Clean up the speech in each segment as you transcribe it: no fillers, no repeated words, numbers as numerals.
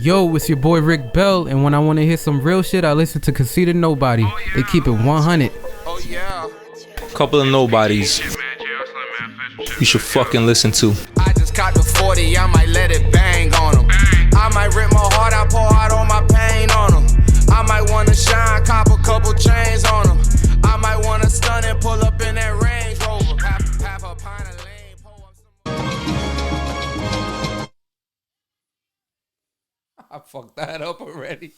Yo, it's your boy Rick Bell, and when I want to hear some real shit, I listen to Conceitednobodi. They keep it 100. Oh yeah. Couple of nobodies you should fucking listen to. I just caught the 40, I might let it bang on them. I might rip my heart, I pour out all my pain on them. I might wanna shine, cop a couple chains on them. I might wanna stun and pull up in that Range Rover. Half a pint of lean, pour up some. I fucked that up already.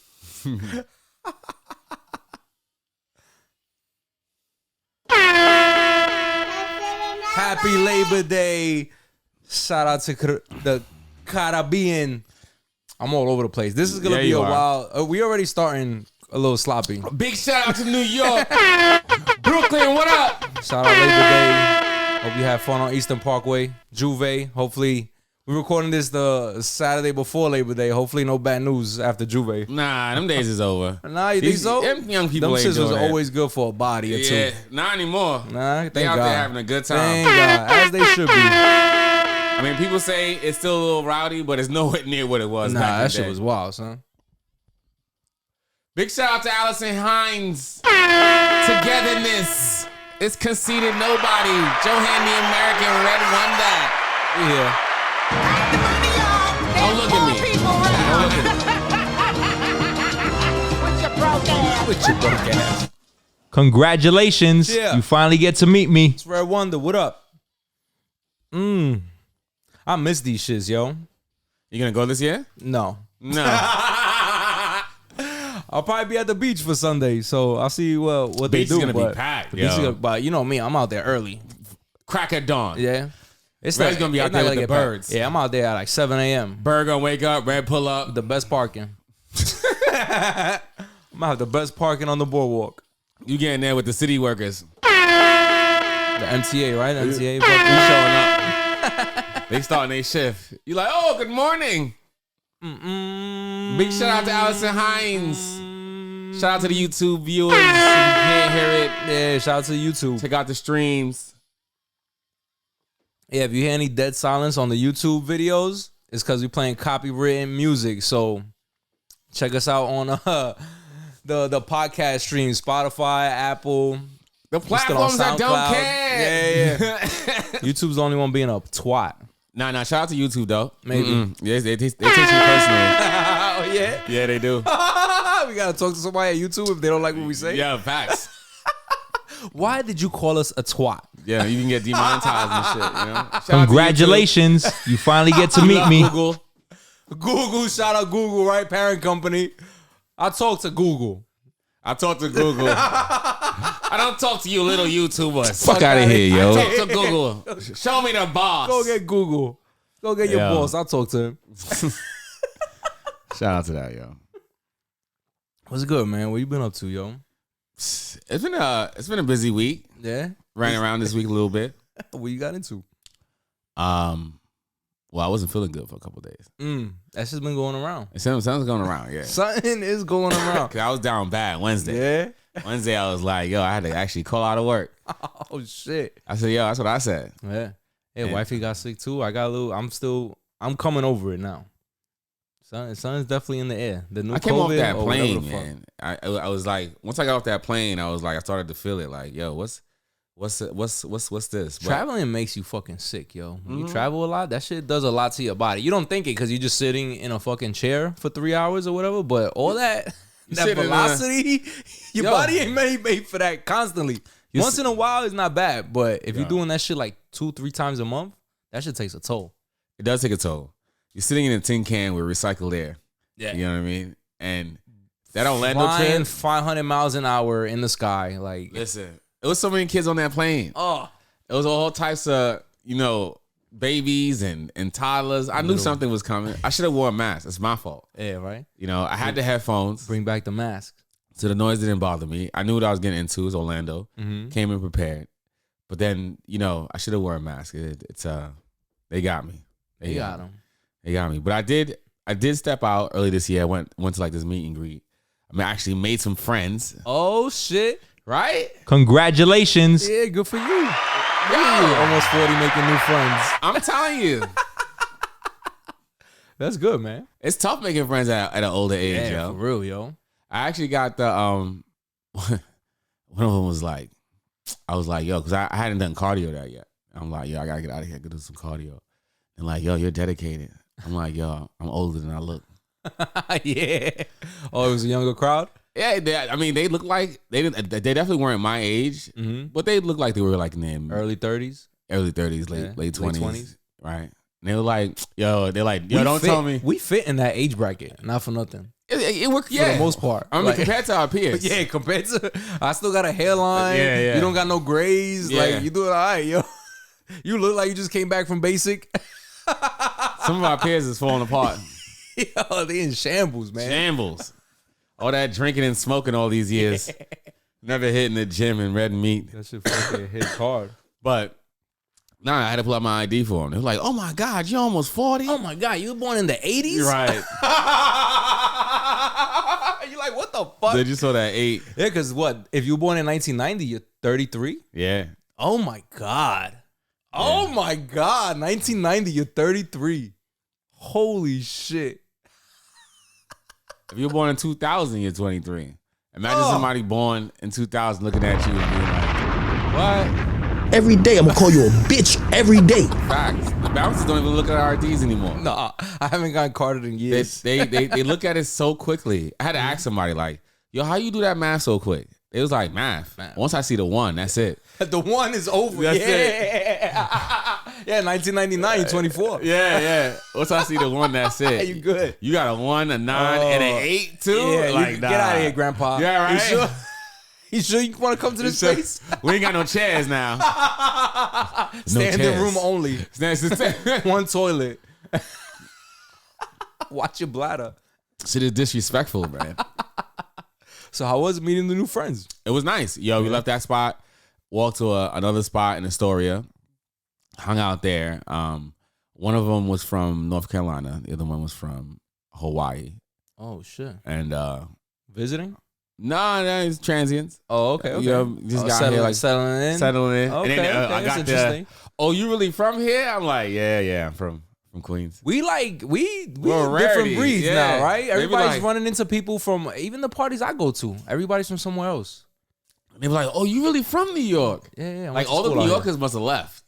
Happy Labor Day. Shout out to the Caribbean. I'm all over the place. This is going to be a while. We already starting a little sloppy. Big shout out to New York. Brooklyn, what up? Shout out Labor Day. Hope you have fun on Eastern Parkway. Juve. Hopefully, we're recording this the Saturday before Labor Day. Hopefully, no bad news after Juve. Nah, them days is over. Nah, you think so? Them young people Them ain't shits was doing that. always good for a body or two. Yeah, not anymore. Nah, They thank out God. there having a good time. Thank God. As they should be. I mean, people say it's still a little rowdy, but it's nowhere near what it was. Nah, back in that the shit day. was wild, son. Big shout out to Allison Hines. Togetherness. It's Conceitednobodi. Johantheamerican, Red1der. Yeah. Don't look at me. Don't look at me. With your broke ass. Congratulations. Yeah. You finally get to meet me. It's Red1der. What up? I miss these shits, yo. You gonna go this year? No. No. I'll probably be at the beach for Sunday, so I'll see what they Beach do. is gonna be but packed, the beach is yo. gonna- but you know me, I'm out there early. Crack at dawn. Yeah. It's Red's gonna be out it's there not with gonna the get packed. birds. Yeah, I'm out there at like 7 a.m. Bird gonna wake up, Red pull up. The best parking. I'm gonna have the best parking on the boardwalk. You getting there with the city workers. The MTA, right? MTA. You showing up. They starting their shift. You like, oh, good morning. Big shout out to Allison Hines. Shout out to the YouTube viewers. If you can't hear it, Yeah, shout out to YouTube. check out the streams. Yeah, if you hear any dead silence on the YouTube videos, it's because we're playing copywritten music. So check us out on the podcast stream, Spotify, Apple. The We still on platforms that don't SoundCloud. care. Yeah. YouTube's the only one being a twat. Nah, shout out to YouTube though. Maybe. Yes, they take you personally. Oh, yeah? Yeah, they do. We got to talk to somebody at YouTube if they don't like what we say. Yeah, facts. Why did you call us a twat? Yeah, you can get demonetized and shit, you know? Shout out to Congratulations. You finally get to YouTube. meet me. Google, shout out Google, right? Parent company. I talk to Google. I talk to Google. I don't talk to you little YouTubers. Fuck out of here, I yo. talk to Google. Show me the boss. Go get Google. Go get your Yeah. boss. I'll talk to him. Shout out to that, yo. What's good, man? What you been up to, yo? It's been a busy week. Yeah? Ran around this week a little bit. What you got into? Well, I wasn't feeling good for a couple days. That's just been going around. Something's going around, yeah. Something is going around. Cause I was down bad Wednesday. Yeah? Wednesday, I was like, yo, I had to actually call out of work. Oh, shit. I said, yo, that's what I said. Yeah. Hey, Yeah. wifey got sick too. I got a little, I'm coming over it now. Sun's definitely in the air. The new I came off COVID that or whatever plane, the fuck. man. I was like, once I got off that plane, I was like, I started to feel it. Like, yo, what's this? But Traveling makes you fucking sick, yo. When you travel a lot, that shit does a lot to your body. You don't think it because you're just sitting in a fucking chair for 3 hours or whatever, but all that sitting in a- velocity, your Yo. body ain't made for that constantly. You Once s- in a while, it's not bad, but if Yeah. you're doing that shit like 2-3 times a month, that shit takes a toll. it does take a toll. You're sitting in a tin can with recycled air. Yeah. You know what I mean? And that Orlando Flying trip, 500 miles an hour in the sky, like, listen, it was so many kids on that plane. oh, It was all types of, babies and toddlers. I knew something was coming. I should have worn a mask. It's my fault. yeah, right. I had the headphones, Bring back the mask. so the noise didn't bother me. I knew what I was getting into. It was Orlando. Came in prepared. But then, I should have worn a mask. They got me. They got him. They got me. But I did step out early this year. I went to like this meet and greet. I actually made some friends. Oh shit! Right? Congratulations. Yeah, good for you. Yeah, almost 40, making new friends. I'm telling you. That's good, man. It's tough making friends at an older age, Yeah, yo. for real, yo. I actually got the one of them was like, I was like, yo, because I hadn't done cardio that yet. I'm like, yo, I gotta get out of here, go do some cardio. And like, yo, you're dedicated. I'm like, yo, I'm older than I look. Yeah. Oh, it was a younger crowd? Yeah, they look like they definitely weren't my age, but they looked like they were like in their Early 30s? early 30s, late 20s. Late 20s. Right. And they were like, yo, don't tell me. We fit in that age bracket, not for nothing. It worked, For the most part. I mean, compared to our peers. Yeah, compared to, I still got a hairline. Yeah. You don't got no grays. Yeah. Like, you doing all right, yo. You look like you just came back from basic. Some of our peers is falling apart. Yo, they in shambles, man. Shambles. All that drinking and smoking all these years. Never hitting the gym and red meat. That shit fucking hits hard. But nah, I had to pull out my ID for them. They were like, oh my God, you're almost 40. Oh my God, you were born in the 80s? You're right. You're like, what the fuck? They just saw that 8. Yeah, because what? If you were born in 1990, you're 33? Yeah. Oh my God. Oh my God. 1990, you're 33. Holy shit. If you were born in 2000, you're 23. Imagine somebody born in 2000 looking at you and being like, what? Every day I'm gonna call you a bitch every day. Facts. The bouncers don't even look at our IDs anymore. No, I haven't gotten carded in years. They look at it so quickly. I had to ask somebody like, yo, how you do that math so quick? It was like math. Once I see the 1, that's it. The 1 is over. That's Yeah, 1999, 24. Yeah. Once I see the 1, that's it. You good. You got a 1, a 9, and an 8 too? Yeah, like, get out of here, Grandpa. Yeah, right. You sure? You sure you want to come to this place? We ain't got no chairs now. Standing room only. Shit One toilet. Watch your bladder. is disrespectful, man. So how was it meeting the new friends? It was nice. Yo, we left that spot, walked to another spot in Astoria, hung out there. One of them was from North Carolina. The other one was from Hawaii. Oh, shit. And Visiting? no, it's transients. Oh, okay. You know, just got settling, here like settling in. settling in. Okay, And then okay, I that's got interesting. oh, you really from here? I'm like, yeah, I'm from Queens. We We're different rarity. breeds Yeah. now, right? They be Everybody's like- running into people from even the parties I go to. Everybody's from somewhere else. And they were like, oh, you really from New York? Yeah. I went Like to all the school New out here. Yorkers must have left.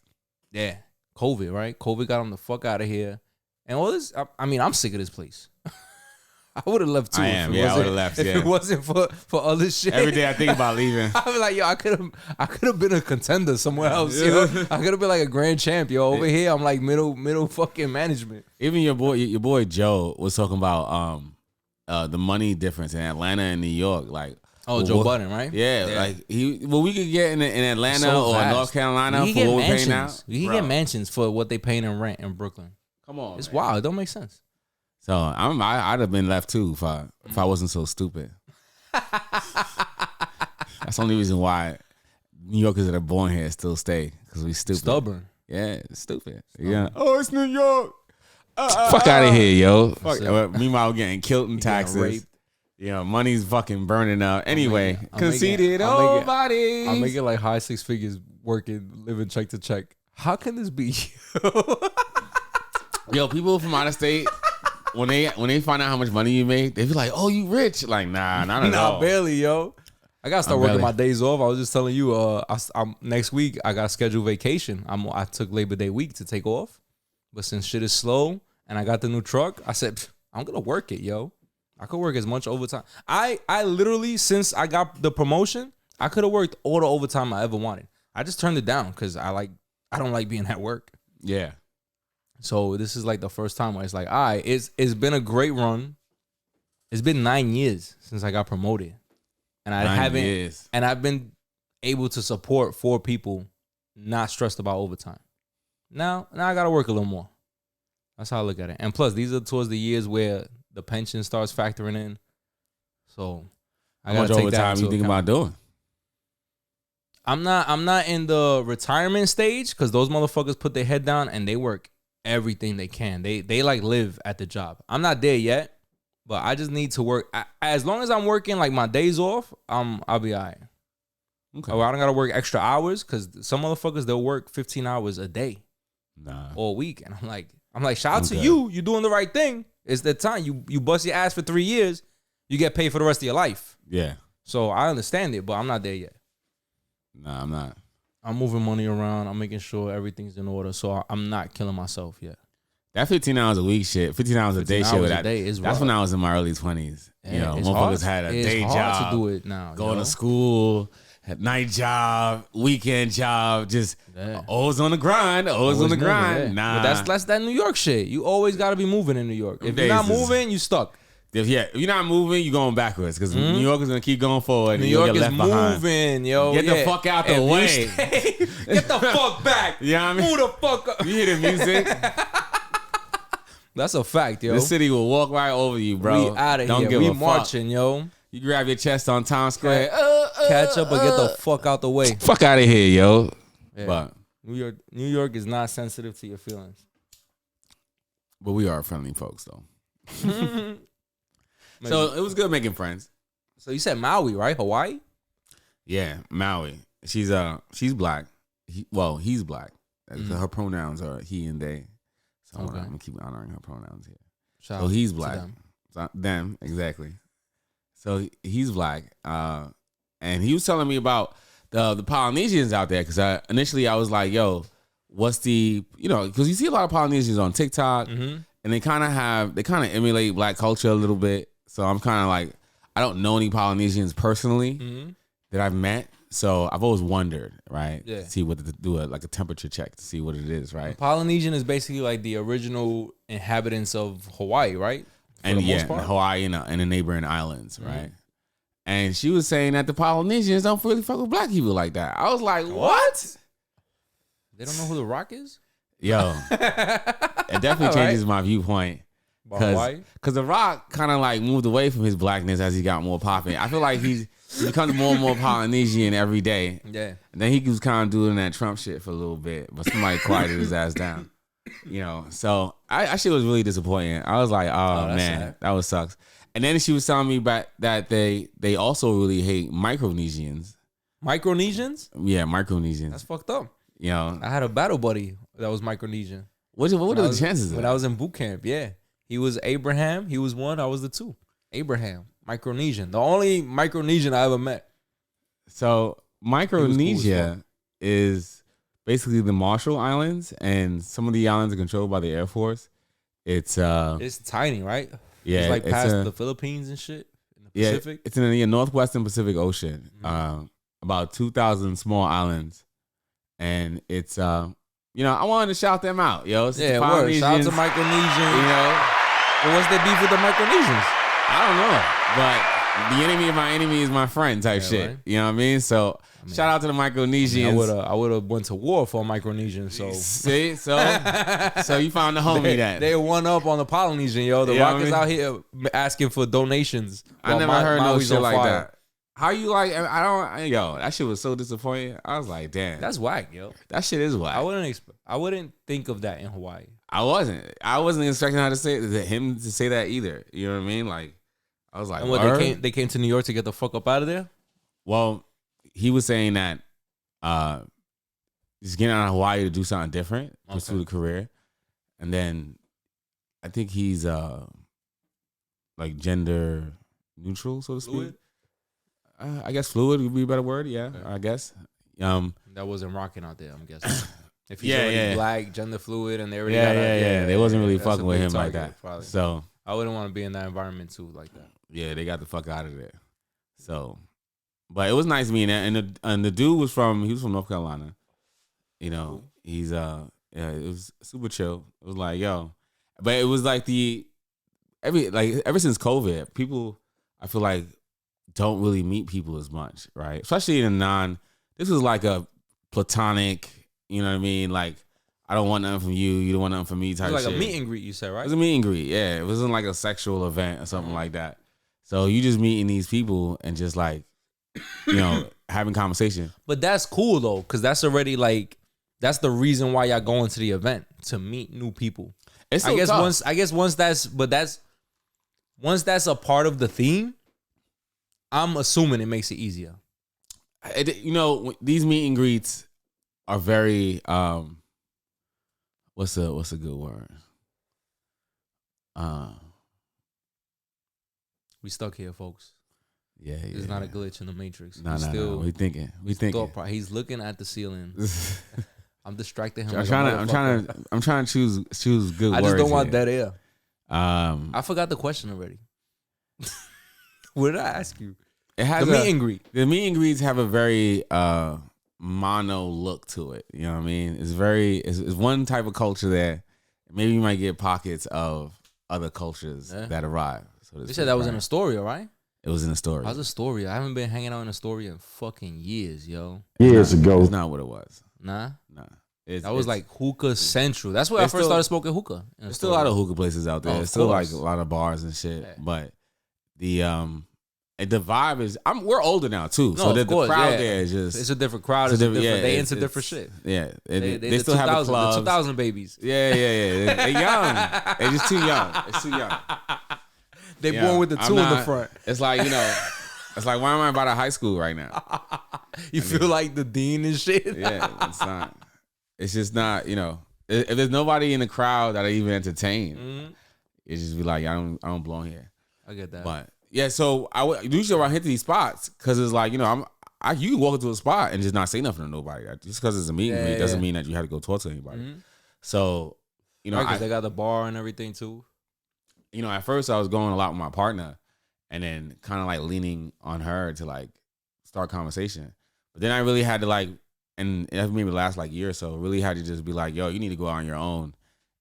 Yeah. COVID, right? COVID got them the fuck out of here. And all this, I mean, I'm sick of this place. I would have left too. I if am. it Yeah, I wasn't- would've left, If yeah. it wasn't for other shit. Every day I think about leaving. I was like, yo, I could have been a contender somewhere else. Yo. I could have been like a grand champ. Yo, over here, I'm like middle fucking management. Even your boy Joe was talking about the money difference in Atlanta and New York. Like, Oh, Joe Budden, right? Yeah, like we could get in Atlanta So or fast. North Carolina We for can what get we're paying now. mansions. We can Bro, get mansions for what they paying in rent in Brooklyn. Come on, It's man. wild. It don't make sense. So I'd have been left too if I wasn't so stupid. That's the only reason why New Yorkers that are born here still stay, because we stupid. Stubborn. Yeah, it's stupid. Yeah. Oh, it's New York. Fuck out of here, yo. Fuck. Meanwhile, we're getting killed in taxes. raped. You know, money's fucking burning up. Anyway, I'll make it- conceited I'll make it- nobody. I'm making like high 6 figures working, living check to check. How can this be? Yo, people from out of state, when they find out how much money you make, they be like, "Oh, you rich?" Like, nah, not at all. Nah, barely, yo. I gotta start working my days off. I was just telling you, I'm next week I got scheduled vacation. I took Labor Day week to take off, but since shit is slow and I got the new truck, I said I'm gonna work it, yo. I could work as much overtime. I literally, since I got the promotion, I could have worked all the overtime I ever wanted. I just turned it down because I don't like being at work. Yeah. So this is like the first time where it's like, all right, it's been a great run. It's been 9 years since I got promoted. And I 9 haven't years. and I've been able to support 4 people, not stressed about overtime. Now I gotta work a little more. That's how I look at it. And plus, these are towards the years where the pension starts factoring in. So I How gotta much take that overtime into you think account. about doing? I'm not in the retirement stage because those motherfuckers put their head down and they work everything they can. They like live at the job. I'm not there yet, but I just need to work. As long as I'm working like my days off, I'll be all right. Okay. Or I don't gotta work extra hours because some motherfuckers they'll work 15 hours a day Nah. all week, and I'm like, I'm like, shout out to you. You're doing the right thing. It's the time. You bust your ass for 3 years, you get paid for the rest of your life. Yeah. So I understand it, but I'm not there yet. Nah, I'm not. I'm moving money around. I'm making sure everything's in order. So I'm not killing myself yet. That 15 hours a week shit, 15 hours a day shit. That's rough. when I was in my early 20s. Yeah, you know, it's motherfuckers hard. had a day It's job. hard to do it now. Going to school, had night job, weekend job, just always on the grind, always on the grind. Nah. But that's that New York shit. You always got to be moving in New York. If you're not moving, you stuck. If you're not moving, you're going backwards because New York is going to keep going forward. New York is left moving, behind. yo. Get the fuck out the way. Get the fuck back. You know what I mean? Move the fuck up. You hear the music? That's a fact, yo. The city will walk right over you, bro. We out of Don't here. give We a marching, fuck. yo. You grab your chest on Times Square. Catch up or get the fuck out the way. Fuck out of here, yo. Yeah. But New York is not sensitive to your feelings. we are friendly folks, though. So it was good making friends. So you said Maui, right? Hawaii? Yeah, Maui. She's black. He's black. Her pronouns are he and they. So I'm gonna keep honoring her pronouns here. So he's black. Them, exactly. So he's black. And he was telling me about the Polynesians out there, because initially I was like, yo, what's the, because you see a lot of Polynesians on TikTok, and they kind of emulate black culture a little bit. So I'm kind of like, I don't know any Polynesians personally that I've met. So I've always wondered, right? Yeah. See what to do, like a temperature check to see what it is, right? Polynesian is basically like the original inhabitants of Hawaii, right? And Hawaii and the neighboring islands, right? And she was saying that the Polynesians don't really fuck with black people like that. I was like, what? They don't know who The Rock is? Yo, it definitely changes my viewpoint. Because The Rock kind of like moved away from his blackness as he got more popping. I feel like he becomes more and more Polynesian every day. Yeah. And then he was kind of doing that Trump shit for a little bit, but somebody quieted his ass down. So I shit was really disappointing. I was like, oh man, sad. That was sucks. And then she was telling me that they also really hate Micronesians. Micronesians? Yeah, Micronesians. That's fucked up. I had a battle buddy that was Micronesian. What are the chances of when I was in boot camp? Yeah. He was Abraham. He was one. I was the two. Abraham. Micronesian. The only Micronesian I ever met. So Micronesia is basically the Marshall Islands, and some of the islands are controlled by the Air Force. It's tiny, right? Yeah. It's like past the Philippines and shit in the Pacific. It's in the northwestern Pacific Ocean. About 2,000 small islands. And it's I wanted to shout them out, yo. Yeah, word. Shout out to Micronesian. Well, what's the beef with the Micronesians? I don't know, but the enemy of my enemy is my friend type shit. Right? You know what I mean? So shout out to the Micronesians. I would have went to war for a Micronesian. So see, so you found the homie that they won up on the Polynesian, yo. The Rock is out here asking for donations. I never heard no shit like that. How you like? That shit was so disappointing. I was like, damn, that's whack, yo. That shit is whack. I wouldn't think of that in Hawaii. I wasn't expecting him to say that either. You know what I mean? Like, I was like, and what, they came to New York to get the fuck up out of there? Well, he was saying that he's getting out of Hawaii to do something different, pursue a career, and then I think he's like gender neutral, so to speak. Fluid? I guess fluid would be a better word. Yeah, okay. I guess. That wasn't rocking out there, I'm guessing. If he's already black, gender fluid, and they already they wasn't really fucking with him like that. Probably. So I wouldn't want to be in that environment too, like that. Yeah, they got the fuck out of there. So, but it was nice meeting that, and the dude was from North Carolina. He's it was super chill. It was like, yo, but it was like ever since COVID, people I feel like don't really meet people as much, right? Especially this was like a platonic, you know what I mean? Like, I don't want nothing from you, you don't want nothing from me type shit. It was like a meet and greet, you said, right? It was a meet and greet, yeah. It wasn't like a sexual event or something like that. So you just meeting these people and just like, having conversation. But that's cool though, because that's already like, that's the reason why y'all going to the event, to meet new people. It's so tough. once that's a part of the theme, I'm assuming it makes it easier. These meet and greets are very what's a good word? We stuck here, folks. Yeah. It's not a glitch in the matrix. No. We thinking. He's looking at the ceiling. I'm distracting him. I'm trying to choose good words. I just don't want here. dead air. I forgot the question already. What did I ask you? It has the meet and greet. The meet and greets have a very mono look to it. You know what I mean? It's one type of culture there. Maybe you might get pockets of other cultures that arrive. So you said that was in Astoria, right? It was in Astoria. How's Astoria? I haven't been hanging out in Astoria in fucking years, yo. Years ago. That's not what it was. Nah. That was like hookah central. That's where I first started smoking hookah. There's still a lot of hookah places out there. Oh, there's still like a lot of bars and shit. Yeah. But the vibe is we're older now too. So the crowd there is just it's a different crowd. They into different shit. Yeah. They still have the clubs. The 2000 babies. Yeah. They're young. They're just too young. It's too young. They born with the two in the front. It's like, it's like, why am I about to high school right now? You feel like the dean and shit? Yeah, it's not. It's just not, if there's nobody in the crowd that I even entertain, it just be like, I don't belong here. I get that. But yeah, so usually when I hit these spots, because it's like, you can walk into a spot and just not say nothing to nobody. Just because it's a meeting doesn't mean that you have to go talk to anybody. Mm-hmm. So, because they got the bar and everything too. At first I was going a lot with my partner and then kind of like leaning on her to like start conversation. But then I really had to like, and it maybe last like year or so, really had to just be like, yo, you need to go out on your own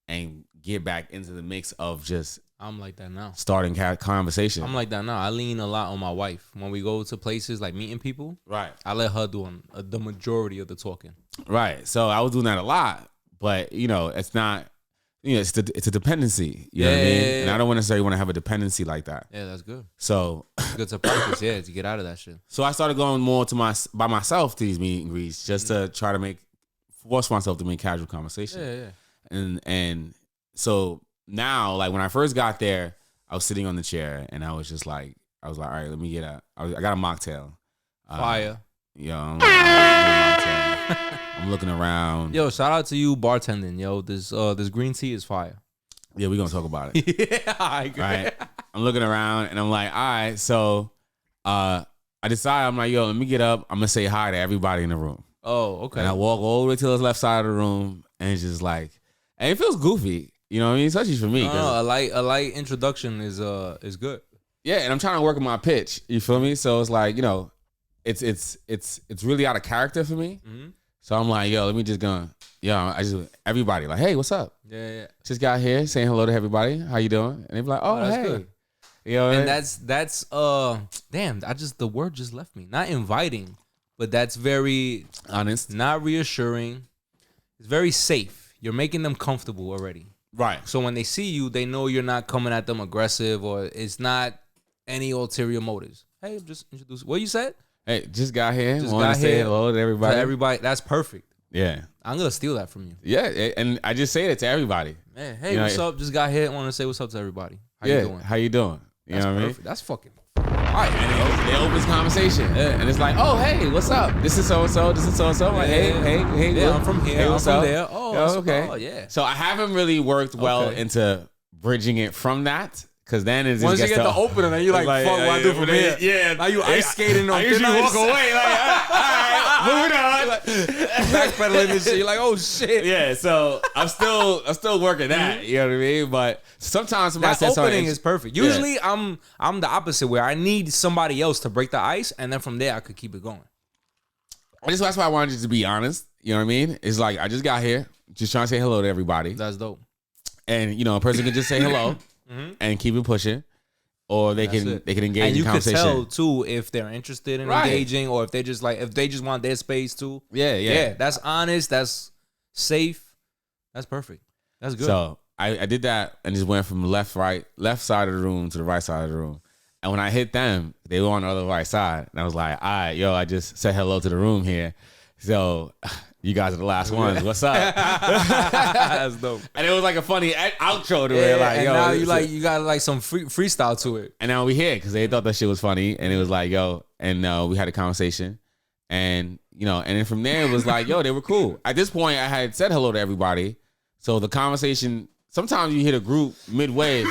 and get back into the mix of just. I'm like that now. Starting conversation. I'm like that now. I lean a lot on my wife. When we go to places like meeting people, right? I let her do the majority of the talking. Right. So I was doing that a lot, but it's not. It's a dependency. You know what I mean? Yeah. And I don't necessarily want to have a dependency like that. Yeah, that's good. So it's good to practice, to get out of that shit. So I started going more by myself to these meet and greets just to try to force myself to make casual conversation. Yeah. And so now, like when I first got there, I was sitting on the chair and I was like, all right, let me get I got a mocktail. Fire. I'm looking around. Yo, shout out to you bartending. Yo, this green tea is fire. Yeah, we're gonna talk about it. Yeah, I agree. Right. I'm looking around and I'm like, all right, so I decide, I'm like, yo, let me get up. I'm gonna say hi to everybody in the room. Oh, okay. And I walk all the way to the left side of the room and it's just like, and it feels goofy. You know what I mean? Especially for me. No, a light introduction is good. Yeah, and I'm trying to work on my pitch. You feel me? So it's like, it's really out of character for me. Mm-hmm. So I'm like, yo, let me just everybody like, hey, what's up? Yeah. Just got here saying hello to everybody. How you doing? And they be like, oh, that's hey. Good. And that's damn, the word just left me. Not inviting, but that's very honest, not reassuring. It's very safe. You're making them comfortable already. Right. So when they see you, they know you're not coming at them aggressive or it's not any ulterior motives. Hey, just introduce. What you said? Hey, just got here. Want to say hello to everybody. To everybody. That's perfect. Yeah. I'm going to steal that from you. Yeah. And I just say it to everybody. Man, hey, what's up? Just got here. Want to say what's up to everybody. How you doing? How you doing? You know what I mean? That's fucking. All right. And they open conversation. Yeah. And it's like, oh, hey, what's up? This is so-and-so. This is so-and-so. Like, hey. Yeah, I'm from here. Hey, what's I'm from up? there. Oh, okay. Oh, yeah. So I haven't really worked well into bridging it from that. Because then it just once gets you get the opening, then you're like, fuck what I do from here. Yeah. Now you ice skating on I usually walk away like, all right, moving on. Backpedaling and shit. You're like, oh, shit. Yeah, so I'm still working that. You know what I mean? But sometimes somebody says something. That opening is perfect. Usually I'm the opposite where I need somebody else to break the ice, and then from there I could keep it going. That's why I wanted you to be honest. You know what I mean? It's like, I just got here, just trying to say hello to everybody. That's dope. And, a person can just say hello. Mm-hmm. And keep it pushing, or they can engage in conversation. And you could tell too if they're interested in engaging, or if they just want their space too. Yeah. That's honest. That's safe. That's perfect. That's good. So I did that and just went from left side of the room to the right side of the room. And when I hit them, they were on the other right side, and I was like, all right, yo, I just said hello to the room here. So you guys are the last ones. What's up? That's dope. And it was like a funny outro to it. Like, and yo, now you got like some freestyle to it. And now we here because they thought that shit was funny, and it was like, yo, and we had a conversation, and and then from there it was like, yo, they were cool. At this point, I had said hello to everybody, so the conversation sometimes you hit a group midway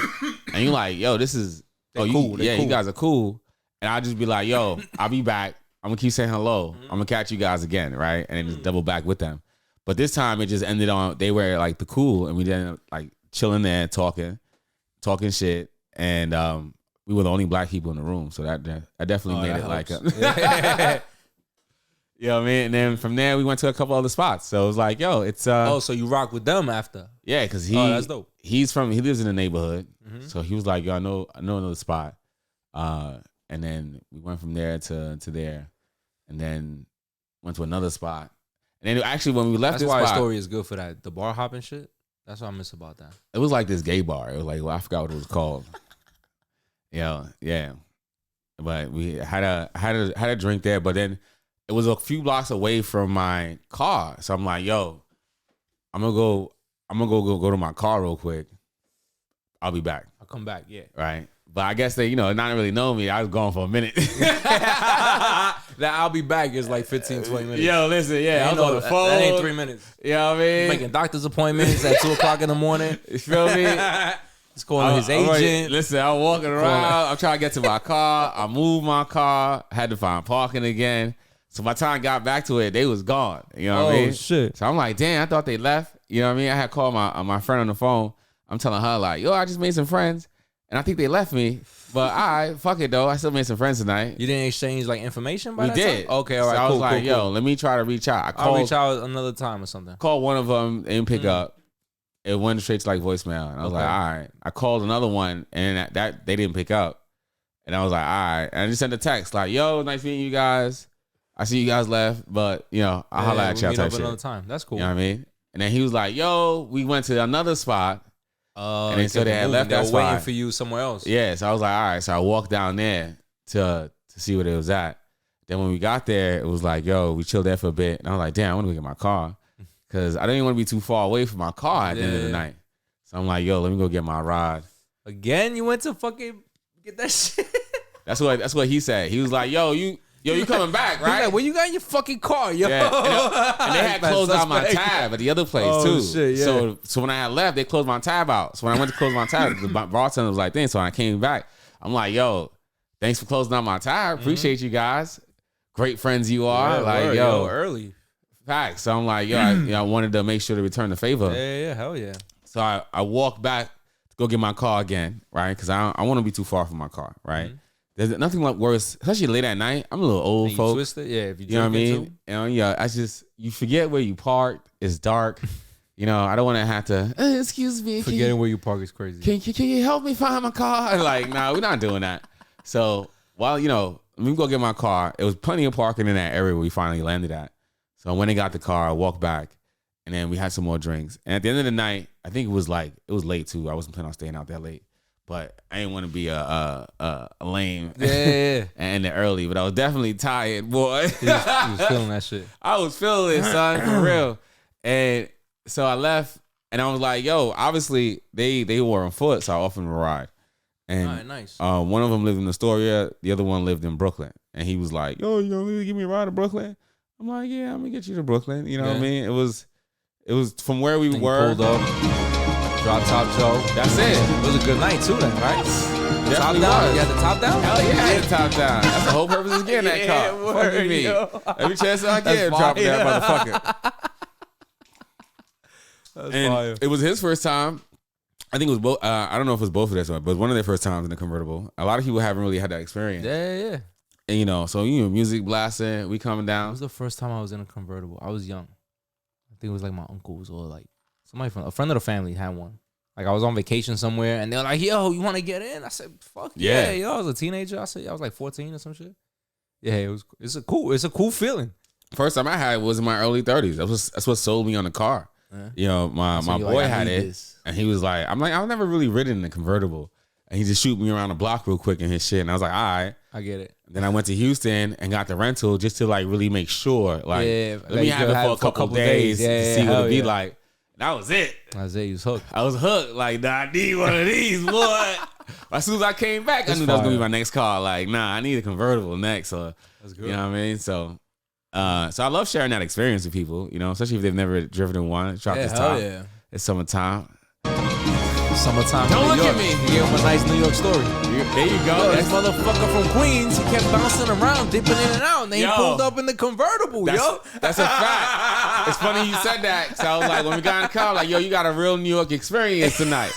and you're like, yo, this is Cool. you guys are cool. And I'll just be like, yo, I'll be back. I'm gonna keep saying hello. I'm gonna catch you guys again, right? And then just double back with them. But this time it just ended on they were like the cool, and we didn't like chilling there talking shit, and we were the only black people in the room, so that definitely made it helps. like you know what I mean? And then from there we went to a couple other spots. So it was like, yo, it's so you rock with them after? yeah, because that's dope. He lives in the neighborhood, so he was like, yo, I know another spot, and then we went from there to there, and then went to another spot, and then actually when we left, That's this why spot, the story is good for that. The bar hopping shit. That's what I miss about that. it was like this gay bar. It was like, well, I forgot what it was called. Yeah. But we had a drink there, but then it was a few blocks away from my car. So I'm like, yo, I'm gonna go to my car real quick. I'll be back. I'll come back, yeah. Right. But I guess they, not really know me. I was gone for a minute. That I'll be back is like 15, 20 minutes. Yo, listen, I was on the phone. That ain't 3 minutes. You know what I mean? Making doctor's appointments at 2 o'clock in the morning. You feel me? He's calling his agent. Listen, I'm walking around. I'm trying to get to my car. I moved my car. Had to find parking again. So by the time I got back to it, they was gone. You know what I mean? Shit. So I'm like, damn, I thought they left. You know what I mean? I had called my friend on the phone. I'm telling her like, yo, I just made some friends. And I think they left me. But all right, fuck it though. I still made some friends tonight. You didn't exchange like information by we that did. time? Okay, all right, so I cool, was like, cool, yo, cool. let me try to reach out. I'll reach out another time or something. Called one of them, they didn't pick up. It went straight to like voicemail. And I was like, all right. I called another one and that they didn't pick up. And I was like, all right. And I just sent a text like, yo, nice meeting you guys. I see you guys left, but I'll holler at y'all type shit. Another time. That's cool. You know what I mean? And then he was like, yo, we went to another spot. And then so they had left that spot. Waiting for you somewhere else. Yeah, so I was like, all right. So I walked down there to see what it was at. Then when we got there, it was like, yo, we chilled there for a bit. And I was like, damn, I want to go get my car. Because I didn't want to be too far away from my car at the end of the night. So I'm like, yo, let me go get my ride. Again, you went to fucking get that shit? That's what he said. He was like, yo, you coming back, right? Like, where you got in your fucking car, yo? Yeah. And they had closed out my tab at the other place too. Shit, yeah. So when I had left, they closed my tab out. So when I went to close my tab, the bartender was like, "Thanks." So when I came back, I'm like, "Yo, thanks for closing out my tab. Appreciate you guys. Great friends you are." Yeah, like, word, yo, early. facts. So I'm like, yo, I wanted to make sure to return the favor. Yeah, hell yeah. So I walked back to go get my car again, right? Because I want to be too far from my car, right? There's nothing like worse, especially late at night. I'm a little old, folks. Twisted, yeah. If you know what I mean? Too. You forget where you parked. It's dark. I don't want to have to. Excuse me. Forgetting where you park is crazy. Can you help me find my car? Like, nah, we're not doing that. So while let me go get my car. It was plenty of parking in that area where we finally landed at. So when I got the car, I walked back, and then we had some more drinks. And at the end of the night, I think it was late too. I wasn't planning on staying out that late. But I didn't want to be a lame Yeah. and end it early. But I was definitely tired, boy. He was feeling that shit. I was feeling it, son, for real. And so I left, and I was like, yo, obviously they were on foot, so I offered them a ride. And all right, nice. One of them lived in Astoria, the other one lived in Brooklyn. And he was like, yo, you gonna give me a ride to Brooklyn? I'm like, yeah, I'm gonna get you to Brooklyn. You know what I mean? It was from where we were. Pulled up. Drop top show. That's it. It was a good night too, then, right? Top down. Was. You had the top down? Hell yeah, I had the top down. That's the whole purpose of getting that car. Fuck me. Every chance I get, dropping that motherfucker. That's and fire. it was his first time. I think it was both. I don't know if it was both of their, but it was one of their first times in the convertible. A lot of people haven't really had that experience. Yeah. And so music blasting, we coming It down. was the first time I was in a convertible. I was young. I think it was like my uncles or like somebody from a friend of the family had one. Like I was on vacation somewhere and they were like, yo, you want to get in? I said, fuck yeah. Yo, I was a teenager. I said, I was like 14 or some shit. Yeah, it's a cool feeling. First time I had it was in my early 30s. That's what sold me on the car. My boy had it, and he was like, I'm like, I've never really ridden in a convertible. And he just shoot me around the block real quick in his shit. And I was like, all right. I get it. Then I went to Houston and got the rental just to like really make sure. Like, let me have it for a couple days to see what it'd be like. That was it. Isaiah was hooked. I was hooked. Like, nah, I need one of these, boy. As soon as I came back, I knew that was gonna be my next car. Like, nah, I need a convertible next. So that's good. You know what I mean? So I love sharing that experience with people, especially if they've never driven in one. Drop this top. Yeah. It's summertime. Summertime. Don't in New look York. at me. You gave him a nice New York story. There you go. Yo, this motherfucker from Queens, he kept bouncing around, dipping in and out, and then he Yo. pulled up in the convertible, yo. That's a fact. It's funny you said that. So I was like, when we got in the car, like, yo, you got a real New York experience tonight.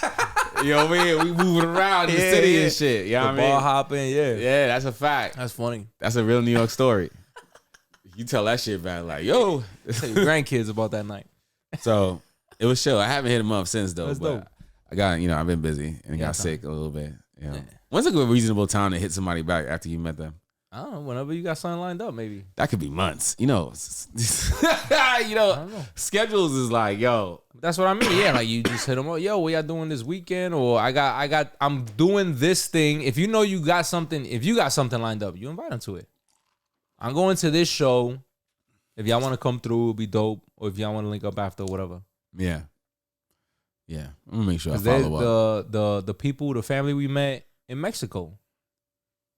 You know what I mean? We moving around in the city and shit. You know what I mean? Ball hopping, yeah. Yeah, that's a fact. That's funny. That's a real New York story. You tell that shit back, like, yo. Tell your grandkids about that night. So it was chill. I haven't hit him up since though. That's but dope. I got, I've been busy and got time. sick a little bit. Yeah. When's a good reasonable time to hit somebody back after you met them? I don't know. Whenever you got something lined up, maybe. That could be months. I don't know. Schedules is like, yo. That's what I mean. Yeah, like you just hit them up. Yo, what y'all doing this weekend? Or I'm doing this thing. If you know you got something, if you got something lined up, you invite them to it. I'm going to this show. If y'all want to come through, it'll be dope. Or if y'all want to link up after, whatever. Yeah. Yeah. I'm gonna make sure I follow up. The people, the family we met in Mexico,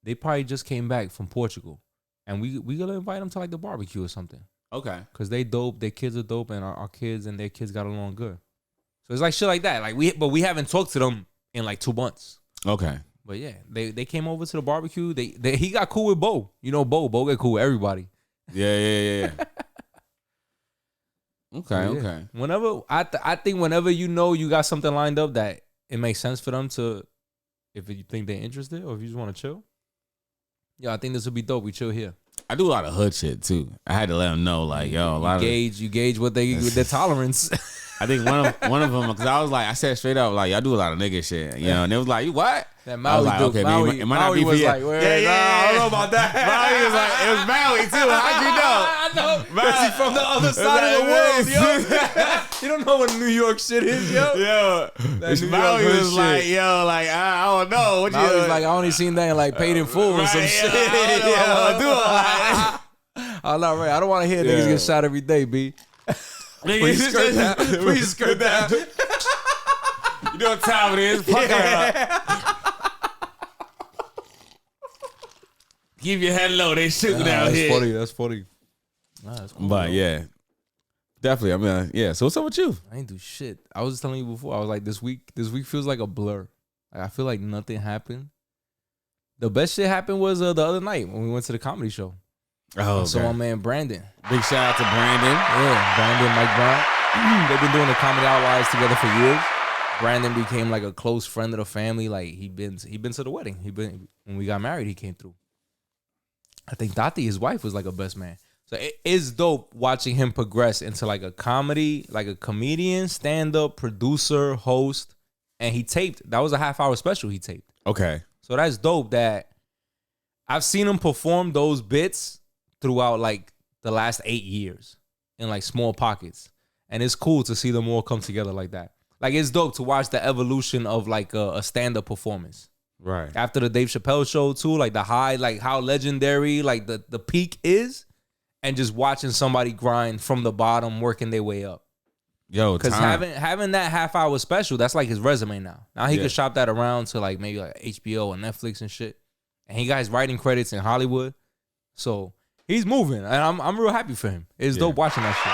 they probably just came back from Portugal. And we gonna invite them to like the barbecue or something. Okay. Cause they dope, their kids are dope, and our kids and their kids got along good. So it's like shit like that. Like we haven't talked to them in like 2 months. Okay. But yeah, they came over to the barbecue. He got cool with Bo. You know Bo. Bo get cool with everybody. Yeah. Okay, Yeah. okay. Whenever I think whenever you know you got something lined up that it makes sense for them to, if you think they're interested or if you just want to chill. Yeah, I think this would be dope. We chill here. I do a lot of hood shit too. I had to let them know, like, yo, a lot You gauge what their tolerance. I think one of them, because I said straight up, like, y'all do a lot of nigga shit, and they was like, you what? That I was Maui like, dude, okay, Maui, man, it might not Maui be for was you. like, I don't know about that. Maui was like, it was Maui too. How'd you know? I know. Maui From the other side of the world, yo. You don't know what New York shit is, yo. Yo, New Maui York was hood like, shit. yo, like, I don't know. What Maui's you like, I only seen that in like Paid in Full or some Right, shit. I don't know what I wanna do all I'm not right. I don't want to hear niggas Yeah. get shot every day, B. Please skirt that. Please skirt that. You know what time it is? Fuck her up. Keep your head low. They shooting out That's here. funny. That's funny. Nah, that's cool. But yeah, definitely. I mean, yeah. So what's up with you? I ain't do shit. I was just telling you before. I was like, this week feels like a blur. Like I feel like nothing happened. The best shit happened was the other night when we went to the comedy show. Oh, So my man Brandon. big shout out to Brandon. Yeah, Brandon, Mike Brown. They've been doing the Comedy Outliers together for years. Brandon became like a close friend of the family. Like he been to the wedding. When we got married, he came through. I think Dati, his wife, was like a best man. So it is dope watching him progress into like a comedy, like a comedian, stand-up, producer, host. And he taped. That was a half-hour special he taped. Okay. So that's dope that I've seen him perform those bits throughout like the last 8 years in like small pockets. And it's cool to see them all come together like that. Like it's dope to watch the evolution of like a stand-up performance. Right. After the Dave Chappelle show too, like the high, like how legendary like the peak is, and just watching somebody grind from the bottom, working their way up. Yo, Because having that half-hour special, that's like his resume now. Now he Yeah. can shop that around to like maybe like HBO or Netflix and shit. And he got his writing credits in Hollywood. So he's moving. And I'm real happy for him. It's dope watching that shit.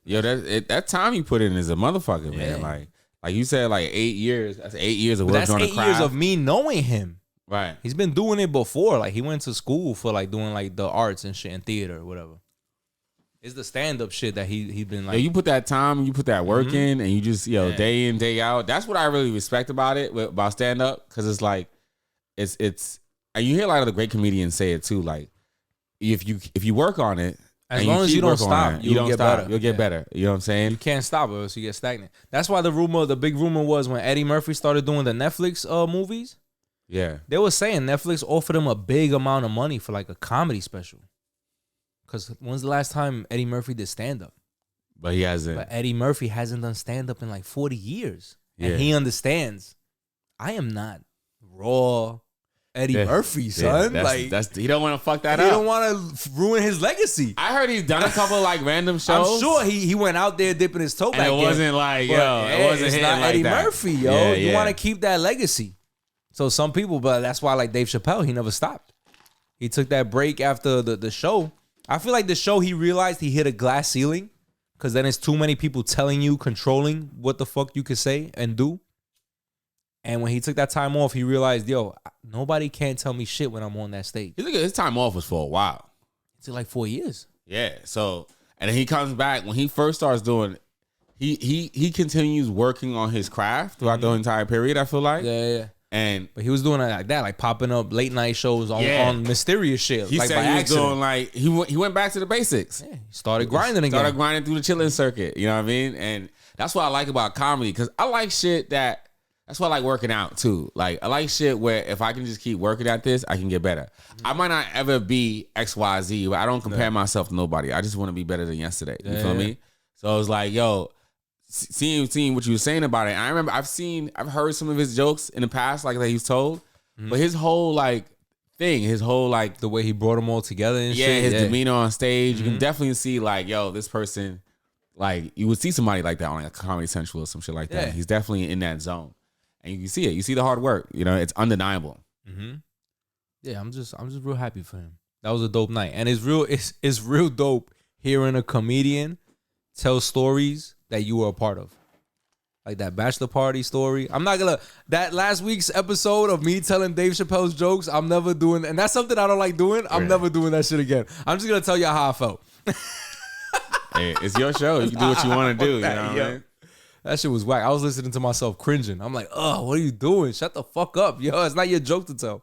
Yo, that time you put in is a motherfucker, man. Like you said, like 8 years. That's 8 years of But work that's on the 8 craft. years of me knowing him. Right. He's been doing it before. Like he went to school for like doing like the arts and shit and theater or whatever. It's the stand-up shit that he's been like. Yeah, you put that time, you put that work in, and you just day in, day out. That's what I really respect about it, about stand-up, because it's like it's and you hear a lot of the great comedians say it too. Like if you work on it, as and long as keep you don't working on stop, it, you'll get better. You'll get better. You know what I'm saying? You can't stop it, or else you get stagnant. That's why the big rumor was when Eddie Murphy started doing the Netflix movies. Yeah. They were saying Netflix offered him a big amount of money for like a comedy special. Because when's the last time Eddie Murphy did stand-up? But he hasn't. But Eddie Murphy hasn't done stand-up in like 40 years. Yeah. And he understands. I am not raw Eddie Murphy, son. That's he don't want to fuck that he up. don't want to ruin his legacy. I heard he's done a couple like random shows. I'm sure he went out there dipping his toe and back it in. wasn't like, But, yo, it wasn't it's hitting not like Eddie that. Murphy, yo. Yeah, You yeah. want to keep that legacy. So some people, but that's why like Dave Chappelle, he never stopped. He took that break after the show. I feel like the show he realized he hit a glass ceiling Because then it's too many people telling you, controlling what the fuck you could say and do. And when he took that time off, he realized, yo, nobody can't tell me shit when I'm on that stage. His time off was for a while. It's like 4 years. Yeah. So, and then he comes back when he first starts doing. He continues working on his craft throughout the entire period. I feel like. Yeah. But he was doing it like that, like popping up late night shows on mysterious shit. He like said by he was accident. doing like he went back to the basics. Yeah, he started grinding again. Started grinding through the chilling circuit. You know what I mean? And that's what I like about comedy, because I like shit that's why I like working out too. Like I like shit where if I can just keep working at this, I can get better. I might not ever be XYZ, but I don't compare myself to nobody. I just want to be better than yesterday. You feel me? So I was like, yo, seeing what you were saying about it. And I remember I've heard some of his jokes in the past, like that he's told, but his whole like thing, his whole like the way he brought them all together and shit. His demeanor on stage, you can definitely see like, yo, this person, like you would see somebody like that on like a Comedy Central or some shit like that. Yeah. He's definitely in that zone, and you can see it. You see the hard work. You know, it's undeniable. Yeah, I'm just real happy for him. That was a dope night, and it's real dope hearing a comedian tell stories that you were a part of. Like that bachelor party story. I'm not gonna, that last week's episode of me telling Dave Chappelle's jokes, I'm never doing, and that's something I don't like doing. I'm never doing that shit again. I'm just gonna tell y'all how I felt. Hey, it's your show. You can do what you want to do. You know what I mean? That shit was whack. I was listening to myself cringing. I'm like, oh, what are you doing? Shut the fuck up, yo. It's not your joke to tell.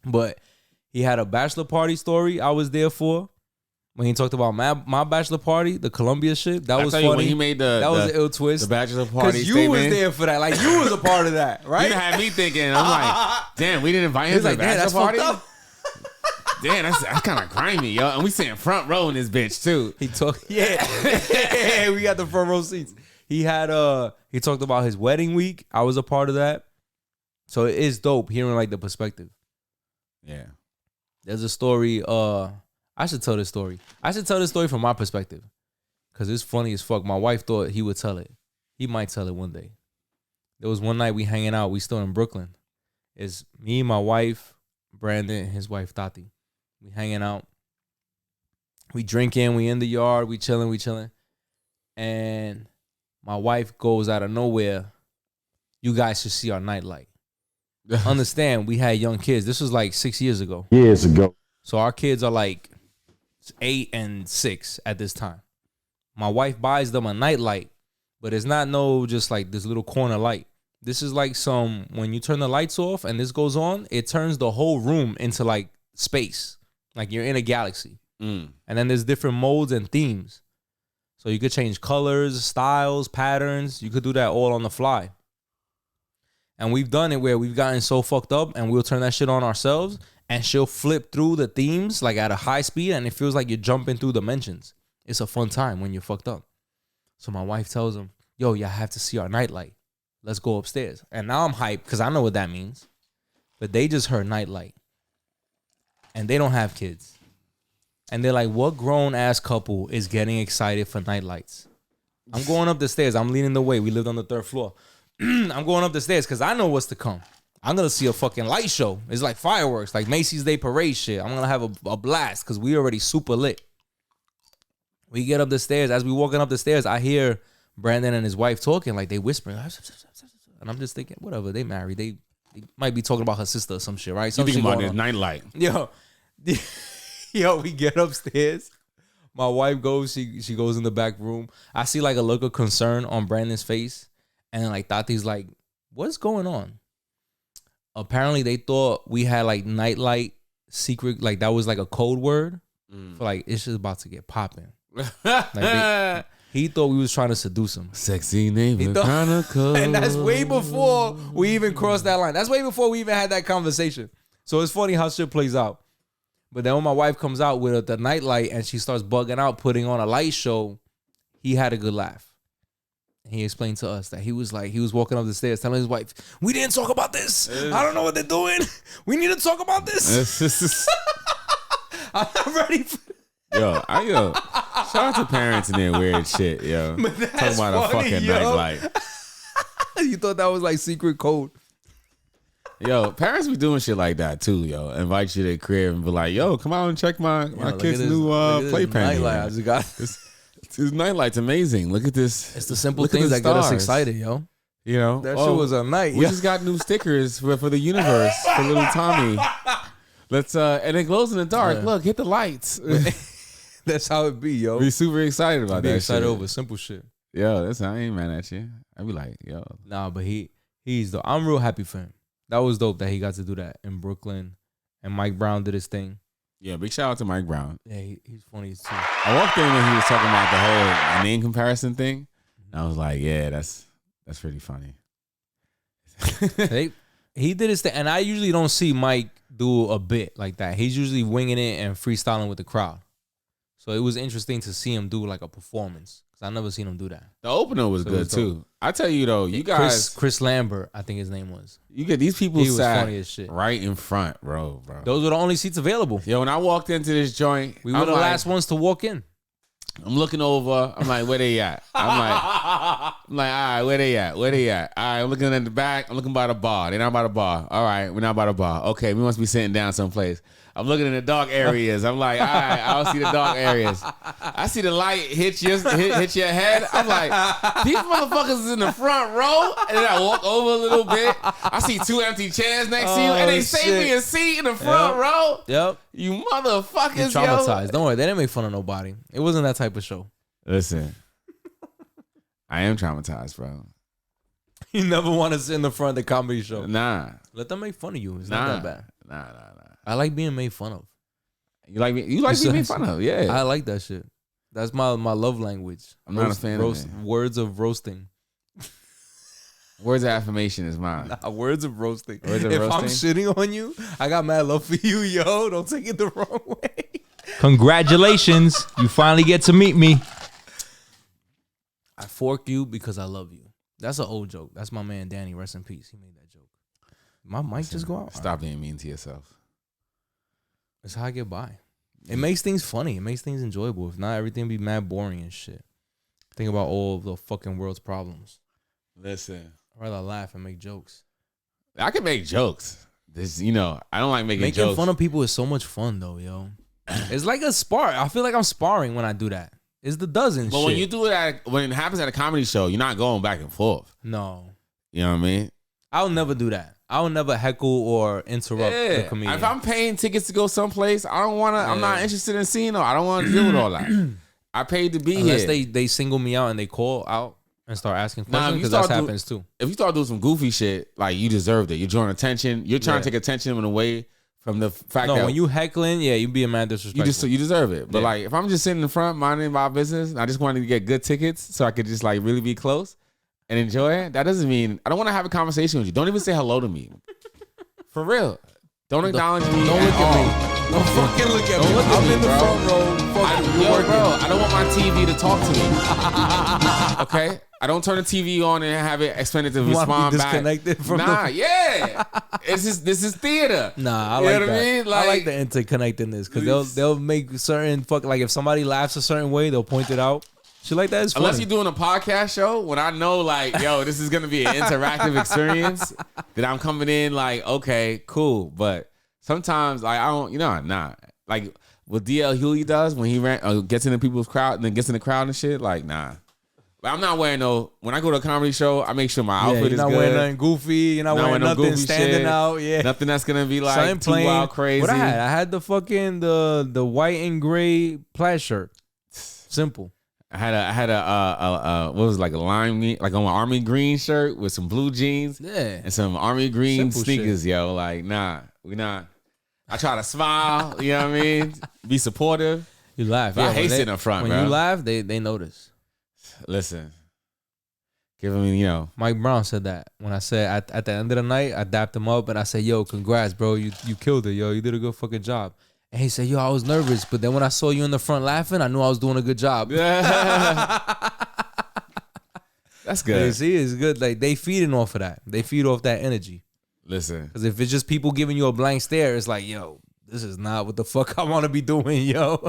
But he had a bachelor party story I was there for. When he talked about my bachelor party, the Columbia shit, that was funny. When he made that was an ill twist. The bachelor party because you statement. was there for that. Like you was a part of that, right? You had me thinking. I'm like, damn, we didn't invite him to the bachelor party. Damn, that's kind of grimy, yo. And we sitting front row in this bitch too. He talked, we got the front row seats. He had he talked about his wedding week. I was a part of that, so it is dope hearing like the perspective. Yeah, there's a story. I should tell this story. I should tell this story from my perspective, cause it's funny as fuck. My wife thought he would tell it. He might tell it one day. There was one night we hanging out. We still in Brooklyn. It's me, my wife, Brandon, and his wife Tati. We hanging out. We drinking. We in the yard. We chilling. And my wife goes out of nowhere. You guys should see our nightlight. Understand, we had young kids. This was like 6 years ago. Years ago. So our kids are like 8 and 6 at this time. My wife buys them a nightlight, but it's not no just like this little corner light. This is like some, when you turn the lights off and this goes on, it turns the whole room into like space. Like you're in a galaxy. And then there's different modes and themes. So you could change colors, styles, patterns. You could do that all on the fly. And we've done it where we've gotten so fucked up and we'll turn that shit on ourselves and she'll flip through the themes like at a high speed and it feels like you're jumping through dimensions. It's a fun time when you're fucked up. So my wife tells him, yo, y'all have to see our nightlight. Let's go upstairs. And now I'm hyped because I know what that means. But they just heard nightlight. And they don't have kids. And they're like, what grown-ass couple is getting excited for nightlights? I'm going up the stairs. I'm leading the way. We lived on the 3rd floor. I'm going up the stairs because I know what's to come. I'm going to see a fucking light show. It's like fireworks, like Macy's Day Parade shit. I'm going to have a blast because we already super lit. We get up the stairs. As we walking up the stairs, I hear Brandon and his wife talking, like they whispering. And I'm just thinking, whatever, they married. They might be talking about her sister or some shit, right? Some you thinking shit about this on. nightlight. Yo, we get upstairs. My wife goes, she goes in the back room. I see like a look of concern on Brandon's face. And like Tati's like, what's going on? Apparently they thought we had like nightlight secret, like that was like a code word for like it's just about to get popping. Like he thought we was trying to seduce him. Sexy neighbor Chronicles. And that's way before we even crossed that line. That's way before we even had that conversation. So it's funny how shit plays out. But then when my wife comes out with the nightlight and she starts bugging out, putting on a light show, he had a good laugh. He explained to us that he was walking up the stairs telling his wife, we didn't talk about this. I don't know what they're doing. We need to talk about this. I'm not ready for Yo, shout out to parents and their weird shit, yo. Talking about funny, a fucking nightlight. You thought that was like secret code. Yo, parents be doing shit like that too, yo. Invite you to their crib and be like, yo, come out and check my kids' new playpen. I just got this. His nightlight's amazing. Look at this. It's the simple Look at things the that get us stars. excited, yo. You know, That shit was a night. We Yeah. just got new stickers for the universe for little Tommy. Let's and it glows in the dark. Yeah. Look, hit the lights. That's how it be, yo. Be super excited about Be that. excited shit. over simple shit. Yo, I ain't mad at you. I be like, yo, Nah, but he's dope. I'm real happy for him. That was dope that he got to do that in Brooklyn, and Mike Brown did his thing. yeah. Big shout out to Mike Brown. Yeah, he's funny too. I walked in when he was talking about the whole name comparison thing. And I was like, yeah, that's pretty funny. He did his thing, and I usually don't see Mike do a bit like that. He's usually winging it and freestyling with the crowd. So it was interesting to see him do like a performance, because I never seen him do that. The opener was So it good was too. I tell you though, you guys, Chris Lambert, I think his name was. you get these people He was sat funny as shit. right in front, bro. Those were the only seats available. Yo, when I walked into this joint, We were I'm the like, last ones to walk in. I'm looking over. I'm like, where they at? I'm like, all right, where they at? Where they at? All right, I'm looking at the back. I'm looking by the bar. They're not by the bar. All right, we're not by the bar. Okay, we must be sitting down someplace. I'm looking in the dark areas. I'm like, all right, I don't see the dark areas. I see the light hit your head. I'm like, these motherfuckers is in the front row. And then I walk over a little bit. I see 2 empty chairs next to you, and they save me a seat in the front row. Yep. You motherfuckers, Traumatized. yo. Don't worry, they didn't make fun of nobody. It wasn't that type of show. Listen, I am traumatized, bro. You never want to sit in the front of the comedy show. Nah. Let them make fun of you. It's Nah. not that bad. Nah. I like being made fun of. You like me? You like being made fun of? Yeah. I like that shit. That's my love language. I'm not a fan of it. Words of roasting. Words of affirmation is mine. Words of roasting. Words of if I'm roasting? shitting on you, I got mad love for you, yo. Don't take it the wrong way. Congratulations. You finally get to meet me. I fork you because I love you. That's an old joke. That's my man Danny. Rest in peace. He made that joke. My mic just go out. Stop being mean to yourself. That's how I get by. It makes things funny. It makes things enjoyable. If not, everything be mad boring and shit. Think about all of the fucking world's problems. Listen, I'd rather laugh and make jokes. I can make jokes. This, I don't like making jokes. Fun of people is so much fun though, yo. It's like a spar. I feel like I'm sparring when I do that. It's the dozen But shit. when you do it when it happens at a comedy show, you're not going back and forth. No. You know what I mean? I'll never do that. I'll never heckle or interrupt the comedian. If I'm paying tickets to go someplace, I don't want to. I'm not interested in seeing. I don't want to deal with all that. I paid to be Unless here. they single me out and they call out and start asking Nah, questions, if you because that start do- happens too. If you start doing some goofy shit, like you deserved it. You're drawing attention. You're trying to take attention away from the fact No, that when you heckling, yeah, you be a man disrespectful. you deserve it. But Yeah. like, if I'm just sitting in front minding my business, and I just wanted to get good tickets so I could just like really be close and enjoy it. That doesn't mean I don't want to have a conversation with you. Don't even say hello to me. For real. Don't acknowledge me. Don't look at me. Don't fucking look at me. Don't look at I'm me, in the bro. front row. Fuck you. You're working. Bro, I don't want my TV to talk to me. Okay? I don't turn the TV on and have it expected to You wanna be respond back. disconnected from Nah, yeah. This is theater. Nah, I You like know that. what I mean? I like the interconnectedness because they'll make certain like if somebody laughs a certain way, they'll point it out. Shit like that is funny. Unless you're doing a podcast show, when I know like, yo, this is gonna be an interactive experience, that I'm coming in like, okay, cool. But sometimes like I don't, nah. Like what DL Hughley does when he gets into people's crowd and then gets in the crowd and shit, like nah. Like, I'm not wearing when I go to a comedy show, I make sure my outfit is good. You're not wearing nothing goofy. You're not wearing nothing goofy standing shit. out. Yeah. Nothing that's gonna be like Something too plain. wild crazy. What I had the fucking the white and gray plaid shirt. Simple. I had a what was it, like a lime green, like an army green shirt with some blue jeans, Yeah. and some army green Simple sneakers, shit. yo. Like, nah, we not. I try to smile, you know what I mean? Be supportive. You laugh. But I when hate they- sitting up front, When bro. you laugh, they notice. Listen, give him, Mike Brown said that when I said at the end of the night, I dapped him up and I said, "Yo, congrats, bro. You killed it, yo. You did a good fucking job." And he said, "Yo, I was nervous, but then when I saw you in the front laughing, I knew I was doing a good job." that's You good. see, it's good. Like they feeding off of that. They feed off that energy. Listen, Because if it's just people giving you a blank stare, it's like, yo, this is not what the fuck I want to be doing, yo.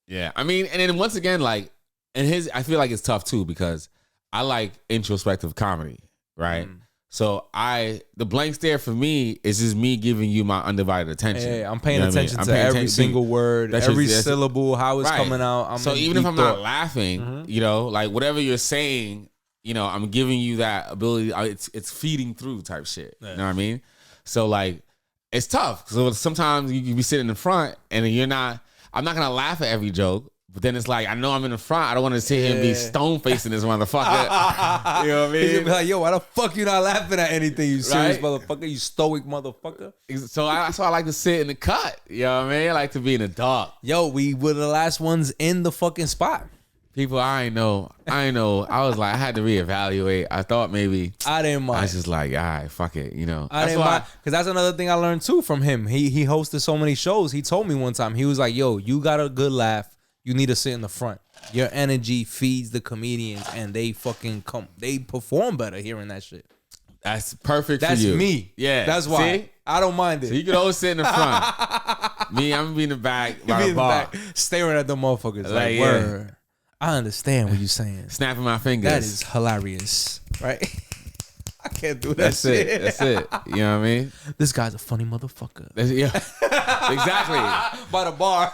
yeah. I mean, and then once again, like, I feel like it's tough too because I like introspective comedy, right? So the blank stare for me is just me giving you my undivided attention. Yeah, I'm paying attention to every single word, every syllable, how it's coming out. So even if I'm not laughing, you know, like whatever you're saying, you know, I'm giving you that ability. It's feeding through type shit. You know what I mean? So like, it's tough. So sometimes you can be sitting in front and I'm not gonna laugh at every joke. But then it's like, I know I'm in the front. I don't want to sit here and be stone facing this motherfucker. You know what I mean? He's gonna be like, yo, why the fuck you not laughing at anything, you serious motherfucker? You stoic motherfucker. So that's why I like to sit in the cut. You know what I mean? I like to be in the dark. Yo, we were the last ones in the fucking spot. People, I know. I was like, I had to reevaluate. I thought maybe. I didn't mind. I was just like, all right, fuck it. You know. I didn't mind. Because that's another thing I learned too from him. He hosted so many shows. He told me one time, he was like, yo, you got a good laugh. You need to sit in the front. Your energy feeds the comedians and they fucking they perform better hearing that shit. That's perfect That's for you. me. Yeah. That's why. See? I don't mind it. So you can always sit in the front. Me, I'm gonna be in the back by the bar. Staring at the motherfuckers. Like, word. I understand what you're saying. Snapping my fingers. That is hilarious. Right? I can't do that That's shit. it. That's it. You know what I mean? This guy's a funny motherfucker. Yeah. Exactly. By the bar.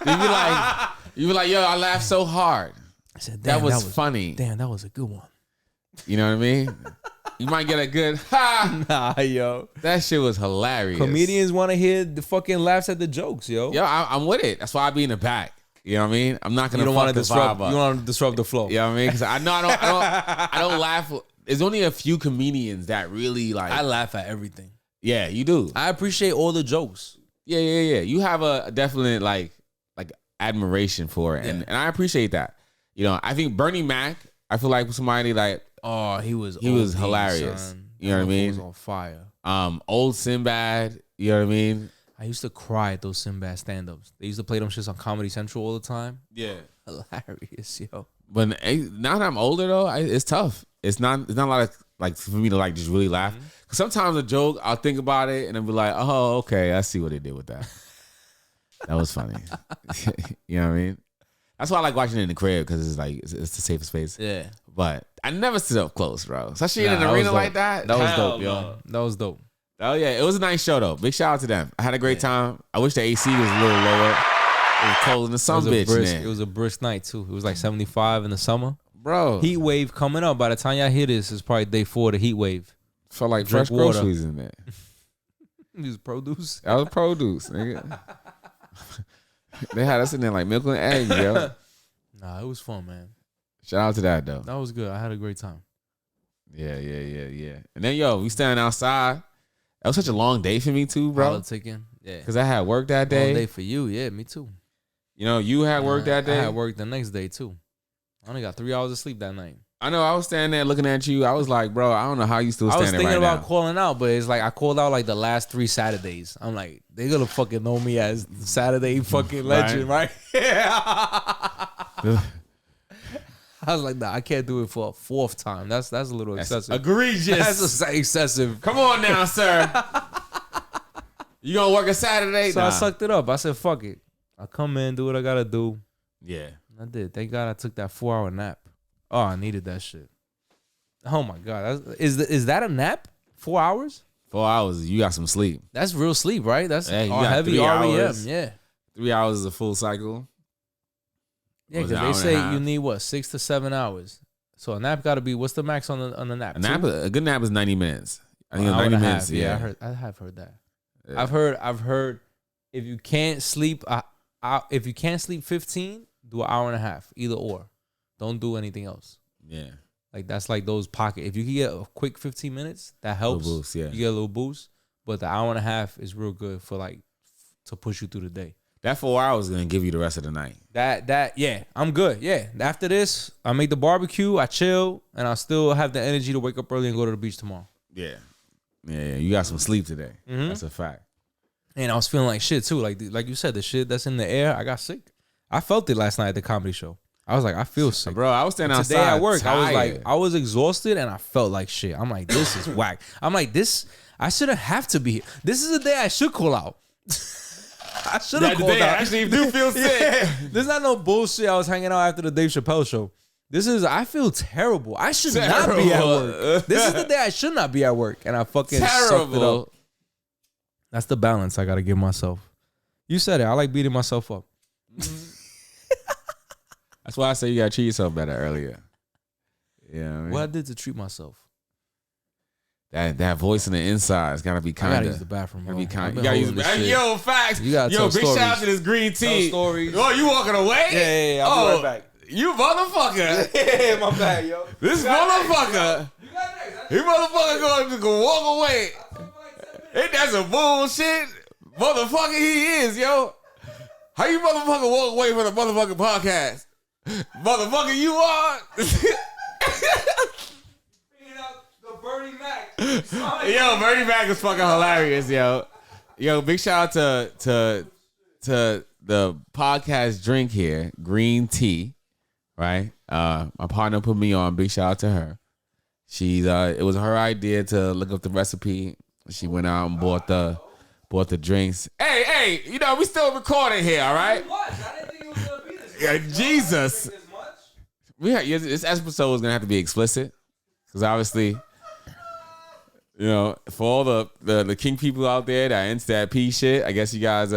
You be like, yo, I laughed so hard. I said, that was funny. Damn, that was a good one. You know what I mean? You might get a good ha. Nah, yo. That shit was hilarious. Comedians want to hear the fucking laughs at the jokes, yo. Yo, I'm with it. That's why I be in the back. You know what I mean? I'm not gonna. You don't want to disrupt. You don't want to disrupt the flow. You know what I mean? Because I know I don't laugh. There's only a few comedians that really like. I laugh at everything. Yeah, you do. I appreciate all the jokes. Yeah. You have a definite like admiration for it, and I appreciate that. You know, I think Bernie Mac. I feel like somebody like. Oh, he was hilarious. Son. You know what I mean? He was on fire. Old Sinbad. You know what I mean? I used to cry at those Sinbad stand-ups. They used to play them shits on Comedy Central all the time. Yeah, hilarious, yo. But now that I'm older though, it's tough. It's not a lot of like for me to like just really laugh. Cause sometimes a joke, I'll think about it and I'll be like, oh, okay, I see what they did with that. That was funny. You know what I mean? That's why I like watching it in the crib because it's like it's the safest space. Yeah. But I never sit up close, bro. Especially in an arena like that. That was dope, yo. That was dope. Oh yeah, it was a nice show though. Big shout out to them. I had a great time. I wish the AC was a little lower. It was cold in the sun, bitch. It was a brisk night too. It was like 75 in the summer, bro. Heat wave coming up. By the time y'all hear this, it's probably day 4 of the heat wave. Felt like fresh groceries in there. It was produce. That was produce, nigga. They had us in there like milk and eggs, yo. Nah, it was fun, man. Shout out to that though. That was good. I had a great time. Yeah. And then yo, we standing outside. That was such a long day for me too, bro. Politicking, yeah. Because I had work that day. Long day for you, yeah, me too. You know, you had work that day. I had work the next day too. I only got 3 hours of sleep that night. I know. I was standing there looking at you. I was like, bro, I don't know how you still standing right now. I was thinking about calling out, but it's like I called out like the last 3 Saturdays. I'm like, they're gonna fucking know me as Saturday fucking legend, right? Yeah. I was like, nah, I can't do it for a 4th time. That's a little excessive. Egregious. That's excessive. Come on now, sir. You gonna work a Saturday? So I sucked it up. I said, fuck it. I come in, do what I gotta do. Yeah. I did. Thank God I took that 4-hour nap. Oh, I needed that shit. Oh my God. Is that a nap? 4 hours? 4 hours. You got some sleep. That's real sleep, right? That's you all got heavy 3 REM. hours. Yeah. 3 hours is a full cycle. Yeah, because they say you need what, 6 to 7 hours. So a nap got to be, what's the max on the nap? A good nap is 90 minutes. I think 90 minutes. Yeah, I have heard that. Yeah. I've heard if you can't sleep, if you can't sleep 15, do an hour and a half, either or. Don't do anything else. Yeah. Like that's like those pocket. If you can get a quick 15 minutes, that helps. Boost, yeah. You get a little boost. But the hour and a half is real good for like to push you through the day. That 4 hours is gonna give you the rest of the night. Yeah, I'm good. Yeah. After this, I make the barbecue, I chill, and I still have the energy to wake up early and go to the beach tomorrow. Yeah. Yeah. You got some sleep today. Mm-hmm. That's a fact. And I was feeling like shit too. Like you said, the shit that's in the air, I got sick. I felt it last night at the comedy show. I was like, I feel sick. Bro, I was standing outside. Today at work, tired. I was like, I was exhausted and I felt like shit. I'm like, this is whack. I'm like, I shouldn't have to be here. This is a day I should call out. I should have called out. Actually, do feel sick. Yeah. There's not no bullshit. I was hanging out after the Dave Chappelle show. I feel terrible. I should not be at work. This is the day I should not be at work. And I fucking sucked it up. That's the balance I got to give myself. You said it. I like beating myself up. That's why I say you got to treat yourself better earlier. Yeah. What I did to treat myself. That voice in the inside has got to be kind of. I got to use the bathroom. You got to use the bathroom. Yo, facts. You got to big shout out to this green tea. Tell stories. Oh, you walking away? Yeah. I'll be right back. You motherfucker. Yeah, my bad, yo. This motherfucker. He motherfucker going to go walk away. Ain't that some bullshit? Motherfucker he is, yo. How you motherfucker walk away from the motherfucking podcast? Motherfucker you are. Yo, Bernie Mac is fucking hilarious, yo. Yo, big shout out to the podcast drink here, green tea. Right, my partner put me on. Big shout out to her. She's it was her idea to look up the recipe. She went out and bought the drinks. Hey, you know we still recording here, all right? I didn't think it was gonna be this. Yeah, Jesus. This episode was gonna have to be explicit because obviously, you know, for all the king people out there that into that P shit, I guess you guys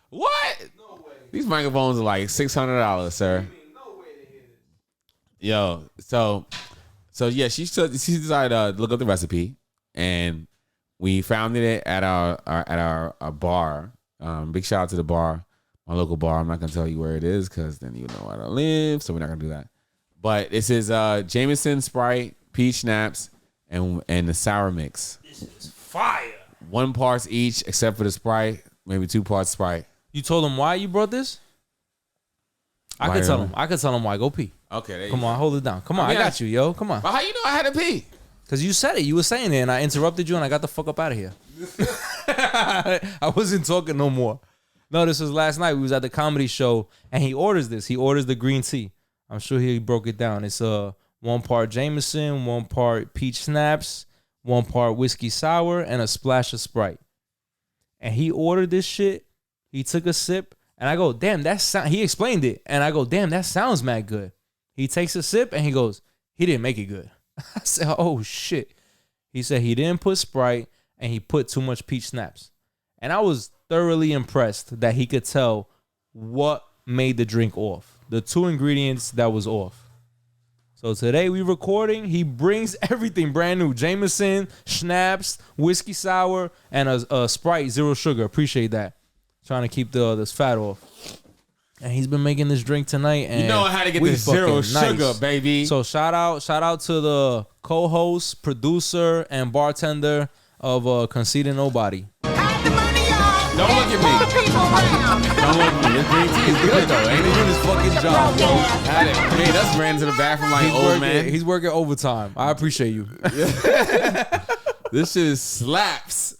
what? These microphones are like $600, sir. Yo, so yeah, she decided to look up the recipe, and we found it at our bar. Big shout out to the bar, my local bar. I'm not gonna tell you where it is because then you know where I live, so we're not gonna do that. But this is Jameson, Sprite, peach schnapps, and the sour mix. This is fire. 1 part each, except for the Sprite, maybe 2 parts Sprite. You told him why you brought this? I could tell him why. Go pee. Okay. Come on, hold it down. Come on, I got you, yo. Come on. But how you know I had to pee? Because you said it. You were saying it, and I interrupted you, and I got the fuck up out of here. I wasn't talking no more. No, this was last night. We was at the comedy show, and he orders this. He orders the green tea. I'm sure he broke it down. It's 1 part Jameson, 1 part peach schnapps, 1 part whiskey sour, and a splash of Sprite. And he ordered this shit. He took a sip, and I go, damn, he explained it. And I go, damn, that sounds mad good. He takes a sip, and he goes, he didn't make it good. I said, oh, shit. He said he didn't put Sprite, and he put too much peach schnapps. And I was thoroughly impressed that he could tell what made the drink off. The 2 ingredients that was off. So today we recording. He brings everything brand new. Jameson, schnapps, whiskey sour, and a Sprite, 0 sugar. Appreciate that. Trying to keep this fat off. And he's been making this drink tonight. And you know how to get this 0 sugar, baby. So shout out to the co-host, producer, and bartender of Conceitednobodi. Don't look at me. Don't look at me. This green tea is good though. Ain't he doing his fucking job, bro? Hey, that's ran to the bathroom like old man. He's working overtime. I appreciate you. This shit slaps.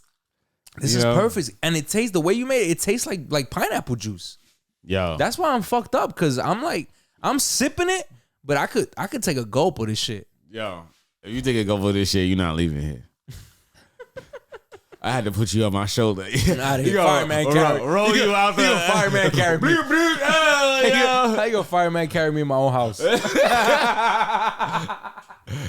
This is perfect, and it tastes the way you made it. It tastes like pineapple juice. Yo, that's why I'm fucked up because I'm sipping it, but I could take a gulp of this shit. Yo, if you take a gulp of this shit, you're not leaving here. I had to put you on my shoulder. Out of here, fireman carry. Roll you out there. You gonna fireman carry me? How you gonna fireman carry me in my own house?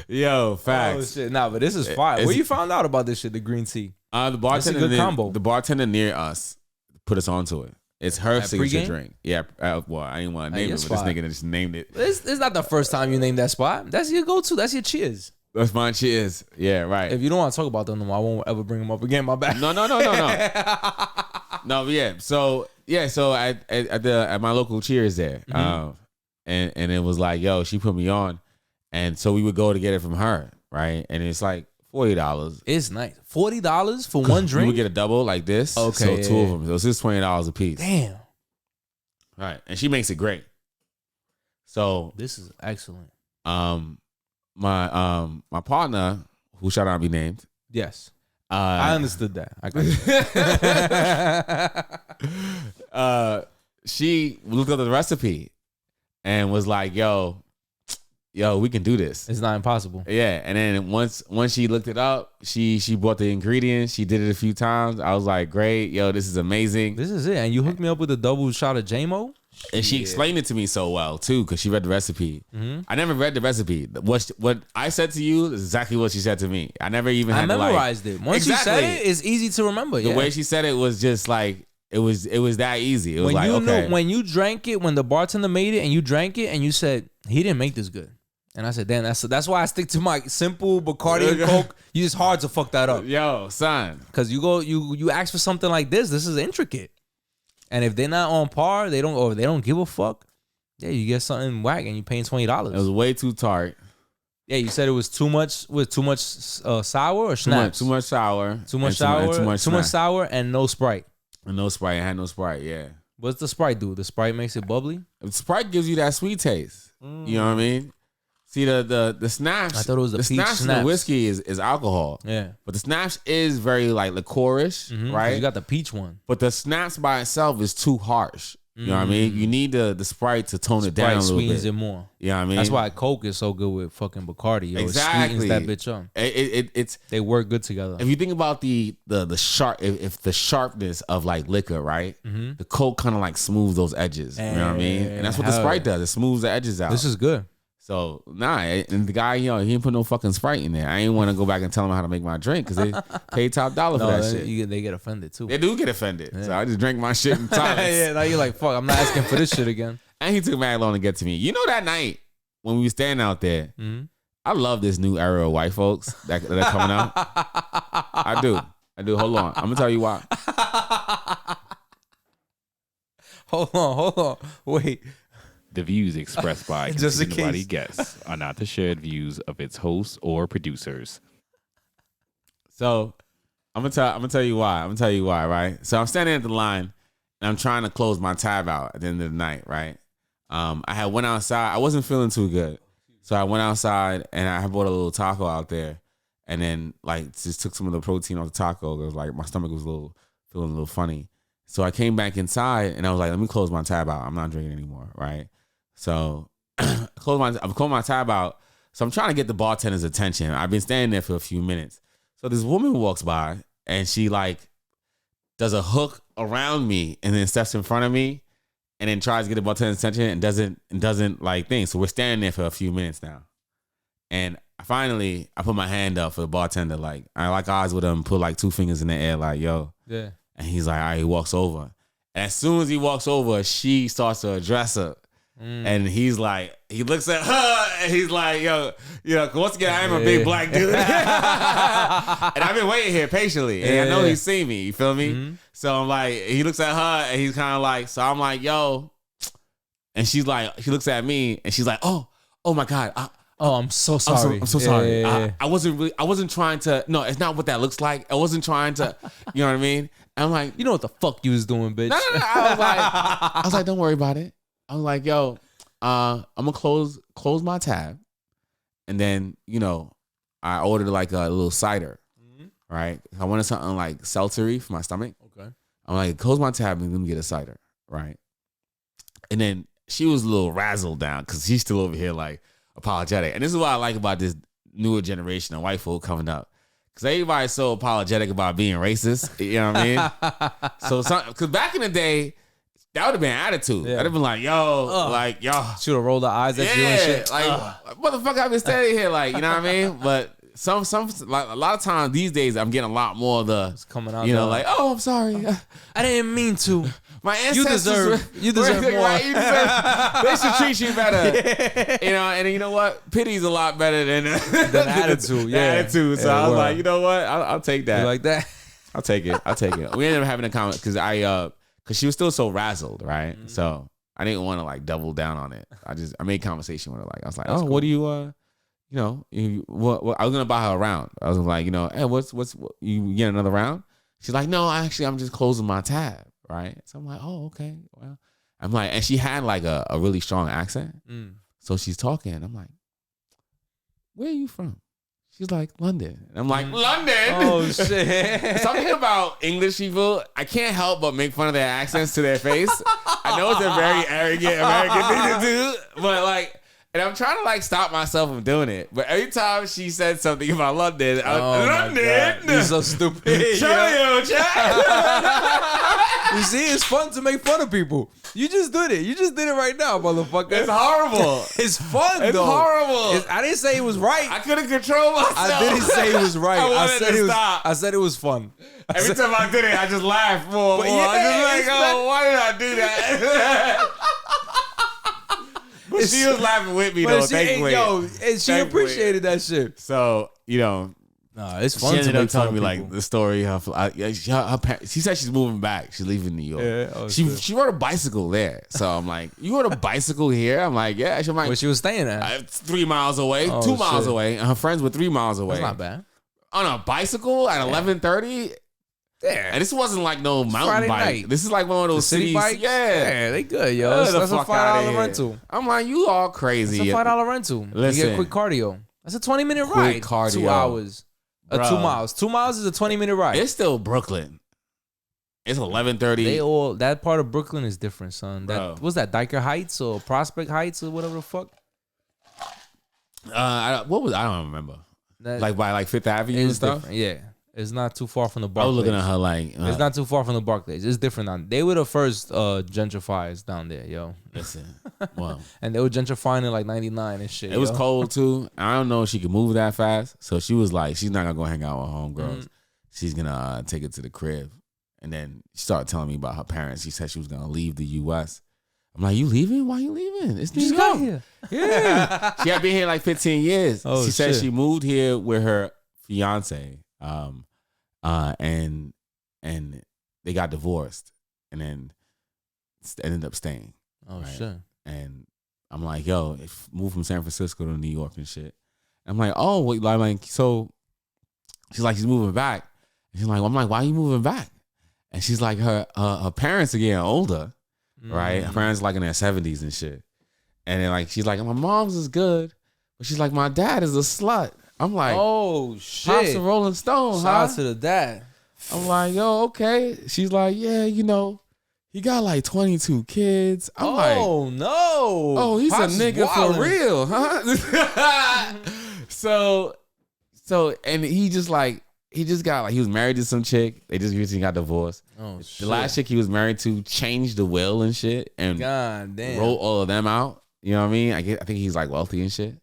Yo, facts. Oh shit, nah, but this is fire. Where you found out about this shit? The green tea. The bartender near us put us onto it. It's her signature drink. Yeah. Well, I didn't want to name it, but this nigga just named it. It's not the first time you named that spot. That's your go-to. That's your cheers. That's my cheers. Yeah, right. If you don't want to talk about them, I won't ever bring them up again. My bad. No. No, yeah. So at my local cheers there, and it was like, yo, she put me on, and so we would go to get it from her, right? And it's like $40. It's nice. $40 for one drink. We would get a double like this. Okay, so 2 of them. So it's just $20 a piece. Damn. Right, and she makes it great. So this is excellent. My partner, who shall not be named. Yes. I understood that. I got you. She looked up the recipe and was like, yo, we can do this. It's not impossible. Yeah. And then once she looked it up, she bought the ingredients. She did it a few times. I was like, great. Yo, this is amazing. This is it. And you hooked me up with a double shot of JMO. And she explained it to me so well too, because she read the recipe. I never read the recipe. What I said to you is exactly what she said to me. I never even had memorized it. Once you said it, it's easy to remember. The way she said it was just like it was that easy. It was when you drank it, when the bartender made it and you drank it and you said he didn't make this good. And I said, damn, that's why I stick to my simple Bacardi and Coke. It's hard to fuck that up. Yo, son. Because you ask for something like this. This is intricate. And if they're not on par, they don't give a fuck. Yeah, you get something whack and you're paying $20. It was way too tart. Yeah, you said it was too much sour or schnapps? Too much sour. Too much sour and no Sprite. And no Sprite. I had no Sprite, yeah. What's the Sprite do? The Sprite makes it bubbly? Sprite gives you that sweet taste. You know what I mean? See, the snaps. I thought it was the peach snaps. And the whiskey is alcohol. Yeah. But the snaps is very like liquorish, right? You got the peach one. But the snaps by itself is too harsh. You know what I mean? You need the Sprite to tone it down a little bit. Sweetens it more. You know what I mean? That's why Coke is so good with fucking Bacardi. Yo. Exactly. It sweetens that bitch up. It's they work good together. If you think about the sharp, if the sharpness of like liquor, right? The Coke kind of like smooths those edges. You know what I mean? And that's what the Sprite does. It smooths the edges out. This is good. So and the guy, he didn't put no fucking Sprite in there. I ain't want to go back and tell him how to make my drink because they pay top dollar for that shit. They get offended too. They do get offended. Yeah. So I just drank my shit in silence. Yeah, now you're like, fuck, I'm not asking for this shit again. And he took mad long to get to me. You know that night when we were standing out there, I love this new era of white folks that are coming out. I do. Hold on. I'm gonna tell you why. Hold on. Wait. The views expressed by Conceitednobodi guests are not the shared views of its hosts or producers. So I'm gonna tell you why. Right? So I'm standing at the line and I'm trying to close my tab out at the end of the night, right? I had went outside. I wasn't feeling too good. So I went outside and I bought a little taco out there and then like just took some of the protein off the taco. It was like my stomach was feeling a little funny. So I came back inside and I was like, let me close my tab out. I'm not drinking anymore, right? So I'm closing my tab out. So I'm trying to get the bartender's attention. I've been standing there for a few minutes. So this woman walks by and she like does a hook around me and then steps in front of me and then tries to get the bartender's attention and doesn't like things. So we're standing there for a few minutes now. And finally I put my hand up for the bartender. Like I like eyes with him, put like 2 fingers in the air like, yo. Yeah. And he's like, all right, he walks over. And as soon as he walks over, she starts to address her. And he's like, he looks at her and he's like, yo, once again, I am a big black dude. And I've been waiting here patiently. And I know he's seen me, you feel me? So I'm like, he looks at her and he's kind of like, so I'm like, yo. And she's like, she looks at me and she's like, oh my God. I'm so sorry. I'm so sorry. I wasn't trying to, no, it's not what that looks like. I wasn't trying to, you know what I mean? And I'm like, you know what the fuck you was doing, bitch. No. I was like, don't worry about it. I was like, yo, I'm gonna close my tab, and then I ordered like a little cider, right? I wanted something like seltzery for my stomach. Okay. I'm like, close my tab and let me get a cider, right? And then she was a little razzled down because she's still over here like apologetic, and this is what I like about this newer generation of white folk coming up. Because everybody's so apologetic about being racist, you know what I mean? So, because back in the day, that would have been attitude. Yeah. That'd have been like, yo, she would have rolled her eyes at you and shit. Like, motherfucker, I've been standing here, like, you know what I mean? But some like a lot of times these days, I'm getting a lot more of the, it's coming out, like, oh, I'm sorry, I didn't mean to. My ancestors, you deserve more. Right? They should treat you better. And you know what? Pity's a lot better than attitude. Attitude. So I was like, you know what? I'll take that. You like that? I'll take it. We ended up having a comment because she was still so razzled, right? So I didn't want to like double down on it. I made conversation with her. Like I was like, that's cool. What do you what I was gonna buy her a round. I was like, hey, what's you get another round? She's like, no, actually, I'm just closing my tab, right? So I'm like, oh, okay, well, I'm like, and she had like a really strong accent, so she's talking. I'm like, where are you from? She's like, London. And I'm like, London? Oh, shit. Something about English people, I can't help but make fun of their accents to their face. I know it's a very arrogant American thing to do, but like, and I'm trying to like stop myself from doing it. But every time she said something about London, I'm London? You're so stupid. Show you, chat. You see, it's fun to make fun of people. You just did it. You just did it right now, motherfucker. It's horrible. It's fun, It's though. horrible. I didn't say it was right. I couldn't control myself. I didn't say it was right. I wanted said to it was. stop. I said it was fun. Every time I did it, I just laughed more and But more. I yeah, just like, oh, why did I do that? But she was laughing with me, though, thankfully. And she appreciated that shit. So, you know, Nah, it's fun she ended to up make fun telling of me like people. the story. She said she's moving back. She's leaving New York. Yeah, oh, she rode a bicycle there. So I'm like, you rode a bicycle here? I'm like, yeah. She's like, Where she was staying at? 3 miles away, Oh, 2 miles shit. away, and her friends were 3 miles away. That's not bad. On a bicycle at 11:30. Yeah. And this wasn't like no mountain Friday bike. night. This is like one of those City cities. bikes? Yeah. They good, yo. Get the That's a fuck outta $5 here. rental. I'm like, you all crazy. It's a $5 rental. You Listen. get quick cardio. That's a 20-minute Quick ride. cardio. 2 hours. Bro. 2 miles. 2 miles is a 20-minute ride. It's still Brooklyn. It's 11:30. That part of Brooklyn is different, son. Bro. What's that? Diker Heights or Prospect Heights or whatever the fuck? I don't remember. That Like by like Fifth Avenue and is stuff. different. Yeah. It's not too far from the I Barclays. was looking at her like, It's not too far from the Barclays. It's different down. They were the first gentrifiers down there, yo. listen, well, And they were gentrifying in like 99 and shit. it was yo. cold too. I don't know if she could move that fast. So she was like, she's not gonna go hang out with homegirls. She's gonna take it to the crib. And then she started telling me about her parents. She said she was gonna leave the U.S. I'm like, you leaving? Why you leaving? It's New Just York. got here. Yeah. She had been here like 15 years. Oh, she said shit. she moved here with her fiance. And they got divorced and then ended up staying. Oh, right? shit. And I'm like, yo, moved from San Francisco to New York and shit. I'm like, oh, wait, like, so she's like, she's moving back. And she's like, I'm like, why are you moving back? And she's like, her parents are getting older, right? Her parents like in their 70s and shit. And then like, she's like, my mom's is good, but she's like, my dad is a slut. I'm like, Oh, Pops shit. and Rolling Stone, Shout huh? out to the dad. I'm like, yo, okay. She's like, yeah, you know, he got like 22 kids. I'm like, Oh, no. oh, he's Pops is a nigga wildin'. for real, huh? so, and he just got like, he was married to some chick. They just recently got divorced. Oh, shit. The last chick he was married to changed the will and shit and God damn. wrote all of them out. You know what I mean? I think he's like wealthy and shit.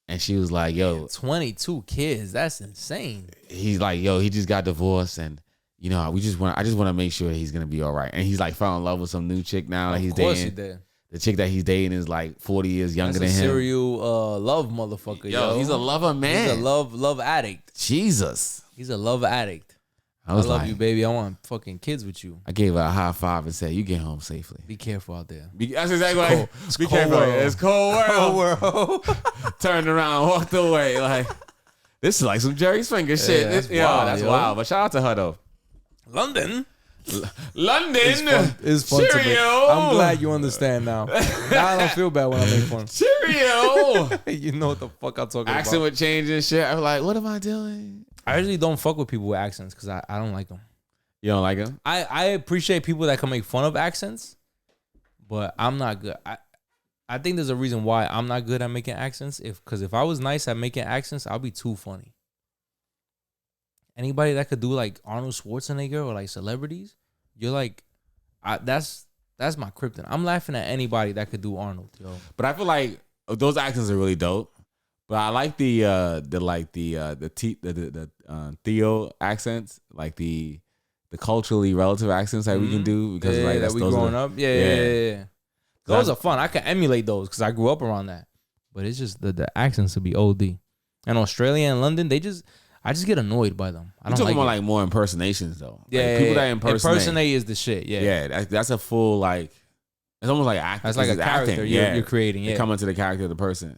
And she was like, yo, 22 kids. That's insane. he's like, yo, he just got divorced and you know, I just want to make sure he's gonna be all right. And he's like fell in love with some new chick now that he's Of course dating. he did. The chick that he's dating is like 40 years younger That's a than him. serial love motherfucker, yo. He's a lover man. He's a love addict. Jesus. He's a love addict. I was love like, you, baby. I want fucking kids with you. I gave her a high five and said, you get home safely. Be careful out there. That's exactly like, It's be cold careful. world. It's cold world. world. Turned around, walked away. Like, this is like some Jerry Springer shit. that's Yo, wild, that's yo. wild. But shout out to her though. London. London. It's fun to me. Cheerio. I'm glad you understand now. Now I don't feel bad when I make fun. Cheerio. You know what the fuck I'm talking Accent about. would change and shit. I'm like, what am I doing? I usually don't fuck with people with accents because I don't like them. You don't like him? I appreciate people that can make fun of accents, but I'm not good. I think there's a reason why I'm not good at making accents. Because if I was nice at making accents, I'll be too funny. Anybody that could do like Arnold Schwarzenegger or like celebrities, you're like, that's my kryptonite. I'm laughing at anybody that could do Arnold, yo. But I feel like those accents are really dope. But I like the Theo accents, like the culturally relative accents that we can do because like that we growing up. Yeah. Those are fun. I can emulate those because I grew up around that. But it's just the accents would be OD. And Australia and London, I just get annoyed by them. I I'm don't talking like about it. like more impersonations though. Yeah, Like, people that impersonate is the shit. Yeah, Yeah, that's a full like. It's almost like acting. That's like a It's character acting. you're creating. They Yeah, come into the character of the person.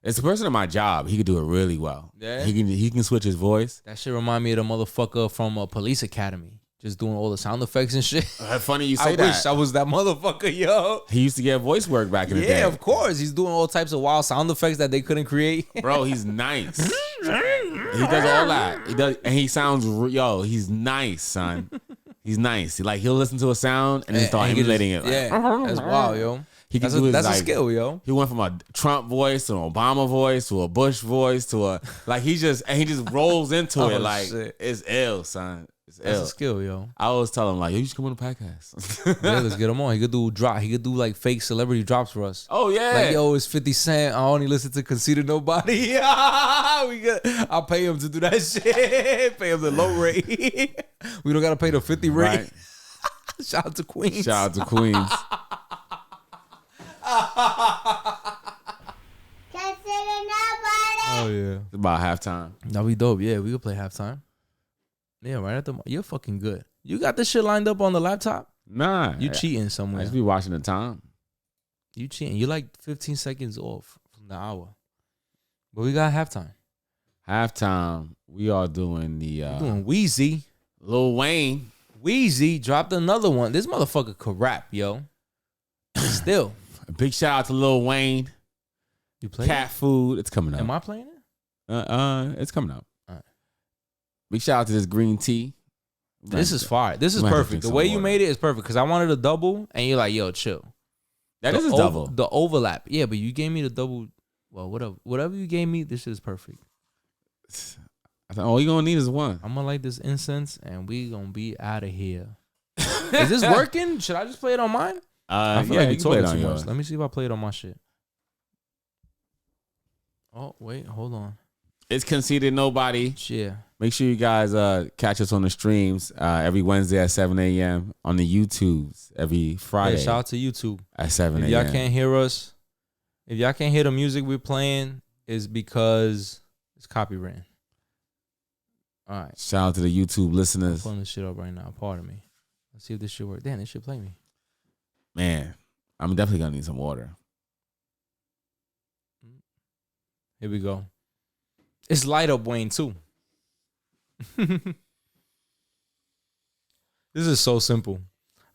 It's the person in my job. He could do it really well. Yeah? He can switch his voice. that shit remind me of the motherfucker from Police Academy, just doing all the sound effects and shit. Funny you say I that. wish I was that motherfucker, yo. He used to get voice work back in the day. Yeah, of course. He's doing all types of wild sound effects that they couldn't create. Bro, he's nice. He does all that. He does, and he sounds he's nice, son. He's nice. He'll listen to a sound and then start And he can emulating it. just- Yeah, that's wild, yo. He can That's do his, a like, skill, yo. He went from a Trump voice to an Obama voice to a Bush voice to a he just rolls into Oh, it like shit. it's ill, son. That's a skill, yo. I always tell him like, yo, you should come on the podcast. Yeah, let's get him on. He could do like fake celebrity drops for us. Oh yeah. Like, yo, it's 50 Cent. I only listen to Conceitednobodi. I'll pay him to do that shit. Pay him the low rate. We don't gotta pay the 50 rate. Right. Shout out to Queens. Shout out to Queens. Oh yeah. It's about halftime. That'll be dope. Yeah, we could play halftime. Yeah, right at the. You're fucking good. You got this shit lined up on the laptop? Nah. You cheating I somewhere? just be watching the time. You cheating? You like 15 seconds off from the hour. But we got halftime. Halftime. We are doing the Doing Wheezy. Lil Wayne. Wheezy dropped another one. This motherfucker could rap, yo. Still. A big shout out to Lil Wayne. You play Cat Food. It's coming up. Am I playing it? It's coming up. All right. Big shout out to this green tea. This is fire. This is might have to perfect. drink The some way you water. made it is perfect because I wanted a double and you're like, yo, chill. That is a The double. The overlap. Yeah, but you gave me the double. Well, whatever you gave me, this is perfect. I thought all you gonna need is one. I'm gonna light this incense and we gonna be out of here. Is this working? Should I just play it on mine? I feel like you we can play talking it on too yours. much. Let me see if I play it on my shit. Oh, wait, hold on. It's Conceitednobodi. Yeah. Make sure you guys catch us on the streams every Wednesday at 7 a.m. on the YouTubes every Friday Hey, shout out to YouTube. at 7 If a.m. y'all can't hear us, if y'all can't hear the music we're playing, is because it's copywritten. All right. Shout out to the YouTube I'm listeners. pulling this shit up right now. Pardon me. Let's see if this shit works. Damn, this shit play me. Man, I'm definitely gonna need some water. Here we go. It's Light Up Wayne too. This is so simple.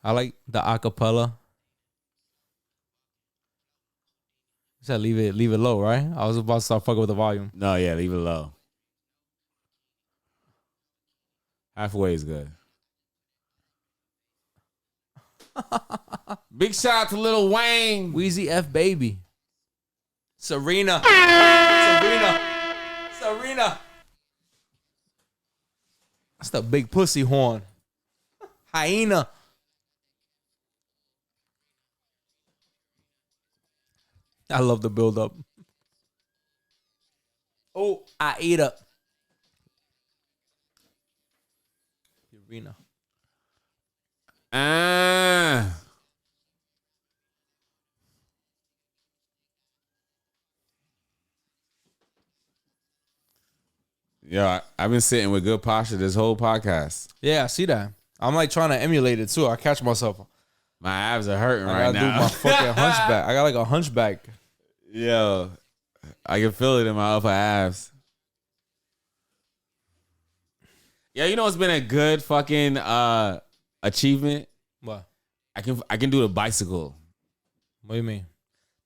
I like the acapella. You said leave it low, right? I was about to start fucking with the volume. No, yeah, leave it low. Halfway is good. Big shout out to Lil Wayne. Wheezy F baby. Serena. That's the big pussy horn. Hyena. I love the build up. Oh, I eat up. Serena. Yeah, I've been sitting with good posture this whole podcast. Yeah, I see that. I'm like trying to emulate it too. I catch myself. My abs are hurting I right gotta now. do my fucking hunchback. I got like a hunchback. Yo, I can feel it in my upper abs. Yeah, you know it's been a good fucking achievement. What? I can do the bicycle. What do you mean?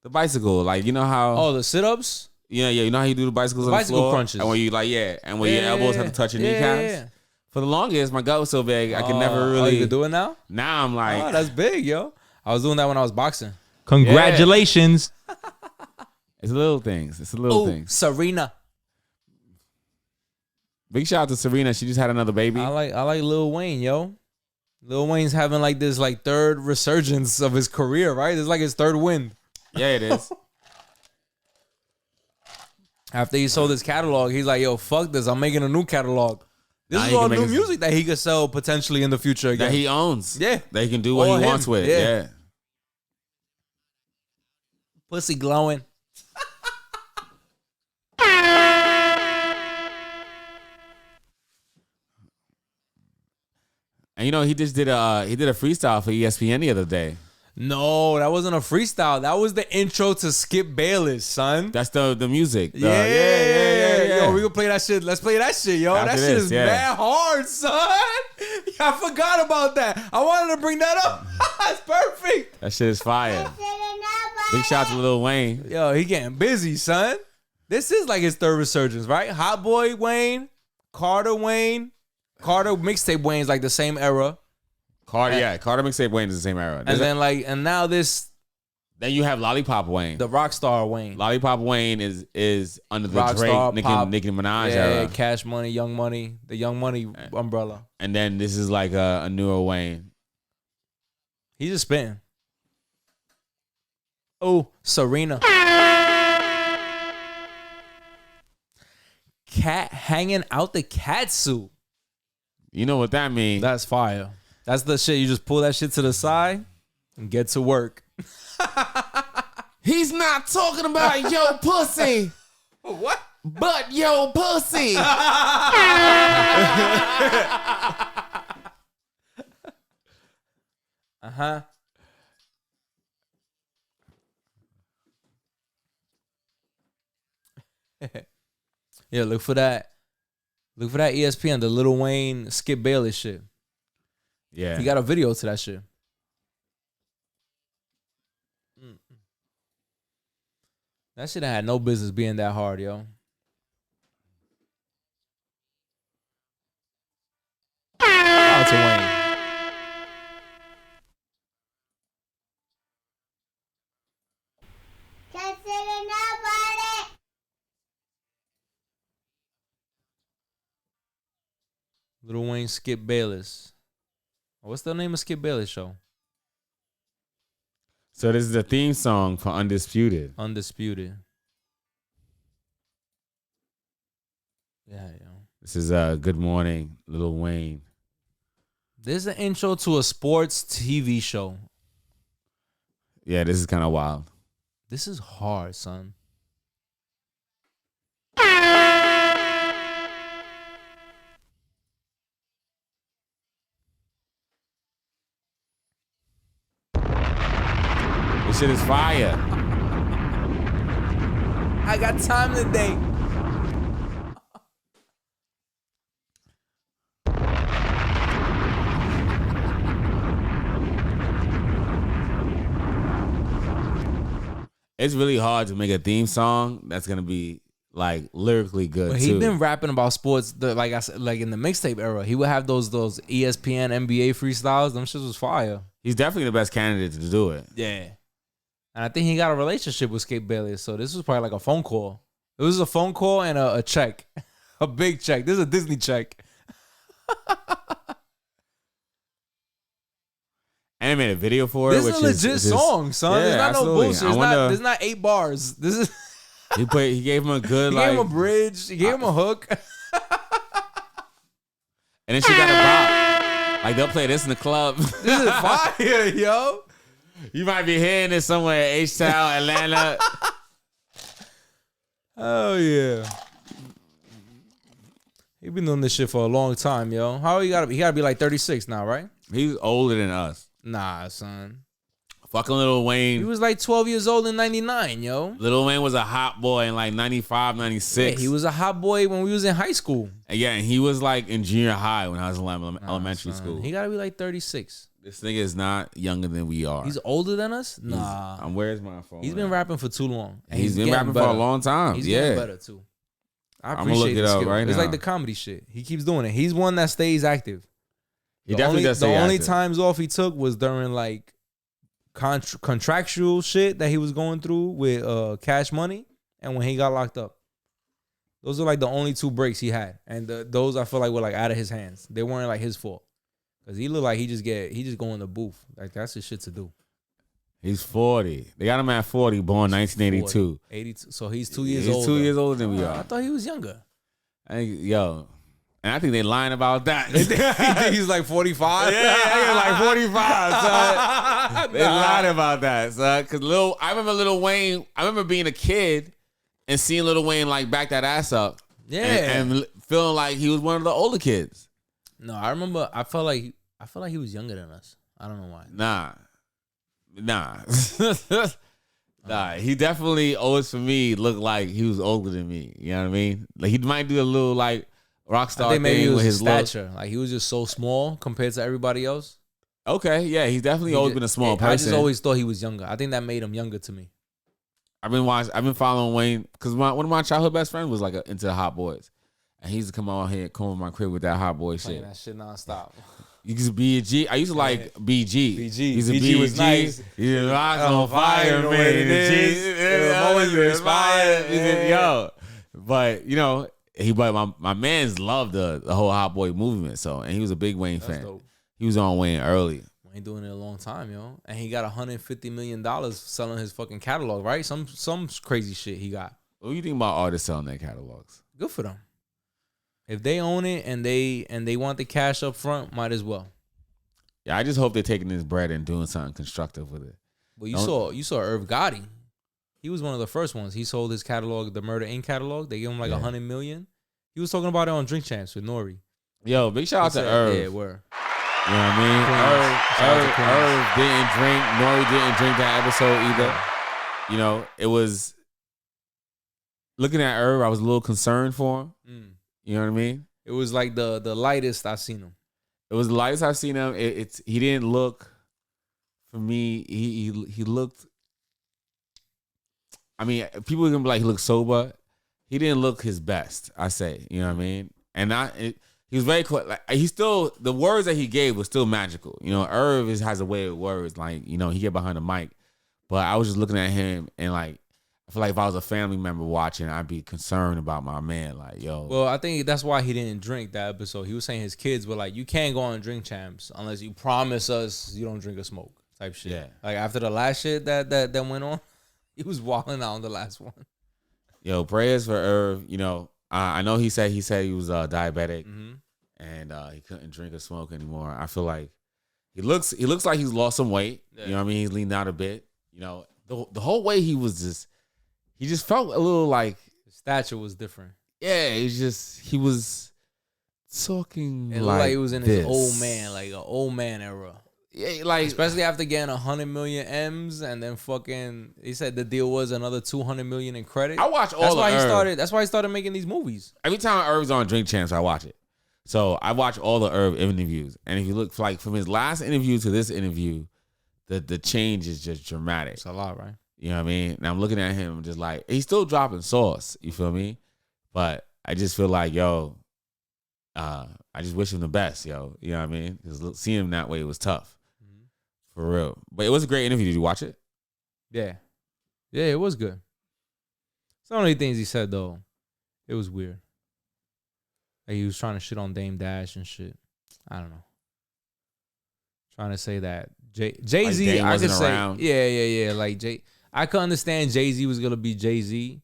The bicycle, like you know how? Oh, the sit-ups? Yeah, you know how you do the bicycles on the bicycle floor? crunches. And when you and when your elbows have to touch your kneecaps. Yeah. For the longest, my gut was so big I could never really. You can do it now? Now I'm like, Oh, that's big, yo. I was doing that when I was boxing. Congratulations. it's little things. It's the little things. Serena. Big shout out to Serena. She just had another baby. I like Lil Wayne, yo. Lil Wayne's having like this like third resurgence of his career, right? It's like his third wind. Yeah, it is. After he sold his catalog, he's like, yo, fuck this. I'm making a new catalog. This Now is he all can make new his- music that he could sell potentially in the future again. That he owns. Yeah. That he can do what Or he him. wants with. Yeah. Yeah. Pussy glowing. And you know, he just did a freestyle for ESPN the other day. No, that wasn't a freestyle. That was the intro to Skip Bayless, son. That's the music. Yeah. Yo, we gonna play that shit. Let's play that shit, yo. After that shit this, is yeah. mad hard, son. I forgot about that. I wanted to bring that up. It's perfect. That shit is fire. Big shout out to Lil Wayne. Yo, he getting busy, son. This is like his third resurgence, right? Hot Boy Wayne, Carter Wayne, Carter mixtape Wayne's like the same era. Carter mixtape Wayne is the same era. And then like, and now this Then you have Lollipop Wayne. The rock star Wayne. Lollipop Wayne is under the Rockstar, Drake, Pop. Nicki Minaj Yeah, era. Cash Money, Young Money, the Young Money umbrella. And then this is like a newer Wayne. He's just spitting. Oh, Serena. Cat hanging out the cat suit. You know what that means? That's fire. That's the shit. You just pull that shit to the side and get to work. He's not talking about your pussy. What? But your pussy. Uh-huh. Yeah, look for that. Look for that ESPN, the Lil Wayne, Skip Bayless shit. Yeah. He got a video to that shit. That shit had no business being that hard, yo. Shout out to Wayne. Lil Wayne, Skip Bayless. What's the name of Skip Bayless show? So this is the theme song for Undisputed. Undisputed. Yeah, yo. This is Good Morning, Lil Wayne. This is an intro to a sports TV show. Yeah, this is kind of wild. This is hard, son. This shit is fire. I got time today. It's really hard to make a theme song that's gonna be like lyrically good. But he been rapping about sports, like I said, like in the mixtape era. He would have those ESPN NBA freestyles. Them shits was fire. He's definitely the best candidate to do it. Yeah. And I think he got a relationship with Skip Bayless. So this was probably like a phone call. It was a phone call and a check. A big check. This is a Disney check. And they made a video for it. This is a legit song, son. Yeah, There's not absolutely. no bullshit. There's not 8 bars. This is He gave him a good he like. gave him a bridge. He gave him a hook. And then she got a bop. Like they'll play this in the club. This is fire, yo. You might be hearing this somewhere in H-Town, Atlanta. Oh yeah. He been doing this shit for a long time, yo. How he gotta be? He gotta be like 36 now, right? He's older than us. Nah, son. Fucking Lil Wayne. He was like 12 years old in 99, yo. Lil Wayne was a hot boy in like 95, 96. Yeah, he was a hot boy when we was in high school. And he was like in junior high when I was in elementary school. He gotta be like 36. This nigga is not younger than we are. He's older than us? Nah. Where's my phone? He's been rapping for too long. And He's been getting rapping better. for a long time. He's yeah. getting better too. I I'ma look appreciate it the up skill. right It's now. like the comedy shit. He keeps doing it. He's one that stays active. He definitely does stay The only active. times off he took was during like contractual shit that he was going through with Cash Money and when he got locked up. Those are like the only 2 breaks he had. And those I feel like were like out of his hands. They weren't like his fault. Cause he looked like he just go in the booth. Like that's his shit to do. He's 40. They got him at 40, born 1982. 82. So he's 2 years He's older. 2 years older than we I are. thought he was younger. Yo. And I think they lying about that. He's like 45. Yeah, like 45, son. They lied about that, son. Cause I remember Lil Wayne. I remember being a kid and seeing Lil Wayne like back that ass up. Yeah. And feeling like he was one of the older kids. No, I remember. I felt like he was younger than us. I don't know why. Nah. Nah, he definitely always for me looked like he was older than me. You know what I mean? Like he might do a little like rock star maybe thing it was with his stature. look. Like he was just so small compared to everybody else. Okay, yeah, he's definitely always been a small person. I just always thought he was younger. I think that made him younger to me. I've been following Wayne because one of my childhood best friends was like into the Hot Boys, and he used to come out here, come to my crib with that Hot Boy shit. Playing that shit nonstop. You used to be a G. I used to like BG. BG. Used to BG be was nice. Your eyes on fire, you know man. what it is. The moment you inspire. Yo. But, you know, my man's loved the whole Hot Boy movement. So, and he was a big Wayne fan. Dope. He was on Wayne early. Wayne doing it a long time, yo. And he got $150 million selling his fucking catalog, right? Some crazy shit he got. What do you think about artists selling their catalogs? Good for them. If they own it and they want the cash up front, might as well. Yeah, I just hope they're taking this bread and doing something constructive with it. Well, you saw Irv Gotti. He was one of the first ones. He sold his catalog, the Murder Inc. catalog. They gave him like $100 million. He was talking about it on Drink Champs with Nori. Yo, big shout out to Irv. Yeah, word. You know what I mean? Irv didn't drink. Nori didn't drink that episode either. You know, it was looking at Irv, I was a little concerned for him. You know what I mean? It was like the lightest I've seen him. It was the lightest I've seen him. He didn't look, for me, he looked, I mean, people are gonna be like he looked sober. He didn't look his best, I say. You know what I mean? And he was very cool. Like, he still, the words that he gave was still magical. You know, Irv has a way with words. Like, you know, he get behind the mic. But I was just looking at him and like, I feel like if I was a family member watching, I'd be concerned about my man. Like, yo. Well, I think that's why he didn't drink that episode. He was saying his kids were like, you can't go on Drink Champs unless you promise us you don't drink or smoke type shit. Yeah. Like after the last shit that went on, he was wilding out on the last one. Yo, prayers for Irv. You know, I know he said he was diabetic and he couldn't drink or smoke anymore. I feel like he looks like he's lost some weight. Yeah. You know what I mean? He's leaned out a bit. You know, the whole way he just felt a little like his stature was different. Yeah, he was talking it like he was in this. his old man, like an old man era. Yeah, like especially after getting 100 million M's and then fucking, he said the deal was another 200 million in credit. I watch all That's why he started making these movies. Every time Irv's on Drink Champs, I watch it. So I watch all the Irv interviews, and if you look like from his last interview to this interview, the change is just dramatic. It's a lot, right? You know what I mean? And I'm looking at him just like, he's still dropping sauce. You feel me? But I just feel like, yo, I just wish him the best, yo. You know what I mean? Because seeing him that way was tough. For real. But it was a great interview. Did you watch it? Yeah. Yeah, it was good. Some of the things he said, though, it was weird. Like he was trying to shit on Dame Dash and shit. I don't know. Trying to say that Jay-Z, I could say, around. Yeah. Like I could understand Jay-Z was gonna be Jay-Z,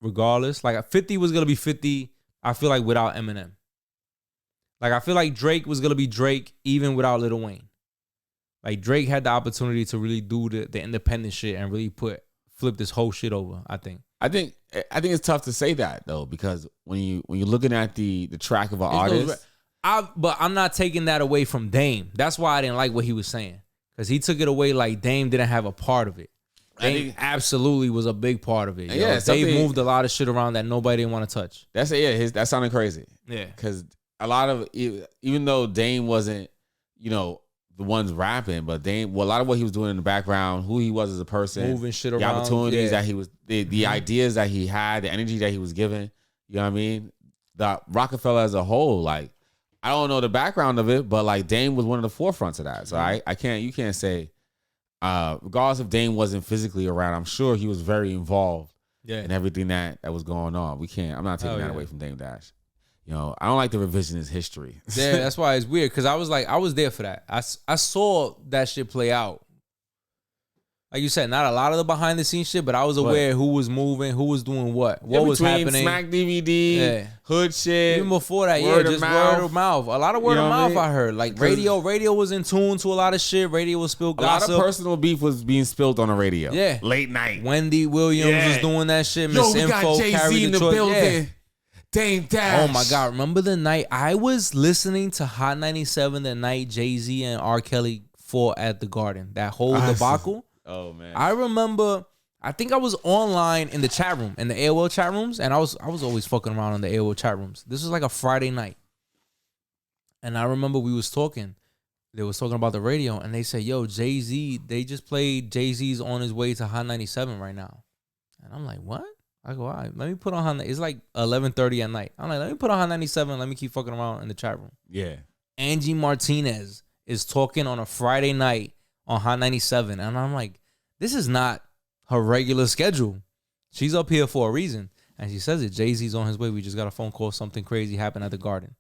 regardless. Like 50 was gonna be 50. I feel like without Eminem. Like I feel like Drake was gonna be Drake even without Lil Wayne. Like Drake had the opportunity to really do the independent shit and really flip this whole shit over. I think it's tough to say that though, because when you're looking at the track of an artist. But I'm not taking that away from Dame. That's why I didn't like what he was saying. Because he took it away like Dame didn't have a part of it. Dame absolutely was a big part of it. Yeah, Dave moved a lot of shit around that nobody didn't want to touch. That's it. Yeah, that sounded crazy. Yeah. Because a lot of, even though Dame wasn't, you know, the ones rapping, but Dame, well, a lot of what he was doing in the background, who he was as a person, moving shit around, the opportunities that he was, the ideas that he had, the energy that he was given, you know what I mean? The Rockefeller as a whole, like, I don't know the background of it, but like Dame was one of the forefronts of that. So you can't say, regardless if Dame wasn't physically around, I'm sure he was very involved in everything that was going on. I'm not taking that away from Dame Dash. You know, I don't like the revisionist history. Yeah, that's why it's weird. Cause I was there for that. I saw that shit play out. Like you said, not a lot of the behind the scenes shit, but I was aware who was moving, who was doing what was happening. Smack DVD, hood shit. Even before that, word of mouth. A lot of word of mouth I heard. Like radio was in tune to a lot of shit. Radio was spilled gossip. A lot of personal beef was being spilled on the radio. Yeah. Late night. Wendy Williams was doing that shit. Miss Info, got Jay-Z in the building. Yeah. Dame Dash. Oh my God. Remember the night I was listening to Hot 97 the night Jay-Z and R. Kelly fought at the Garden. That whole debacle. Oh man. I remember, I think I was online in the chat room, in the AOL chat rooms, and I was always fucking around in the AOL chat rooms. This was like a Friday night. And I remember we was talking. They was talking about the radio, and they said, yo, Jay-Z, they just played Jay-Z's On His Way to Hot 97 right now. And I'm like, what? I go, all right, let me put on Hot, it's like 11:30 at night. I'm like, let me put on Hot 97, let me keep fucking around in the chat room. Yeah. Angie Martinez is talking on a Friday night on Hot 97. And I'm like, this is not her regular schedule. She's up here for a reason. And she says it. Jay-Z's on his way. We just got a phone call. Something crazy happened at the Garden.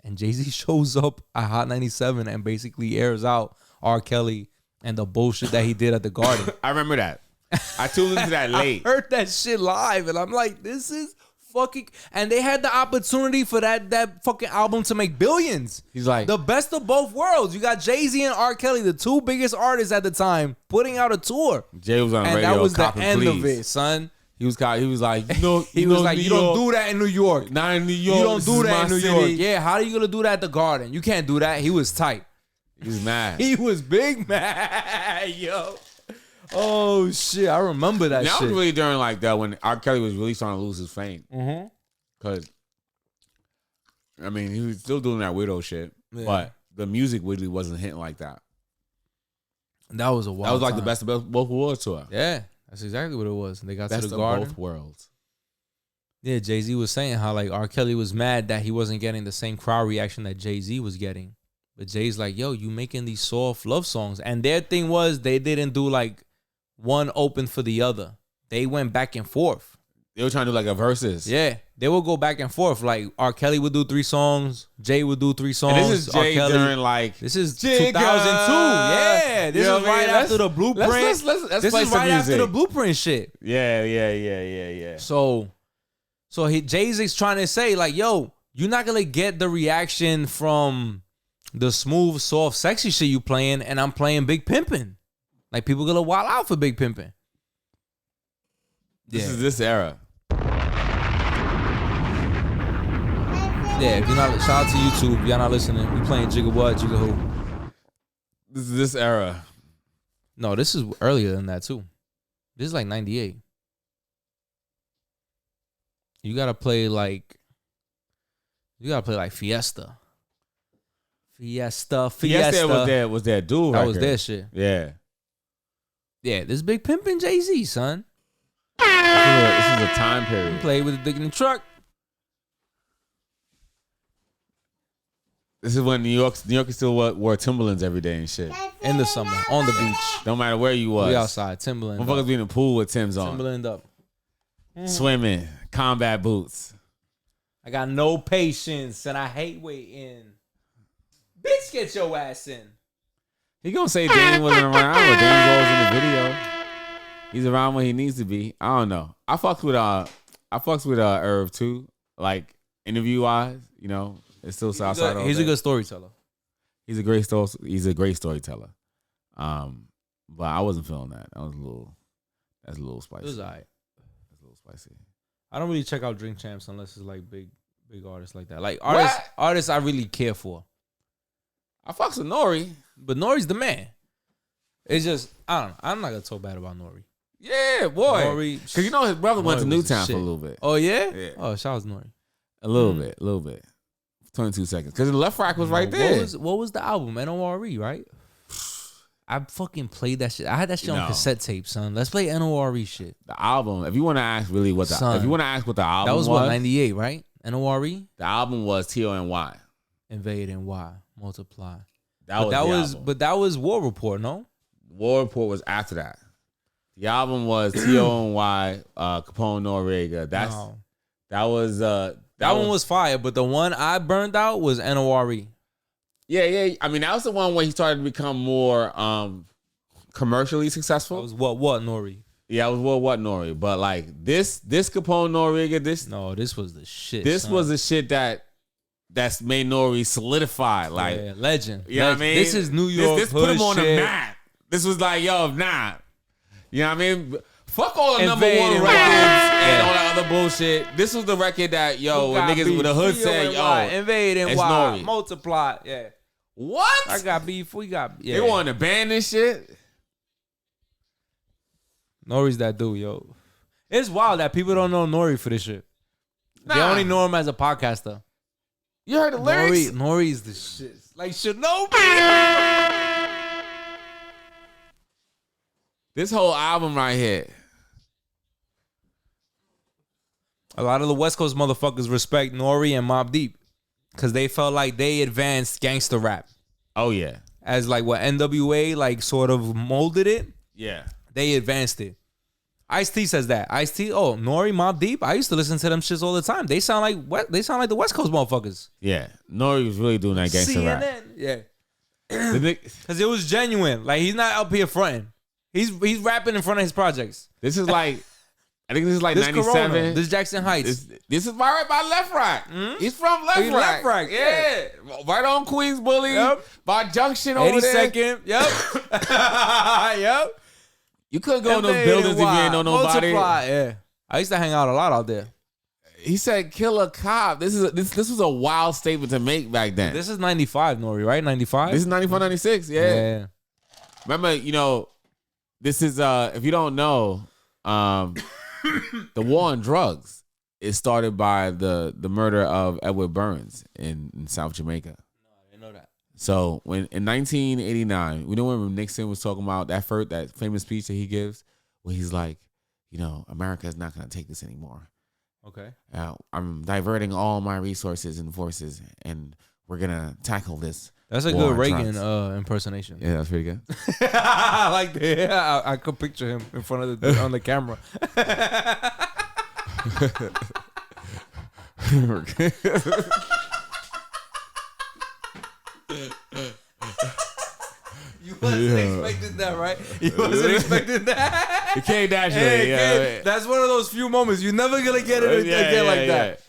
And Jay-Z shows up at Hot 97 and basically airs out R. Kelly and the bullshit that he did at the Garden. I remember that. I tuned into that late. I heard that shit live, and I'm like, this is fucking... And they had the opportunity for that fucking album to make billions. He's like... The best of both worlds. You got Jay-Z and R. Kelly, the two biggest artists at the time, putting out a tour. Jay was on the radio. And that was the copping end pleas. of it, son. He was like, He was like, you don't do that in New York. Not in New York. You don't do that in New York. City. Yeah, how are you going to do that at the Garden? You can't do that. He was tight. He was mad. He was big mad, yo. Oh, shit. I remember that shit. That was really during like that when R. Kelly was really starting to lose his fame. Mm-hmm. Because, I mean, he was still doing that weirdo shit. Yeah. But the music really wasn't hitting like that. That was a wild That was like time. the best of both worlds tour. Yeah. That's exactly what it was. They got Best to the of Garden. both worlds. Yeah, Jay-Z was saying how like R. Kelly was mad that he wasn't getting the same crowd reaction that Jay-Z was getting. But Jay's like, yo, you making these soft love songs. And their thing was they didn't do like one open for the other. They went back and forth. They were trying to do like a versus. Yeah. They would go back and forth. Like R. Kelly would do 3 songs. Jay would do 3 songs. And this is Jay R. Kelly, during like... This is Jigga. 2002. Yeah. This is right after the Blueprint. Let's This play is some right music. after the Blueprint shit. Yeah. So Jay-Z's trying to say like, yo, you're not going to get the reaction from the smooth, soft, sexy shit you playing, and I'm playing Big Pimpin'. Like, people going to wild out for Big Pimpin'. This is this era. Yeah, if you're not, shout out to YouTube. If y'all not listening, we playing Jigga What, Jigga Who. This is this era. No, this is earlier than that too. This is like 98. You gotta play like Fiesta. Fiesta. was their dual That record. was their shit. Yeah. Yeah, this Big Pimpin' Jay-Z, son. This is a time period. Play with the dick in the truck. This is when New York still wore Timberlands every day and shit. In the summer, on the beach. No matter where you was. We outside, Timberland. Motherfuckers be in the pool with Timbs on. Timberland up. Swimming, combat boots. I got no patience and I hate waiting. Bitch, get your ass in. He gonna say Dame wasn't around, but Dame goes in the video. He's around when he needs to be. I don't know. I fucks with Irv too. Like interview wise, you know, it's still Southside. He's a good storyteller. He's a great storyteller. But I wasn't feeling that. That's a little spicy. It was alright. That's a little spicy. I don't really check out Drink Champs unless it's like big artists like that. Like artists I really care for. I fucks with Nori. But Nori's the man. It's just, I don't know. I'm not going to talk bad about Nori. Yeah, boy. Nori. Because you know his brother went to Nori Newtown was for a shit. little bit. Oh, yeah? Yeah. Oh, shout out to Nori. A little bit. 22 seconds. Because the left rack was right there. What was the album? NORE, right? I fucking played that shit. I had that shit on cassette tape, son. Let's play NORE shit. The album, if you want to ask really what the album that was, what, 98, right? NORE? The album was TONY. Invade and Y. Multiply. But that was War Report, no? War Report was after that. The album was TONY, Capone Noriega. That one was fire, but the one I burned out was NORE. Yeah. I mean, that was the one where he started to become more commercially successful. That was what Nori. Yeah, it was what Nori. But like this Capone Noriega, this was the shit. This was the shit that's made Nori solidify. Like legend. You know what I mean? This is New York. This put him on the map. This was like, yo, nah. You know what I mean? Fuck all the number one records and all that other bullshit. This was the record that, yo, niggas with the hood said, yo, Invade and Y, Nori. Multiply. Yeah. What? I got beef. We got. Yeah. They wanted to ban this shit. Nori's that dude, yo. It's wild that people don't know Nori for this shit. They only know him as a podcaster. You heard the lyrics? Nori's the shit. Like Shinobi. This whole album right here. A lot of the West Coast motherfuckers respect Nori and Mobb Deep. because they felt like they advanced gangster rap. Oh yeah. As like what NWA like sort of molded it. Yeah. They advanced it. Ice-T says that. Ice-T, oh, Nori, Mobb Deep. I used to listen to them shits all the time. They sound like the West Coast motherfuckers. Yeah. Nori was really doing that gangster rap. Yeah. Because it was genuine. Like, he's not up here fronting. He's rapping in front of his projects. This is like, I think this is like This 97. Corona, this Jackson Heights. This is by Left Rack. He's from Left Rack. Left Rack, yeah. Right on Queens Bully. Yep. By Junction over there. 82nd. Yep. Yep. You couldn't go in those buildings if you ain't know nobody. Multiply, yeah. I used to hang out a lot out there. He said, "Kill a cop." This was a wild statement to make back then. This is 95, Nori, right? 95? This is 95, 96. Yeah. Remember, this is, if you don't know, the war on drugs is started by the murder of Edward Burns in South Jamaica. No, I didn't know that. So when in 1989, we know when Nixon was talking about that famous speech that he gives, where he's like, America is not going to take this anymore. Okay. I'm diverting all my resources and forces, and we're gonna tackle this. That's a good Reagan impersonation. Yeah, that's pretty good. I like that. Yeah, I could picture him in front of on the camera. You wasn't expecting that, right? You wasn't expecting that. It came naturally. Yeah, that's one of those few moments you're never gonna get it again like that.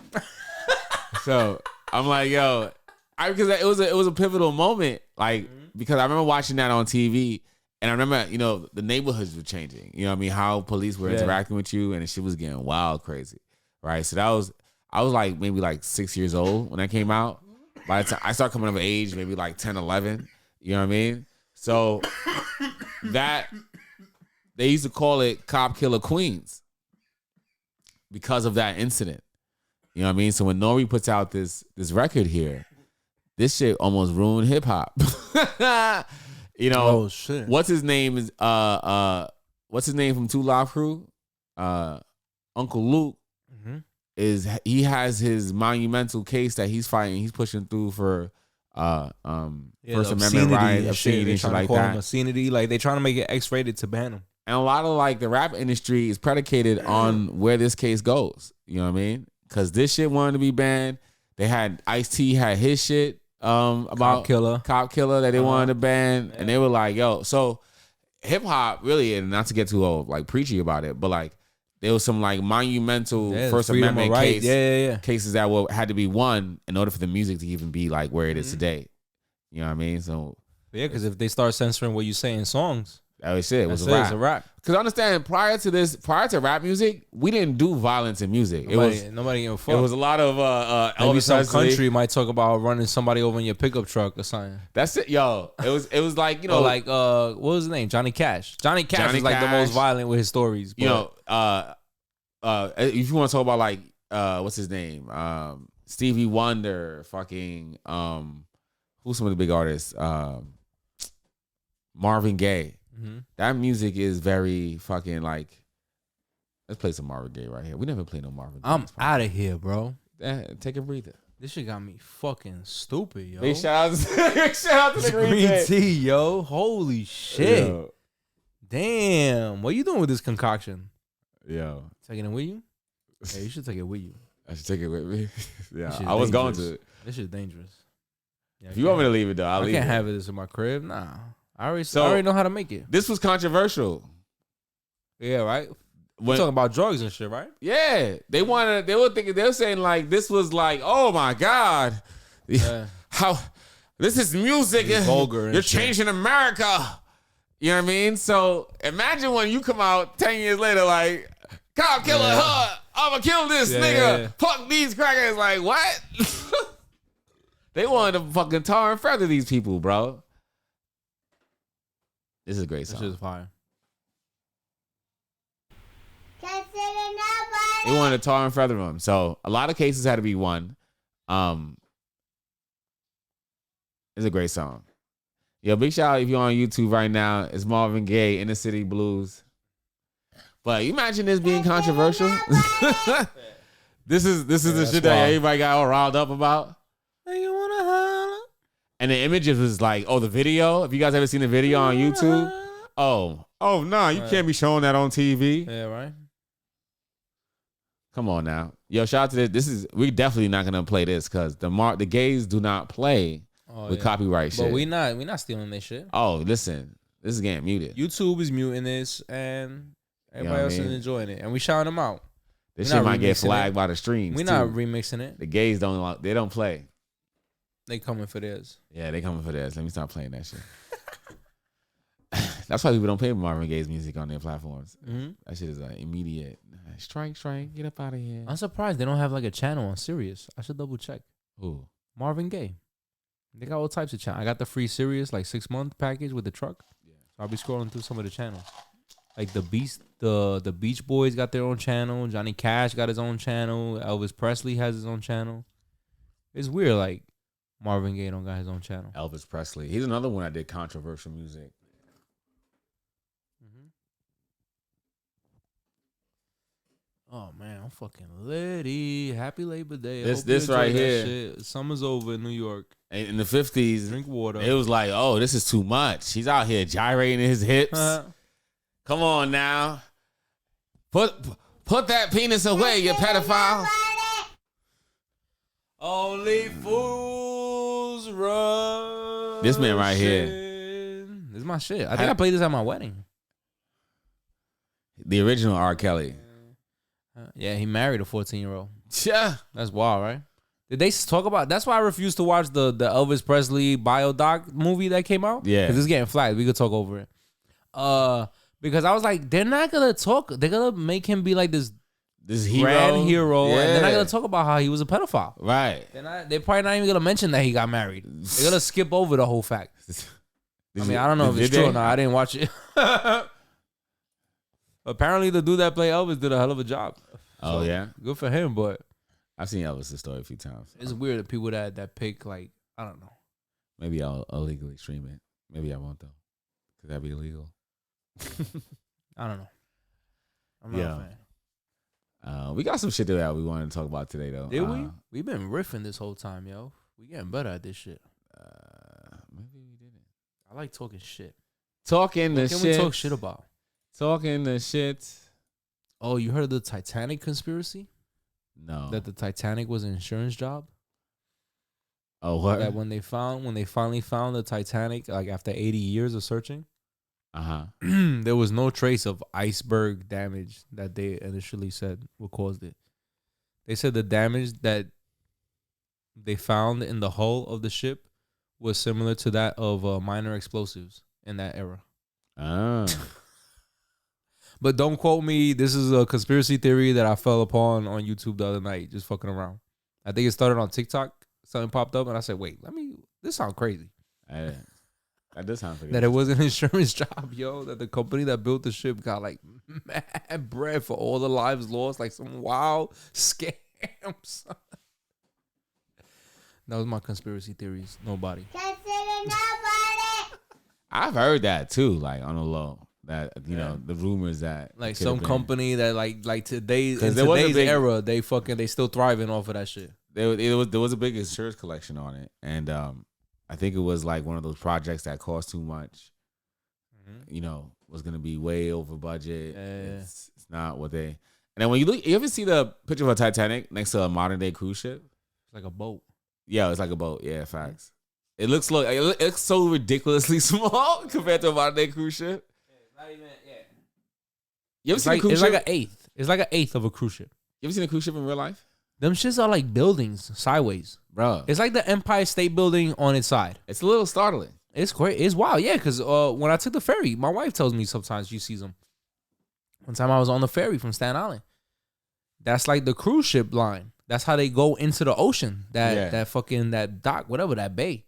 So I'm like, because it was a pivotal moment, like because I remember watching that on TV, and I remember the neighborhoods were changing. You know what I mean? How police were interacting with you, and the shit was getting wild, crazy, right? So I was like maybe like 6 years old when that came out. By the time I started coming of age, maybe like 10, 11. You know what I mean? So that they used to call it Cop Killer Queens because of that incident. You know what I mean? So when Nori puts out this record here, this shit almost ruined hip hop. Oh shit. What's his name is what's his name from Two Live Crew? Uncle Luke he has his monumental case that he's fighting. He's pushing through for First Amendment rights, obscenity and shit like that. Obscenity, like they trying to make it X-rated to ban him. And a lot of like the rap industry is predicated on where this case goes. You know what I mean? Because this shit wanted to be banned. They had Ice-T had his shit about Cop Killer that they wanted to ban, and they were like, "Yo." So hip hop really, and not to get too old, like preachy about it, but like there was some like monumental First Amendment cases that had to be won in order for the music to even be like where it is today. You know what I mean? So yeah, because if they start censoring what you say in songs, that was it. It was a rap. Because understand, prior to rap music, we didn't do violence in music. Nobody gave a fuck. It was a lot of maybe Elvis some Presley. country might talk about running somebody over in your pickup truck or something. That's it, yo. It was like like what was his name? Johnny Cash. Johnny Cash is like the most violent with his stories. But, if you want to talk about like what's his name? Stevie Wonder, fucking who's some of the big artists? Marvin Gaye. That music is very fucking like. Let's play some Marvin Gaye right here. We never played no Marvin Gaye. I'm out of here, bro. Take a breather. This shit got me fucking stupid, yo. Big shout out to the Green Tea, yo. Holy shit. Yo. Damn. What you doing with this concoction? Yo. Taking it with you? Hey, you should take it with you. I should take it with me. Yeah, I was going to. This shit's dangerous. Yeah, if you want me to leave it, though, I'll leave it. I can't have this in my crib. Nah. I already know how to make it. This was controversial. Yeah, right? We're talking about drugs and shit, right? Yeah. They were saying like this was like, oh my God. Yeah. How this is music. It's vulgar. You're changing America. You know what I mean? So imagine when you come out 10 years later, like, Cop Killer, I'ma kill this nigga. Fuck these crackers. Like, what? They wanted to fucking tar and feather these people, bro. This is a great song. This is fire. They wanted to tar and feather them. So a lot of cases had to be won. It's a great song. Yo, big shout out if you're on YouTube right now. It's Marvin Gaye, Inner City Blues. But you imagine this being controversial? This is the shit that everybody got all riled up about. Hey, And the images was like, the video. Have you guys ever seen the video on YouTube? Oh no, you can't be showing that on TV. Yeah, right. Come on now, yo! Shout out to this. We definitely not gonna play this because the gays do not play with copyright shit. But we not stealing this shit. Oh, listen, this is getting muted. YouTube is muting this, and everybody else is enjoying it, and we shouting them out. This shit might get flagged by the streams. We're not remixing it. The gays don't play. They coming for theirs. Yeah, they coming for theirs. Let me stop playing that shit. That's why people don't play Marvin Gaye's music on their platforms. Mm-hmm. That shit is like immediate. Strike, get up out of here. I'm surprised they don't have like a channel on Sirius. I should double check. Who? Marvin Gaye. They got all types of channels. I got the free Sirius like 6-month package with the truck. Yeah. So I'll be scrolling through some of the channels. Like the Beach Boys got their own channel. Johnny Cash got his own channel. Elvis Presley has his own channel. It's weird, like Marvin Gaye don't got his own channel. Elvis Presley. He's another one that did controversial music. Oh man, I'm fucking litty. Happy Labor Day. This right here. Shit. Summer's over in New York. In the 50s, drink water. It was like, oh, this is too much. He's out here gyrating his hips. Come on now. Put that penis away, you pedophile. Only fools rush. This man right here. This is my shit. I think I played this at my wedding. The original R. Kelly. Yeah, he married a 14-year-old. Yeah. That's wild, right? Did they talk about... That's why I refused to watch the Elvis Presley biodoc movie that came out. Yeah. Because it's getting flagged. We could talk over it. Because I was like, they're not going to talk... They're going to make him be like this hero. Grand hero. Yeah. And they're not going to talk about how he was a pedophile. Right. They're probably not even going to mention that he got married. They're going to skip over the whole fact. I don't know if it's true or not. I didn't watch it. Apparently, the dude that played Elvis did a hell of a job. Oh, so, yeah? Good for him, but... I've seen Elvis' story a few times. It's weird that people that pick, like, I don't know. Maybe I'll illegally stream it. Maybe I won't, though. Could that be illegal? I don't know. I'm not a fan. We got some shit that we wanted to talk about today, though. Did we? We've been riffing this whole time, yo. We getting better at this shit. Maybe we didn't. I like talking shit. Talking the shit. What can we talk shit about? Talking the shit. Oh, you heard of the Titanic conspiracy? No. That the Titanic was an insurance job? Oh, what? That when they finally found the Titanic, like after 80 years of searching, there was no trace of iceberg damage that they initially said what caused it. They said the damage that they found in the hull of the ship was similar to that of minor explosives in that era. Oh. But don't quote me. This is a conspiracy theory that I fell upon on YouTube the other night, just fucking around. I think it started on TikTok. Something popped up, and I said, "Wait, this sounds crazy." That does sound crazy. That it was an insurance job, yo. That the company that built the ship got like mad bread for all the lives lost, like some wild scam. That was my conspiracy theories. Nobody. I've heard that too, like on the low. That the rumors that like some company that like today in today's era they still thriving off of that shit. There was a big insurance collection on it, and I think it was like one of those projects that cost too much. Was gonna be way over budget. It's not what they. And then when you ever see the picture of a Titanic next to a modern day cruise ship? It's like a boat. Yeah, it's like a boat. Yeah, facts. It looks so ridiculously small compared to a modern day cruise ship. Not even, You ever seen a cruise ship? It's like an eighth. It's like an eighth of a cruise ship. You ever seen a cruise ship in real life? Them shits are like buildings sideways, bro. It's like the Empire State Building on its side. It's a little startling. It's great. It's wild, yeah. Because when I took the ferry, my wife tells me sometimes she sees them. One time I was on the ferry from Staten Island. That's like the cruise ship line. That's how they go into the ocean. That dock, whatever, that bay.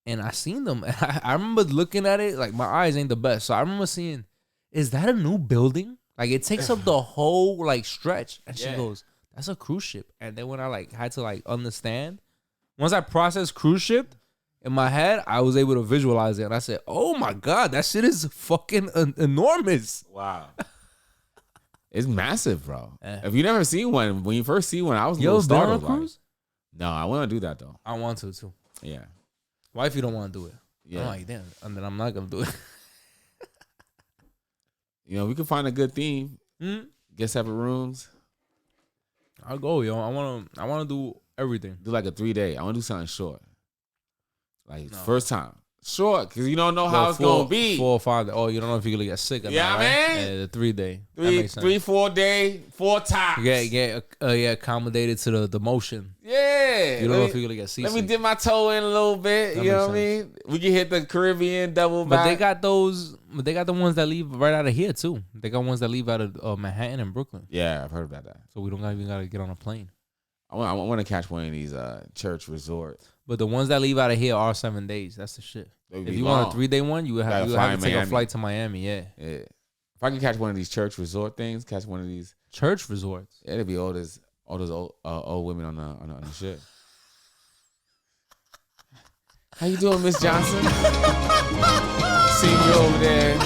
And I seen them. I remember looking at it, like my eyes ain't the best. So I remember seeing, is that a new building? Like it takes up the whole like stretch. And she goes, that's a cruise ship. And then when I had to understand, once I processed cruise ship in my head, I was able to visualize it. And I said, oh my God, that shit is fucking enormous. Wow. It's massive, bro. If you never seen one, when you first see one, I was a little startled. Cruise? No, I want to do that though. I want to too. Yeah. Wifey don't want to do it. Yeah. I'm like, damn. And then I'm not gonna do it. You know, we could find a good theme. Get separate rooms. I'll go, yo. I wanna do everything. Do like a 3-day. I want to do something short. Like first time. Short, because you don't know how it's going to be. 4 or 5 days. Oh, you don't know if you're going to get sick or not, right? Man. Yeah, the 3-day. 3-4 day, 4 times. Get accommodated to the motion. Yeah. You don't know if you're going to get seasick. Let me dip my toe in a little bit. You know what I mean? We can hit the Caribbean double back. But they got the ones that leave right out of here, too. They got ones that leave out of Manhattan and Brooklyn. Yeah, I've heard about that. So we don't even got to get on a plane. I want to catch one of these church resorts. But the ones that leave out of here are 7 days. That's the shit. If you want a 3-day one, you would have to take a flight to Miami. Yeah. If I can catch one of these church resort things, catch one of these church resorts. Yeah, it'd be all those old women on the ship. How you doing, Miss Johnson? See you over there.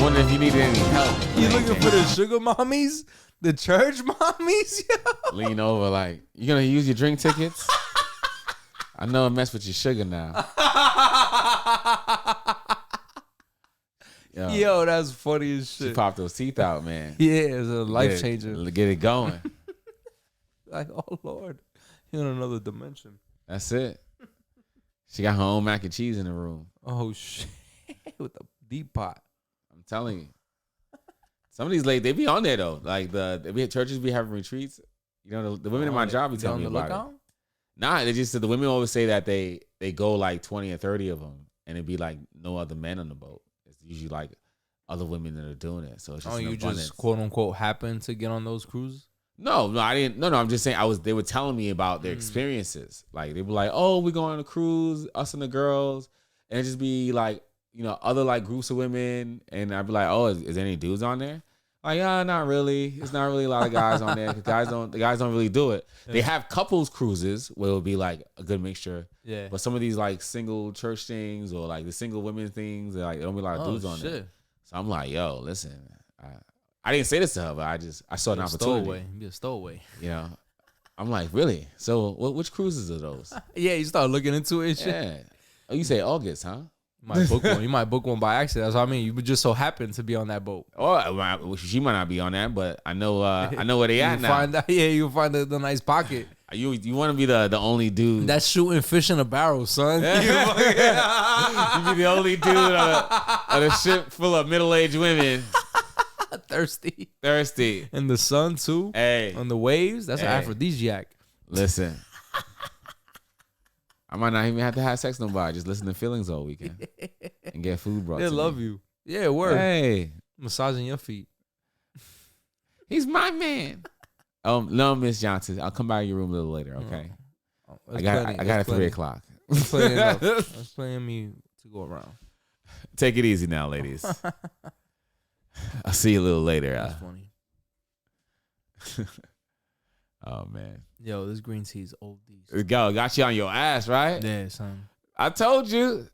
Wonder if you needed any help. You looking for the sugar mommies? The church mommies? Yo? Lean over like, you gonna use your drink tickets? I know I mess with your sugar now. Yo, that's funny as shit. She popped those teeth out, man. Yeah, it's a life changer. Get it going. Like, oh Lord, you're in another dimension. That's it. She got her own mac and cheese in the room. Oh shit, with the deep pot. I'm telling you. Some of these ladies, they be on there though. Like churches be having retreats. You know, the women in my job be telling me about it. Nah, they just the women always say that they go like 20 or 30 of them, and it'd be like no other men on the boat. It's usually like other women that are doing it. So it's just you abundance. just quote unquote happen to get on those cruises? No, I didn't. No, I'm just saying they were telling me about their experiences. Like they were like, oh, we go on a cruise, us and the girls, and it just be like, you know, other like groups of women, and I'd be like, oh, is there any dudes on there? Like, yeah, not really. It's not really a lot of guys on there. The guys don't really do it. Yeah. They have couples cruises where it'll be like a good mixture. Yeah. But some of these like single church things or like the single women things, like there don't be a lot of dudes on there. So I'm like, yo, listen, I didn't say this to her, but I saw an opportunity. Be a stowaway. You know, I'm like, really? So which cruises are those? Yeah, you start looking into it. And shit. Yeah. Oh, you say August, huh? You might book one by accident. That's what I mean. You would just so happen to be on that boat. Oh, she might not be on that, but I know where they at now. You'll find the nice pocket. You want to be the only dude that's shooting fish in a barrel, son. You be the only dude on a ship full of middle-aged women. Thirsty in the sun too. Hey, on the waves. That's an aphrodisiac. Listen. I might not even have to have sex with nobody. Just listen to feelings all weekend and get food brought. They love you. Yeah, word. Hey, massaging your feet. He's my man. No, Miss Johnson. I'll come by your room a little later. Okay. I got a 3 o'clock. That's plenty of me to go around. Take it easy now, ladies. I'll see you a little later. That's funny. Oh man. Yo, this green tea is old. Got you on your ass, right? Yeah, son. I told you.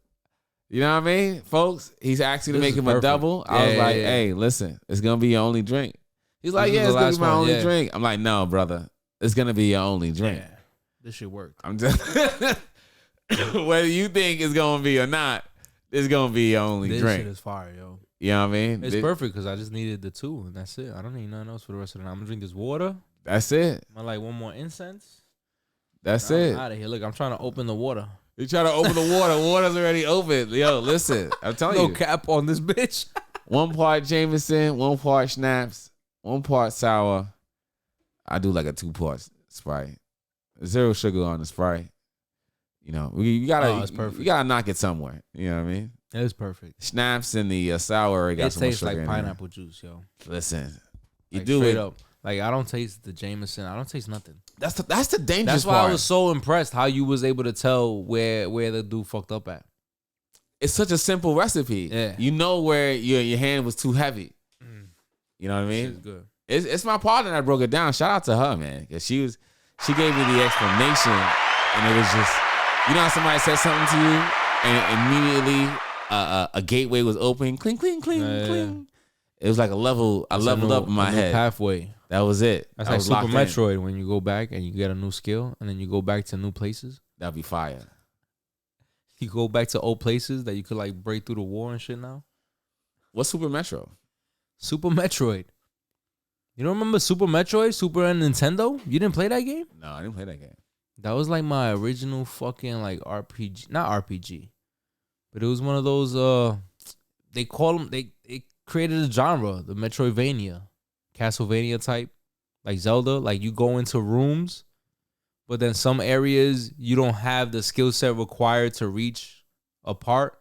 You know what I mean? Folks, he's asking to make him a double. I was like, hey, listen, it's going to be your only drink. He's like, it's going to be my only drink. I'm like, no, brother. It's going to be your only drink. Yeah. This shit worked. I'm just whether you think it's going to be or not, it's going to be your only drink. This shit is fire, yo. You know what I mean? It's perfect because I just needed the 2 and that's it. I don't need nothing else for the rest of the night. I'm going to drink this water. That's it. I like one more incense. That's it. I'm out of here. Look, I'm trying to open the water. You trying to open the water. Water's already open. Yo, listen. I'm telling you. No cap on this bitch. 1 part Jameson, 1 part schnapps, 1 part sour. I do like a 2 part Sprite. 0 sugar on the Sprite. You know, you gotta knock it somewhere. You know what I mean? It is perfect. Schnapps and the sour. It tastes like pineapple juice, yo. Listen, you like do straight it. Up. Like I don't taste the Jameson. I don't taste nothing. That's the dangerous That's why part. I was so impressed how you was able to tell where the dude fucked up at. It's such a simple recipe. Yeah. You know where your hand was too heavy. You know what I mean? It's good. It's my partner that broke it down. Shout out to her, man, because she gave me the explanation, and it was just, you know how somebody said something to you, and immediately a gateway was open, cling, cling, cling, cling. It was like a level. I leveled up in my head. Pathway. That was it. That's like Super Metroid when you go back and you get a new skill, and then you go back to new places. That'd be fire. You go back to old places that you could like break through the war and shit now. What's Super Metro? Super Metroid. You don't remember Super Metroid, Super Nintendo? You didn't play that game? No, I didn't play that game. That was like my original fucking like RPG, not RPG, but it was one of those. They call them. They created a genre, the Metroidvania, Castlevania type, like Zelda. Like you go into rooms, but then some areas you don't have the skill set required to reach a part.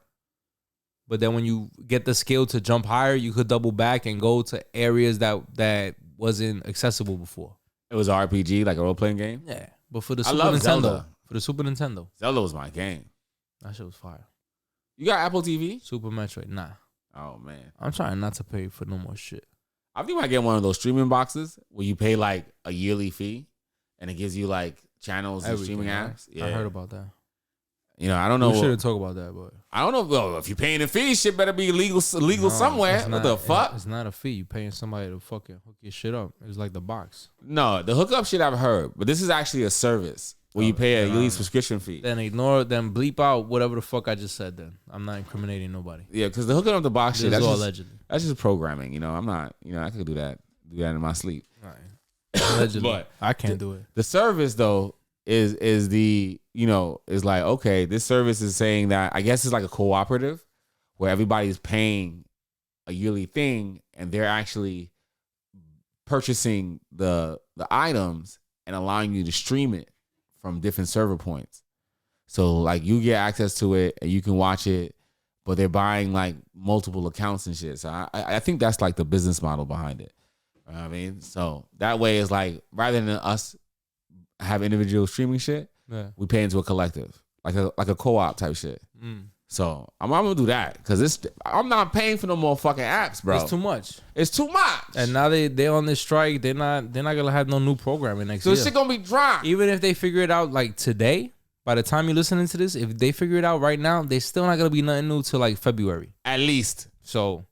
But then when you get the skill to jump higher, you could double back and go to areas that wasn't accessible before. It was an RPG, like a role playing game. Yeah, but for the I Super love Nintendo, Zelda. for the Super Nintendo, Zelda was my game. that shit was fire. You got Apple TV? Super Metroid, nah. Oh man, I'm trying not to pay for no more shit. I think I might get one of those streaming boxes where you pay like a yearly fee, and it gives you like channels and Everything, streaming right? apps. Yeah, I heard about that. You know, I don't know. We shouldn't talk about that, but I don't know. Well, if you're paying a fee, shit better be legal somewhere. What the fuck? It's not a fee. You paying somebody to fucking hook your shit up. It's like the box. No, the hookup shit I've heard, but this is actually a service where you pay a yearly subscription fee. Then ignore it. Then bleep out whatever the fuck I just said. Then I'm not incriminating nobody. Yeah, because the hooking up the box shit, This is all allegedly. That's just programming. You know, I'm not. You know, I could do that in my sleep. Right. Allegedly, But I can't do it. The service though is the, you know, is like, okay, this service is saying that, I guess it's like a cooperative where everybody's paying a yearly thing and they're actually purchasing the items and allowing you to stream it from different server points. So like you get access to it and you can watch it, but they're buying like multiple accounts and shit. So I think that's like the business model behind it. You know what I mean? So that way it's like, rather than us have individual streaming shit, Yeah. we pay into a collective, like a co-op type shit. So I'm gonna do that because I'm not paying for no more fucking apps, bro. It's too much. It's too much. And now they on this strike. They're not gonna have no new programming next So year. this shit gonna be dry. Even if they figure it out like today, by the time you're listening to this, if they figure it out right now, they still not gonna be nothing new till like February. At least. So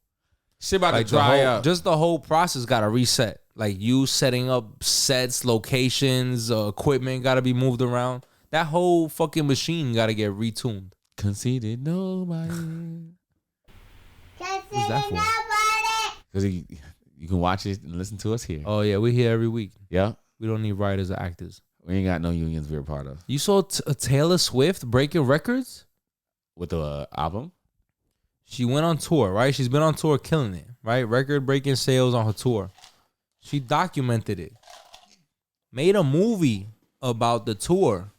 Shit about like to dry up. just the whole process gotta reset. Like you setting up sets, locations, equipment gotta be moved around. That whole fucking machine gotta get retuned. Conceited nobody. What's that for? Because you can watch it and listen to us here. Oh yeah, we here every week. Yeah. We don't need writers or actors. We ain't got no unions we're a part of. You saw Taylor Swift breaking records? With the album? She went on tour, right? She's been on tour killing it, right? Record-breaking sales on her tour. She documented it. Made a movie about the tour.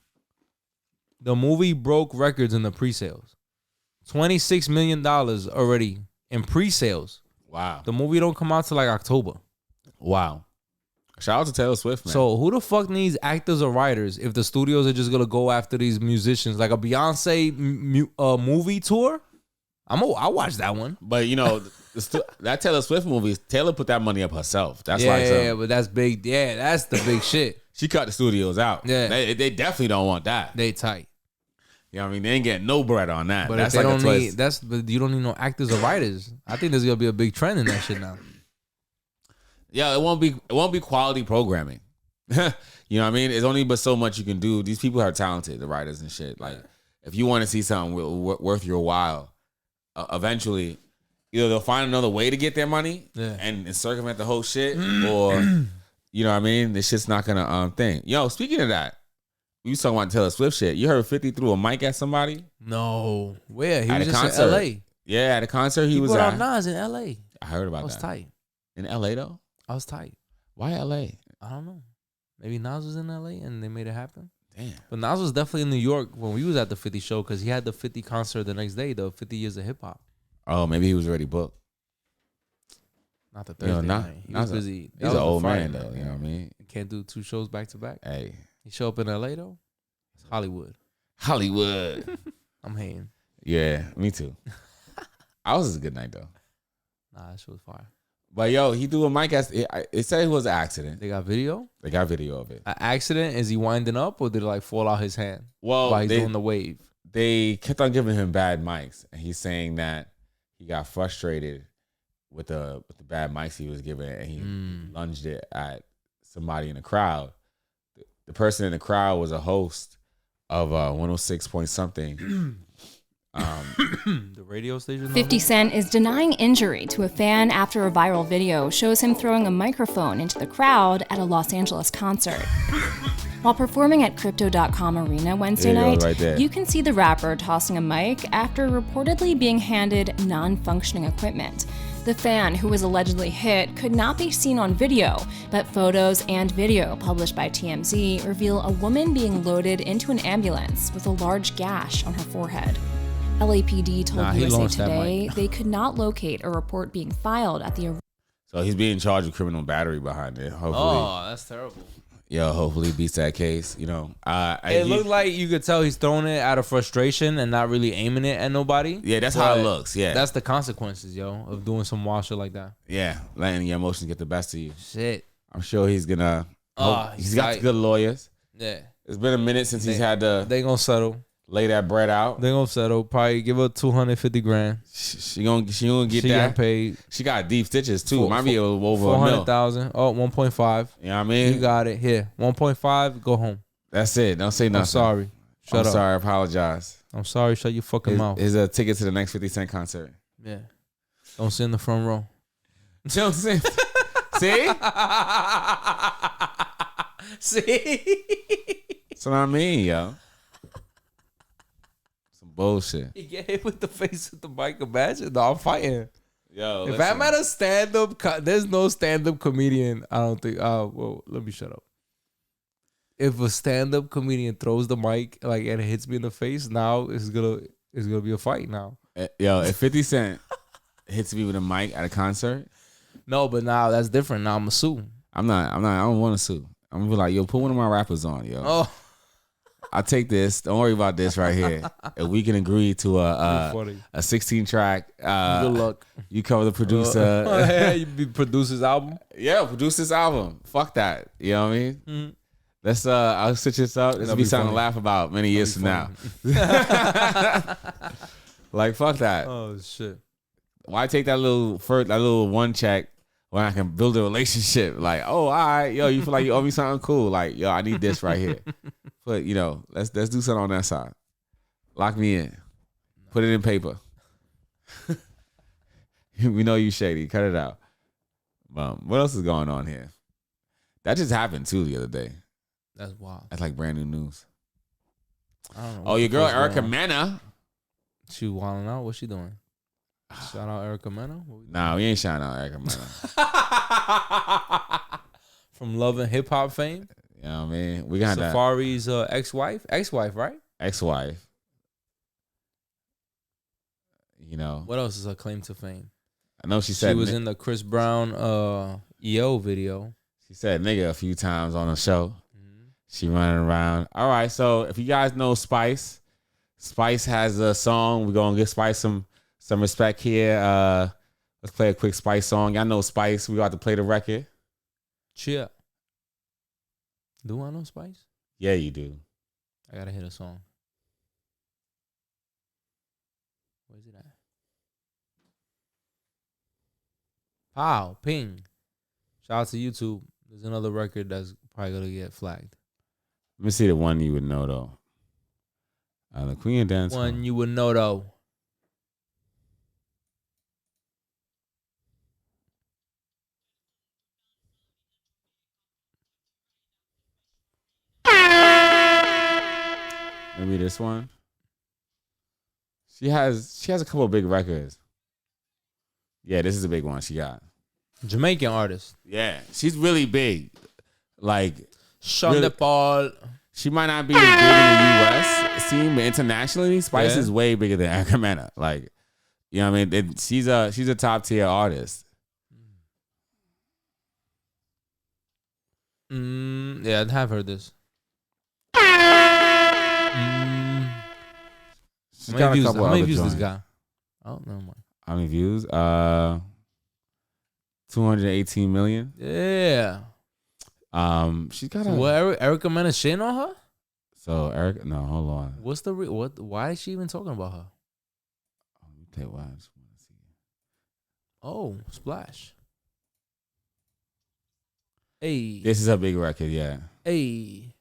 The movie broke records in the pre-sales. $26 million already in pre-sales. Wow. The movie don't come out till like October. Wow. Shout out to Taylor Swift, man. So who the fuck needs actors or writers if the studios are just gonna go after these musicians? Like a Beyonce movie tour? I'll watch that one. But you know, that Taylor Swift movie, Taylor put that money up herself. That's Yeah, but that's big. Yeah, that's the big shit. She cut the studios out. Yeah. They definitely don't want that. They tight. You know what I mean? They ain't getting no bread on that. But That's if they like don't need but you don't need no actors or writers. I think there's gonna be a big trend in that shit now. Yeah, it won't be quality programming. You know what I mean? It's only but so much you can do. These people are talented, the writers and shit. Like, if you want to see something worth your while, eventually, either they'll find another way to get their money and circumvent the whole shit, or you know what I mean? This shit's not gonna thing. Yo, speaking of that, we was talking about Taylor Swift shit. You heard 50 threw a mic at somebody? No. Where? He At was a just concert. in LA. Yeah, at a concert he was put at. out Nas in LA. I heard about I was that. tight. In LA though? I was tight. Why LA? I don't know. Maybe Nas was in LA and they made it happen. Damn. But Nas was definitely in New York when we was at the 50 show because he had the 50 concert the next day, the 50 years of hip hop. Oh, maybe he was already booked. Not the You know, Thursday not- night. He not was a- busy. He's an old man though, you know what I mean? Can't do 2 shows back to back. Hey. He show up in LA though. It's Hollywood. Hollywood. I'm hating. Yeah, me too. I was a good night though. Nah, that shit was fire. But yo, he threw a mic at it said it was an accident. They got video? They got video of it. An accident? Is he winding up or did it like fall out his hand Well, while he's doing the wave? They kept on giving him bad mics, and he's saying that he got frustrated with the bad mics he was given, and he lunged it at somebody in the crowd. The person in the crowd was a host of 106 point something. The radio station. 50 Cent is denying injury to a fan after a viral video shows him throwing a microphone into the crowd at a Los Angeles concert. While performing at Crypto.com Arena Wednesday night, you can see the rapper tossing a mic after reportedly being handed non-functioning equipment. The fan, who was allegedly hit, could not be seen on video, but photos and video published by TMZ reveal a woman being loaded into an ambulance with a large gash on her forehead. LAPD told USA Today they could not locate a report being filed at the. So he's being charged with criminal battery behind it. Hopefully. Oh, that's terrible. Yo, hopefully he beats that case. You know, it looked like you could tell he's throwing it out of frustration and not really aiming it at nobody. Yeah, that's how it looks. Yeah, that's the consequences, yo, of doing some wild shit like that. Yeah, letting your emotions get the best of you. Shit. I'm sure he's gonna. He's got the good lawyers. Yeah, it's been a minute since he's had to. They gonna settle. Lay that bread out. They gonna settle. Probably give her $250,000. She gonna get she that. Paid. She got deep stitches too. Might be over $400,000. Oh, 1.5. You know what I mean? You got it. Here, 1.5. Go home. That's it. Don't say nothing. I'm sorry. Shut up. I'm sorry. I apologize. I'm sorry. Shut your fucking mouth. Here's a ticket to the next 50 Cent concert. Yeah. Don't sit in the front row. Don't sit. See? See? That's what I mean, yo. Bullshit. You get hit with the face with the mic. Imagine. No, I'm fighting. Yo, if I'm at a stand-up, there's no stand-up comedian. I don't think. Well, let me shut up. If a stand-up comedian throws the mic and it hits me in the face, now it's gonna be a fight now. Yo, if 50 Cent hits me with a mic at a concert, no, but now that's different. Now I'm a sue. I'm not. I don't want to sue. I'm gonna be like, yo, put one of my rappers on, yo. Oh. I'll take this. Don't worry about this right here. If we can agree to a 16 track, good luck. You cover the producer. You produce his album. Yeah, produce this album. Fuck that. You know what I mean? Mm-hmm. Let's I'll stitch this up. This will be something to laugh about many years from now. Like fuck that. Oh shit. Why take that little one check when I can build a relationship? Like, oh, all right, yo, you feel like you owe me something cool? Like, yo, I need this right here. But let's do something on that side. Lock me in. Put it in paper. We know you shady. Cut it out. What else is going on here? That just happened too the other day. That's wild. That's like brand new news. I don't know. Oh, your girl Erica Mena. She wilding out. What's she doing? Shout out Erica Mena. Nah, we ain't shouting out Erica Mena. From Love and Hip Hop fame. You know what I mean? We got Safari's ex-wife, right? Ex-wife. You know. What else is her claim to fame? I know she said she was in the Chris Brown EO video. She said nigga a few times on the show. Mm-hmm. She running around. All right, so if you guys know Spice has a song. We're gonna give Spice some respect here. Let's play a quick Spice song. Y'all know Spice. We got to play the record. Cheer. Do I know Spice? Yeah, you do. I gotta hit a song. Where's it at? Pow, ping. Shout out to YouTube. There's another record that's probably gonna get flagged. Let me see the one you would know though. The Queen of Dance. One you would know though. Maybe this one. She has a couple of big records. Yeah, this is a big one she got. Jamaican artist. Yeah, she's really big. Like Sean really, Paul. She might not be as big in the U.S. scene, but internationally, Spice is way bigger than Erica Mena. Like, you know what I mean? She's a top tier artist. Yeah, I have heard this. How many views this guy? Oh, never mind. How many views? 218 million. Yeah. She's got Erica Mena shitting on her? So Erica, no, hold on. What's the why is she even talking about her? Let me tell you why. I just want to see. Oh, splash. Hey. This is a big record, yeah. Hey.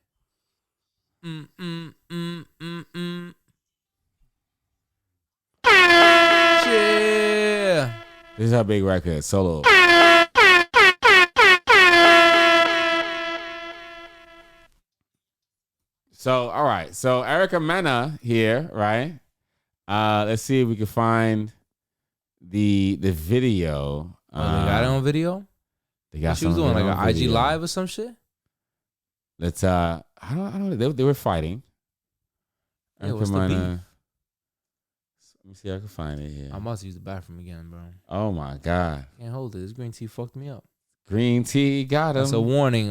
her big record, Solo. So, all right. So, Erica Mena here, right? Let's see if we can find the video. They got it on video? They got she was doing like an IG video. live or some shit? Let's I don't know. They were fighting. Yeah, what's the beef? Let me see if I can find it here. I'm about to use the bathroom again, bro. Oh my God. Can't hold it. This green tea fucked me up. Green tea got him. That's a warning.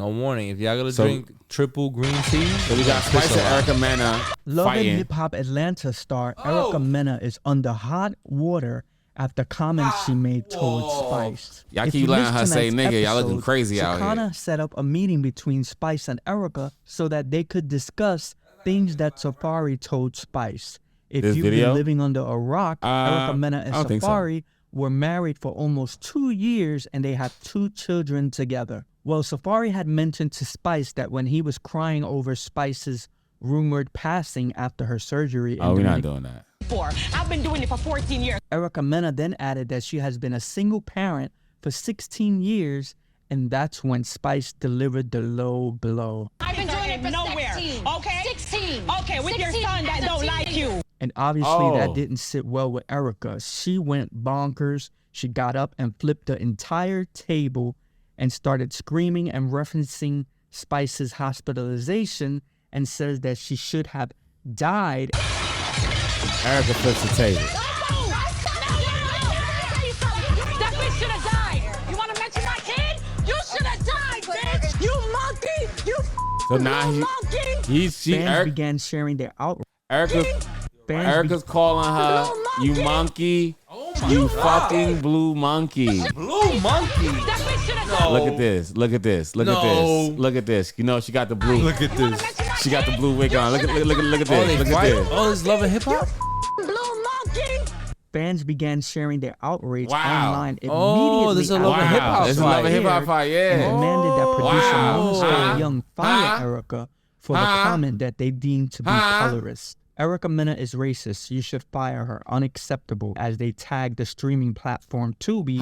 If y'all gonna drink triple green tea, so we got Spice and Erica Mena Love fighting. and Hip Hop Atlanta star Erica Mena is under hot water after comments she made towards Spice. Y'all If keep you letting missed her say tonight's nigga. Y'all looking episode, crazy out here. Sakana set up a meeting between Spice and Erica so that they could discuss things that Safari told Spice. If This you've video? been living under a rock, Erica Mena and I don't think so. Safari were married for almost 2 years and they had 2 children together. Well, Safari had mentioned to Spice that when he was crying over Spice's rumored passing after her surgery. Oh, we're not doing that. I've been doing it for 14 years. Erica Mena then added that she has been a single parent for 16 years, and that's when Spice delivered the low blow. I've been doing it for nowhere. 16. Okay? 16. Okay, with 16 your son that don't like you. And obviously that didn't sit well with Erica. She went bonkers. She got up and flipped the entire table and started screaming and referencing Spice's hospitalization and says that she should have died. Erica flips the table. That bitch should have died. You want to mention my kid? You should have died, bitch. You monkey. You So now monkey. Fans began sharing their outrage. Erica's calling her, you monkey. You fucking blue monkey. Blue monkey. No. Look at this. Look at this. Look at this. Look at this. You know she got the blue. Look at this. She got the blue wig on. Look at this. Look at this. Oh, this Love and Hip Hop? Blue monkey. Fans began sharing their outrage Wow. online immediately. Oh, this is a Love and Hip Hop This is Love and Hip Hop fight, yeah. And demanded that producer Wow. Monster Young fire Erica for the comment that they deemed to be colorist. Erica Mena is racist. You should fire her. Unacceptable. As they tagged the streaming platform Tubi,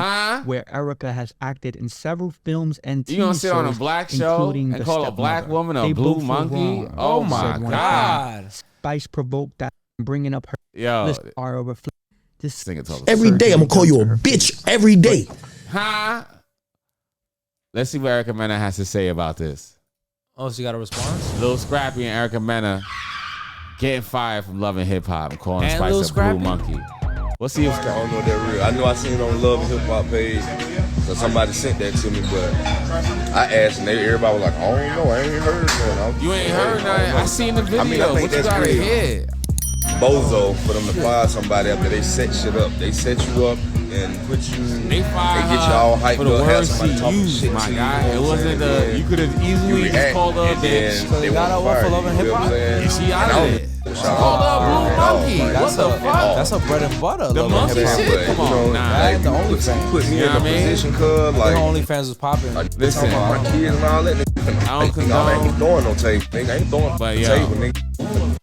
where Erica has acted in several films and TV You gonna sit shows, on a black show including and The call a black Stepmother. woman a They blue both were monkey? wrong, Oh my said one God. fan. Spice provoked that, bringing up her Yo. list are over. This Singer told us. Every day I'm gonna call you a bitch every day. Let's see what Erica Mena has to say about this. Oh, she got a response? Lil Scrappy and Erica Mena getting fired from Love and Hip Hop and calling And Lil Spice a blue Scrappy? monkey. What's the I don't know if that real. I know I seen it on Love and Hip Hop page. So somebody sent that to me, but I asked and everybody was like, I don't know, I ain't heard nothing. You ain't heard nothing? I seen the video. I think What you that's gotta real. hear? Bozo for them to fire somebody after they set shit up. They set you up and put you. They fired get you all hyped for the up, have words somebody she talking used, shit my to you, guy. you It know what I'm wasn't saying? you could have easily just react, called her a and then bitch. So they you got want her one fire for you, Love and you Hip feel what I'm Hop? saying? And she out of it. She called her a blue monkey. What the fuck? That's her bread and butter. The Love and monkey Hip Hop. shit? Come on, nah. That ain't the you OnlyFans. put me You know in what a I mean? position, cuz, Their like, OnlyFans was popping. Listen, talking about my kids and all that. I don't condone. I ain't throwing no tape. Nigga, I ain't throwing But, no yo. tape.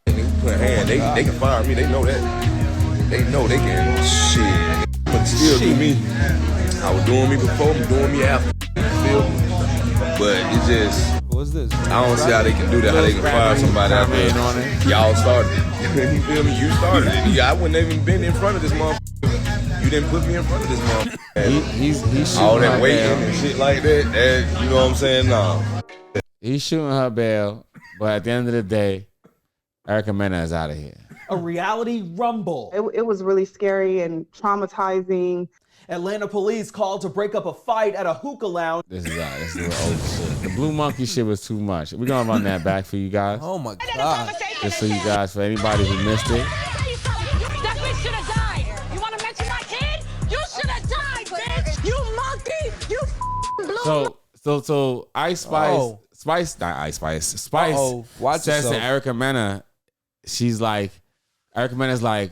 Nigga, put a hand. They can fire me. They know that. They know they can. Shit. But still do me. I was doing me before. I'm doing me after. You feel me? But it just. What's this? I don't see how they can do that. How they can fire somebody after y'all started it. You feel me? You started it. Yeah, I wouldn't even been in front of this motherfucker. You didn't put me in front of this motherfucker. He's shooting All her that waiting bail. and shit like that. You know what I'm saying? No. He's shooting her bail, but at the end of the day, Erica Mena is out of here. A reality rumble. It was really scary and traumatizing. Atlanta police called to break up a fight at a hookah lounge. This is the old shit. The blue monkey shit was too much. We're gonna run that back for you guys. Oh my God. Just so you guys, for anybody who missed it. That bitch should have died. You want to mention my kid? You should have died, bitch. You monkey. You blue. So Ice Spice, Spice Watch says yourself. to Erica Mena, she's like, Erica Mena's like,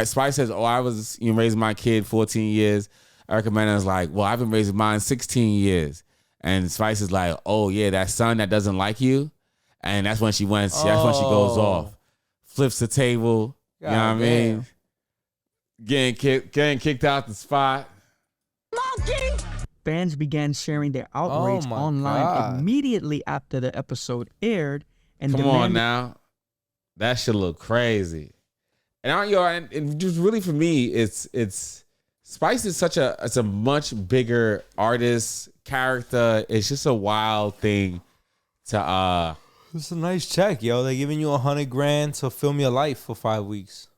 Spice says, I was raising my kid 14 years. Erica Mena's like, well, I've been raising mine 16 years. And Spice is like, oh yeah, that son that doesn't like you. And that's when she that's when she goes off. Flips the table. You know what I mean? getting kicked out the spot. Monkey! Fans began sharing their outrage online immediately after the episode aired. And Come on now. That shit look crazy. And just really for me, it's Spice is it's a much bigger artist, character. It's just a wild thing to It's a nice check, yo. They're giving you $100,000 to film your life for 5 weeks.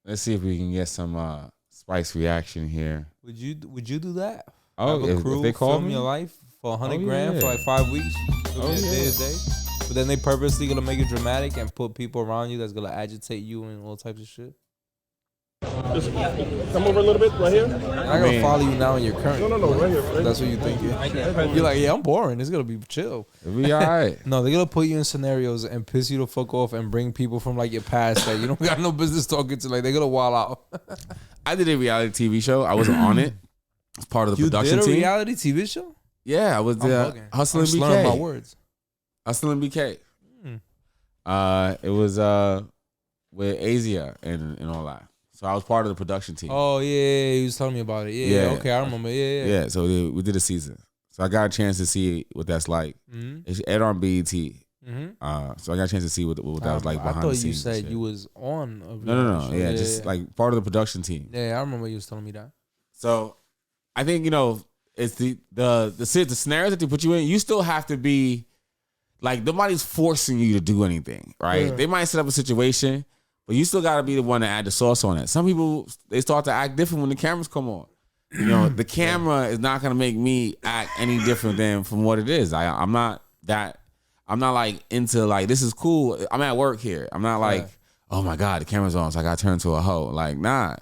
Let's see if we can get some Spice reaction here. Would you do that? Oh, Have a crew if they call film me your life for $100,000 for like 5 weeks? Day to day. But then they purposely gonna make it dramatic and put people around you that's gonna agitate you and all types of shit. Just come over a little bit right here. I'm not gonna follow you now in your current. No, right here. That's what you think. You're like, yeah, I'm boring. It's gonna be chill. It'll be all right. No, they're gonna put you in scenarios and piss you the fuck off and bring people from like your past that you don't got no business talking to. Like they're gonna wild out. I did a reality TV show. I wasn't on it. It's part of the production team. team. You did a reality TV show? Yeah, I was Hustling BK. Slurring my words. Hustling BK. It was with Asia and all that. So I was part of the production team. Oh yeah, you was telling me about it. Yeah. Okay, I remember. Yeah. So we did a season. So I got a chance to see what that's like. It's aired on BET. So I got a chance to see what that was like behind the scenes. I thought you said you was on a No. Yeah, just like part of the production team. Yeah, I remember you was telling me that. So I think, it's the scenarios that they put you in, you still have to be like, nobody's forcing you to do anything, right? Yeah. They might set up a situation, but you still got to be the one to add the sauce on it. Some people, they start to act different when the cameras come on. The camera is not going to make me act any different than from what it is. I'm not like into like, this is cool. I'm at work here. I'm not like, oh my God, the camera's on, so I got to turn to a hoe. Like, nah.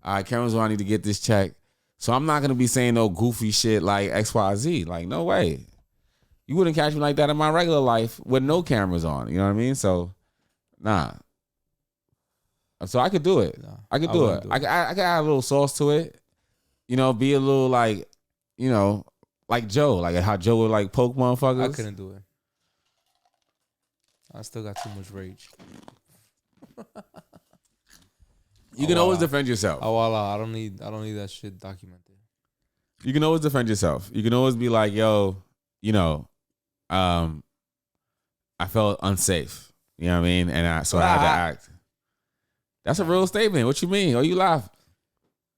All right, camera's on, I need to get this check. So I'm not going to be saying no goofy shit like XYZ. Like, no way. You wouldn't catch me like that in my regular life with no cameras on. You know what I mean? So, nah. So I could do it. I could do it. I could add a little sauce to it. Be a little like, like Joe. Like how Joe would like poke motherfuckers. I couldn't do it. I still got too much rage. You can always defend yourself. Oh, voila. I don't need that shit documented. You can always defend yourself. You can always be like, yo, I felt unsafe. You know what I mean? And so I had to act. That's a real statement. What you mean? Oh, you laugh?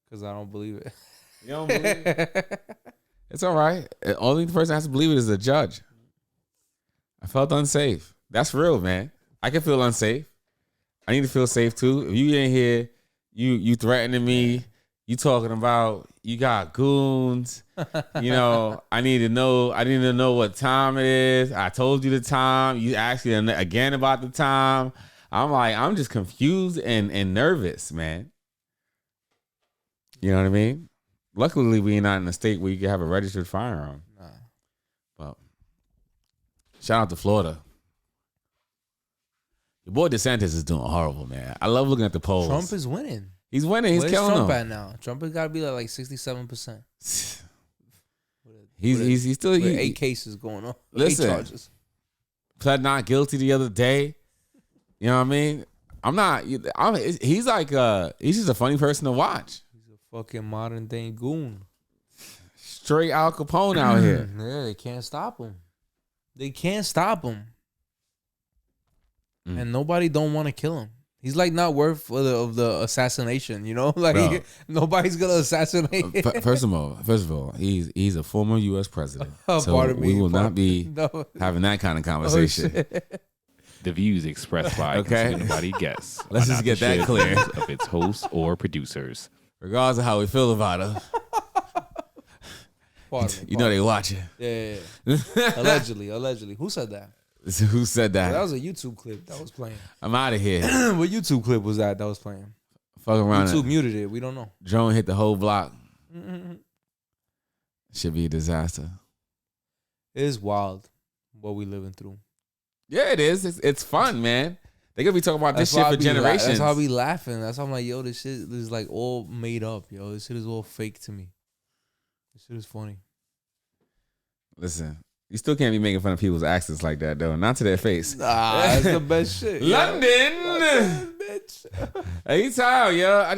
Because I don't believe it. You don't believe it? It's all right. The only person that has to believe it is the judge. I felt unsafe. That's real, man. I can feel unsafe. I need to feel safe too. If you in here, you threatening me, you talking about you got goons, I need to know what time it is. I told you the time. You asked me again about the time. I'm just confused and nervous, man. You know what I mean? Luckily, we're not in a state where you can have a registered firearm. Nah. But shout out to Florida. Your boy DeSantis is doing horrible, man. I love looking at the polls. Trump is winning. He's winning. He's killing them. Where's Trump at now? Trump has got to be like 67%. He's still 8 cases going on. Listen, 8 charges. Pled not guilty the other day. You know what I mean? He's like he's just a funny person to watch. He's a fucking modern day goon. Straight Al Capone out here. Yeah, they can't stop him. They can't stop him. And nobody don't want to kill him. He's like not worth of the assassination, Like nobody's gonna assassinate. First of all, he's a former U.S. president, so we will not be having that kind of conversation. The views expressed by Conceitednobodi guests. Let's just get that clear of its hosts or producers, regardless of how we feel about her. They watching. Yeah. Allegedly. Who said that? Who said that? That was a YouTube clip that was playing. I'm out of here. What YouTube clip was that was playing? Fuck around. YouTube muted it. We don't know. Drone hit the whole block. Should be a disaster. It is wild what we living through. Yeah, it is. It's fun, man. They're going to be talking about this shit for generations. That's how I be laughing. That's how I'm like, yo, this shit is like all made up, yo. This shit is all fake to me. This shit is funny. Listen. You still can't be making fun of people's accents like that, though. Not to their face. Nah, that's the best shit. London, bitch. Anytime, yo. I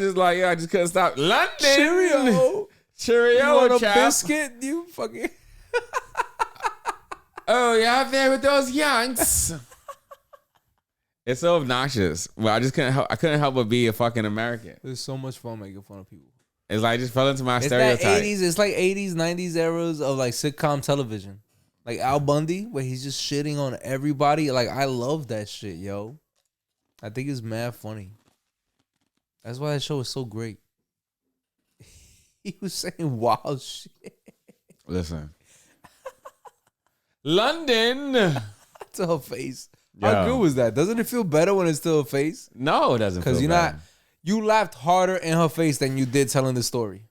just couldn't stop. London. Cheerio. Cheerio, You want a chap. biscuit? You fucking. Oh, you out there with those youngs? It's so obnoxious. Well, I couldn't help but be a fucking American. There's so much fun making fun of people. It's like I just fell into my It's stereotype. that 80s. It's like 80s, 90s eras of like sitcom television. Like Al Bundy, where he's just shitting on everybody. Like, I love that shit, yo. I think it's mad funny. That's why that show is so great. He was saying wild shit. Listen. London. To her face. How good was that? Doesn't it feel better when it's to her face? No, it doesn't feel better. Because you laughed harder in her face than you did telling the story.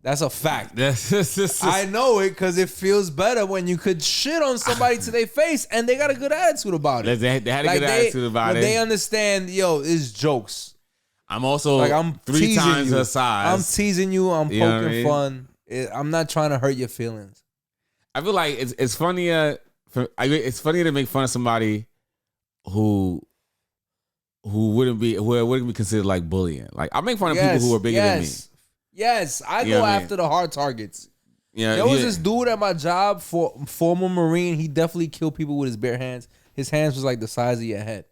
That's a fact. I know it because it feels better when you could shit on somebody to their face and they got a good attitude about it. They had a good attitude about it. They understand, yo, it's jokes. I'm also I'm 3 times you. her size. I'm teasing you. I'm You know what I poking mean? fun. I'm not trying to hurt your feelings. I feel like it's funnier. It's funnier to make fun of somebody who wouldn't be considered like bullying. Like I make fun of people who are bigger than me. Yes, I You know go what I mean? after the hard targets. Yeah, There was this dude at my job, former Marine. He definitely killed people with his bare hands. His hands was like the size of your head.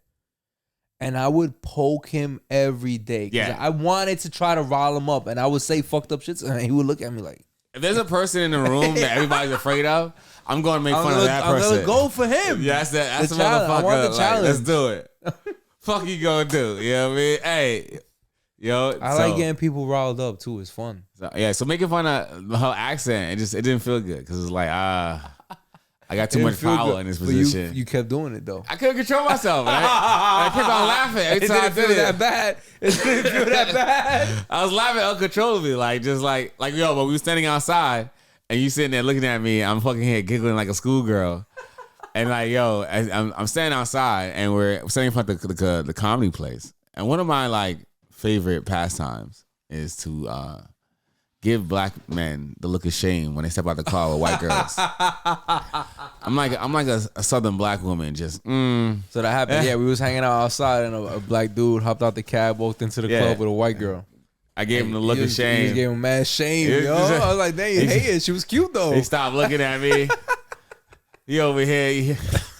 And I would poke him every day. Yeah. I wanted to try to rile him up. And I would say fucked up shit. And he would look at me like. If there's a person in the room that everybody's afraid of, I'm going to make fun of that person. I'm going to go for him. Yeah, that's the challenge. motherfucker. I want the Like, challenge. let's do it. Fuck you gonna do? You know what I mean? Hey, yo. I like getting people riled up too. It's fun. So making fun of her accent, it didn't feel good because it's like, I got too much power in this position. You kept doing it though. I couldn't control myself. I kept on laughing every time I did it. That bad. It didn't feel that bad. I was laughing uncontrollably, like yo, but we were standing outside and you sitting there looking at me. I'm fucking here giggling like a schoolgirl, and like yo, I'm standing outside and we're standing in front of the comedy place. And one of my like favorite pastimes is to give black men the look of shame when they step out the car with white girls. I'm like a southern black woman, just. So that happened. Yeah, we was hanging out outside and a black dude hopped out the cab, walked into the club with a white girl. I gave him the look of shame. You just gave him mad shame, yo. I was like, dang, you hate it. She was cute though. He stopped looking at me. He over here.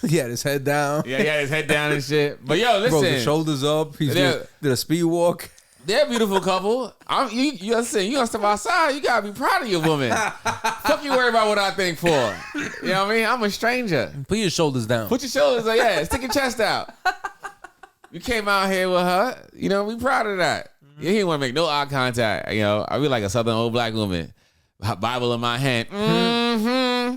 He had his head down. Yeah, he had his head down and shit. But yo, listen. Broke his shoulders up. He did a speed walk. They're a beautiful couple. You understand? You gonna step outside. You gotta be proud of your woman. Fuck you worry about what I think for. You know what I mean? I'm a stranger. Put your shoulders down. Put your shoulders up. Yeah, stick your chest out. You came out here with her. You know, we proud of that. You didn't want to make no eye contact. You know, I be like a southern old black woman. Bible in my hand. Mm-hmm.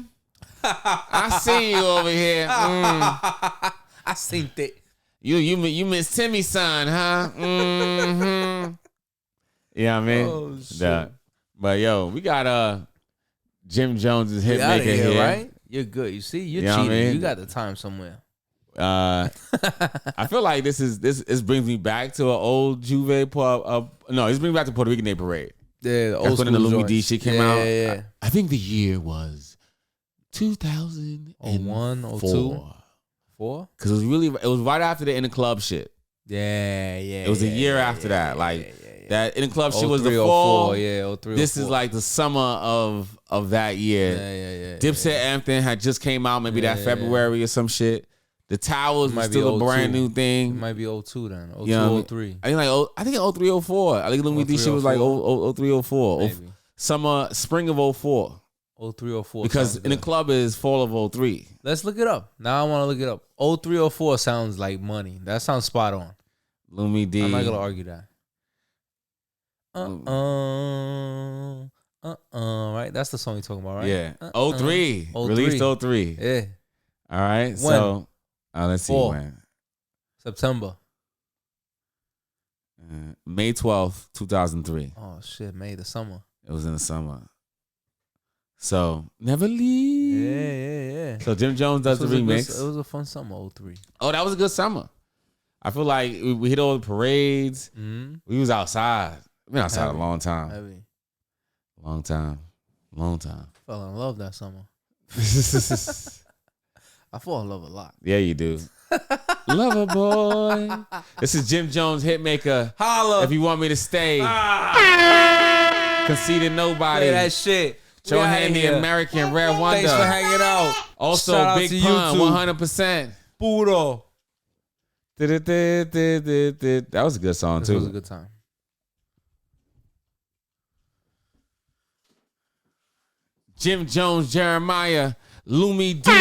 I see you over here. I seen it. You Miss Timmy's son, huh? Mm-hmm. Yeah, I mean, Oh, shit. But yo, we got Jim Jones's hit maker here, right? You're good. You see, you're You know what I cheating. mean? You got the time somewhere. I feel like this brings me back to an old Juve pub. No, this brings me back to Puerto Rican Day Parade. Yeah, the old when the school Louis D joints. shit came out. Yeah. I think the year was 2001, 02? 4? Because it was right after the In the Club shit. Yeah. It was a year after that. That In the Club shit was the 03, fall. 04, yeah, 03, This is like the summer of that year. Yeah. Dipset Anthem had just came out maybe that February or some shit. The Towers was Might be still a 02. brand new It thing. might be 02 then. 02, You know what I mean? 03. I think 03, 04. I think Louis D shit was like 03, 04. Maybe. Spring of 04. 03, 04. Because sounds In the good. Club is fall of 03. Let's look it up. Now I want to look it up. 03, 04 sounds like money. That sounds spot on. Louis D. I'm not going to argue that. Right? That's the song you're talking about, right? Yeah. 03. 03. Released 03. Yeah. All right. When? So let's see Fall. when. September. May 12th, 2003. Oh, shit. May, the summer. It was in the summer. So, Never Leave. Yeah. So, Jim Jones does the remix. It was a fun summer, 03. Oh, that was a good summer. I feel like we hit all the parades. Mm-hmm. We was outside. We've been outside Heavy. a long time. Heavy. Long time. Fell in love that summer. I fall in love a lot. Yeah, you do. Lover boy. This is Jim Jones, Hitmaker. Holla. If you want me to stay. Conceitednobodi. Play that shit. Johantheamerican, Red1der. Thanks for hanging out. Also, Shout Big out to Pun, YouTube. 100%. Puro. That was a good song, too. It was a good time. Jim Jones, Jeremiah, Lumi D.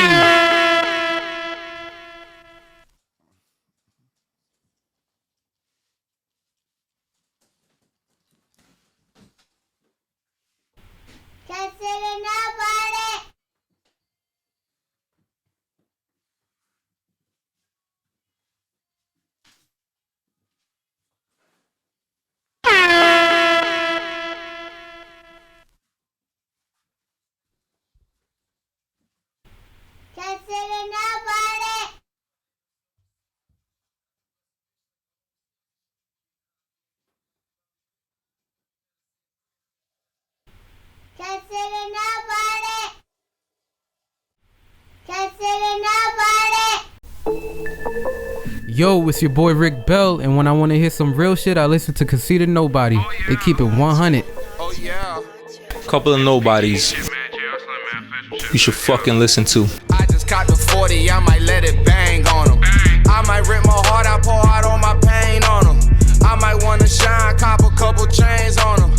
Yo, it's your boy Rick Bell, and when I want to hear some real shit, I listen to Conceitednobodi. They keep it 100. Couple of nobodies you should fucking listen to. I just caught the 40, I might let it bang on them. I might rip my heart, I pour out all my pain on them. I might wanna shine, cop a couple chains on them.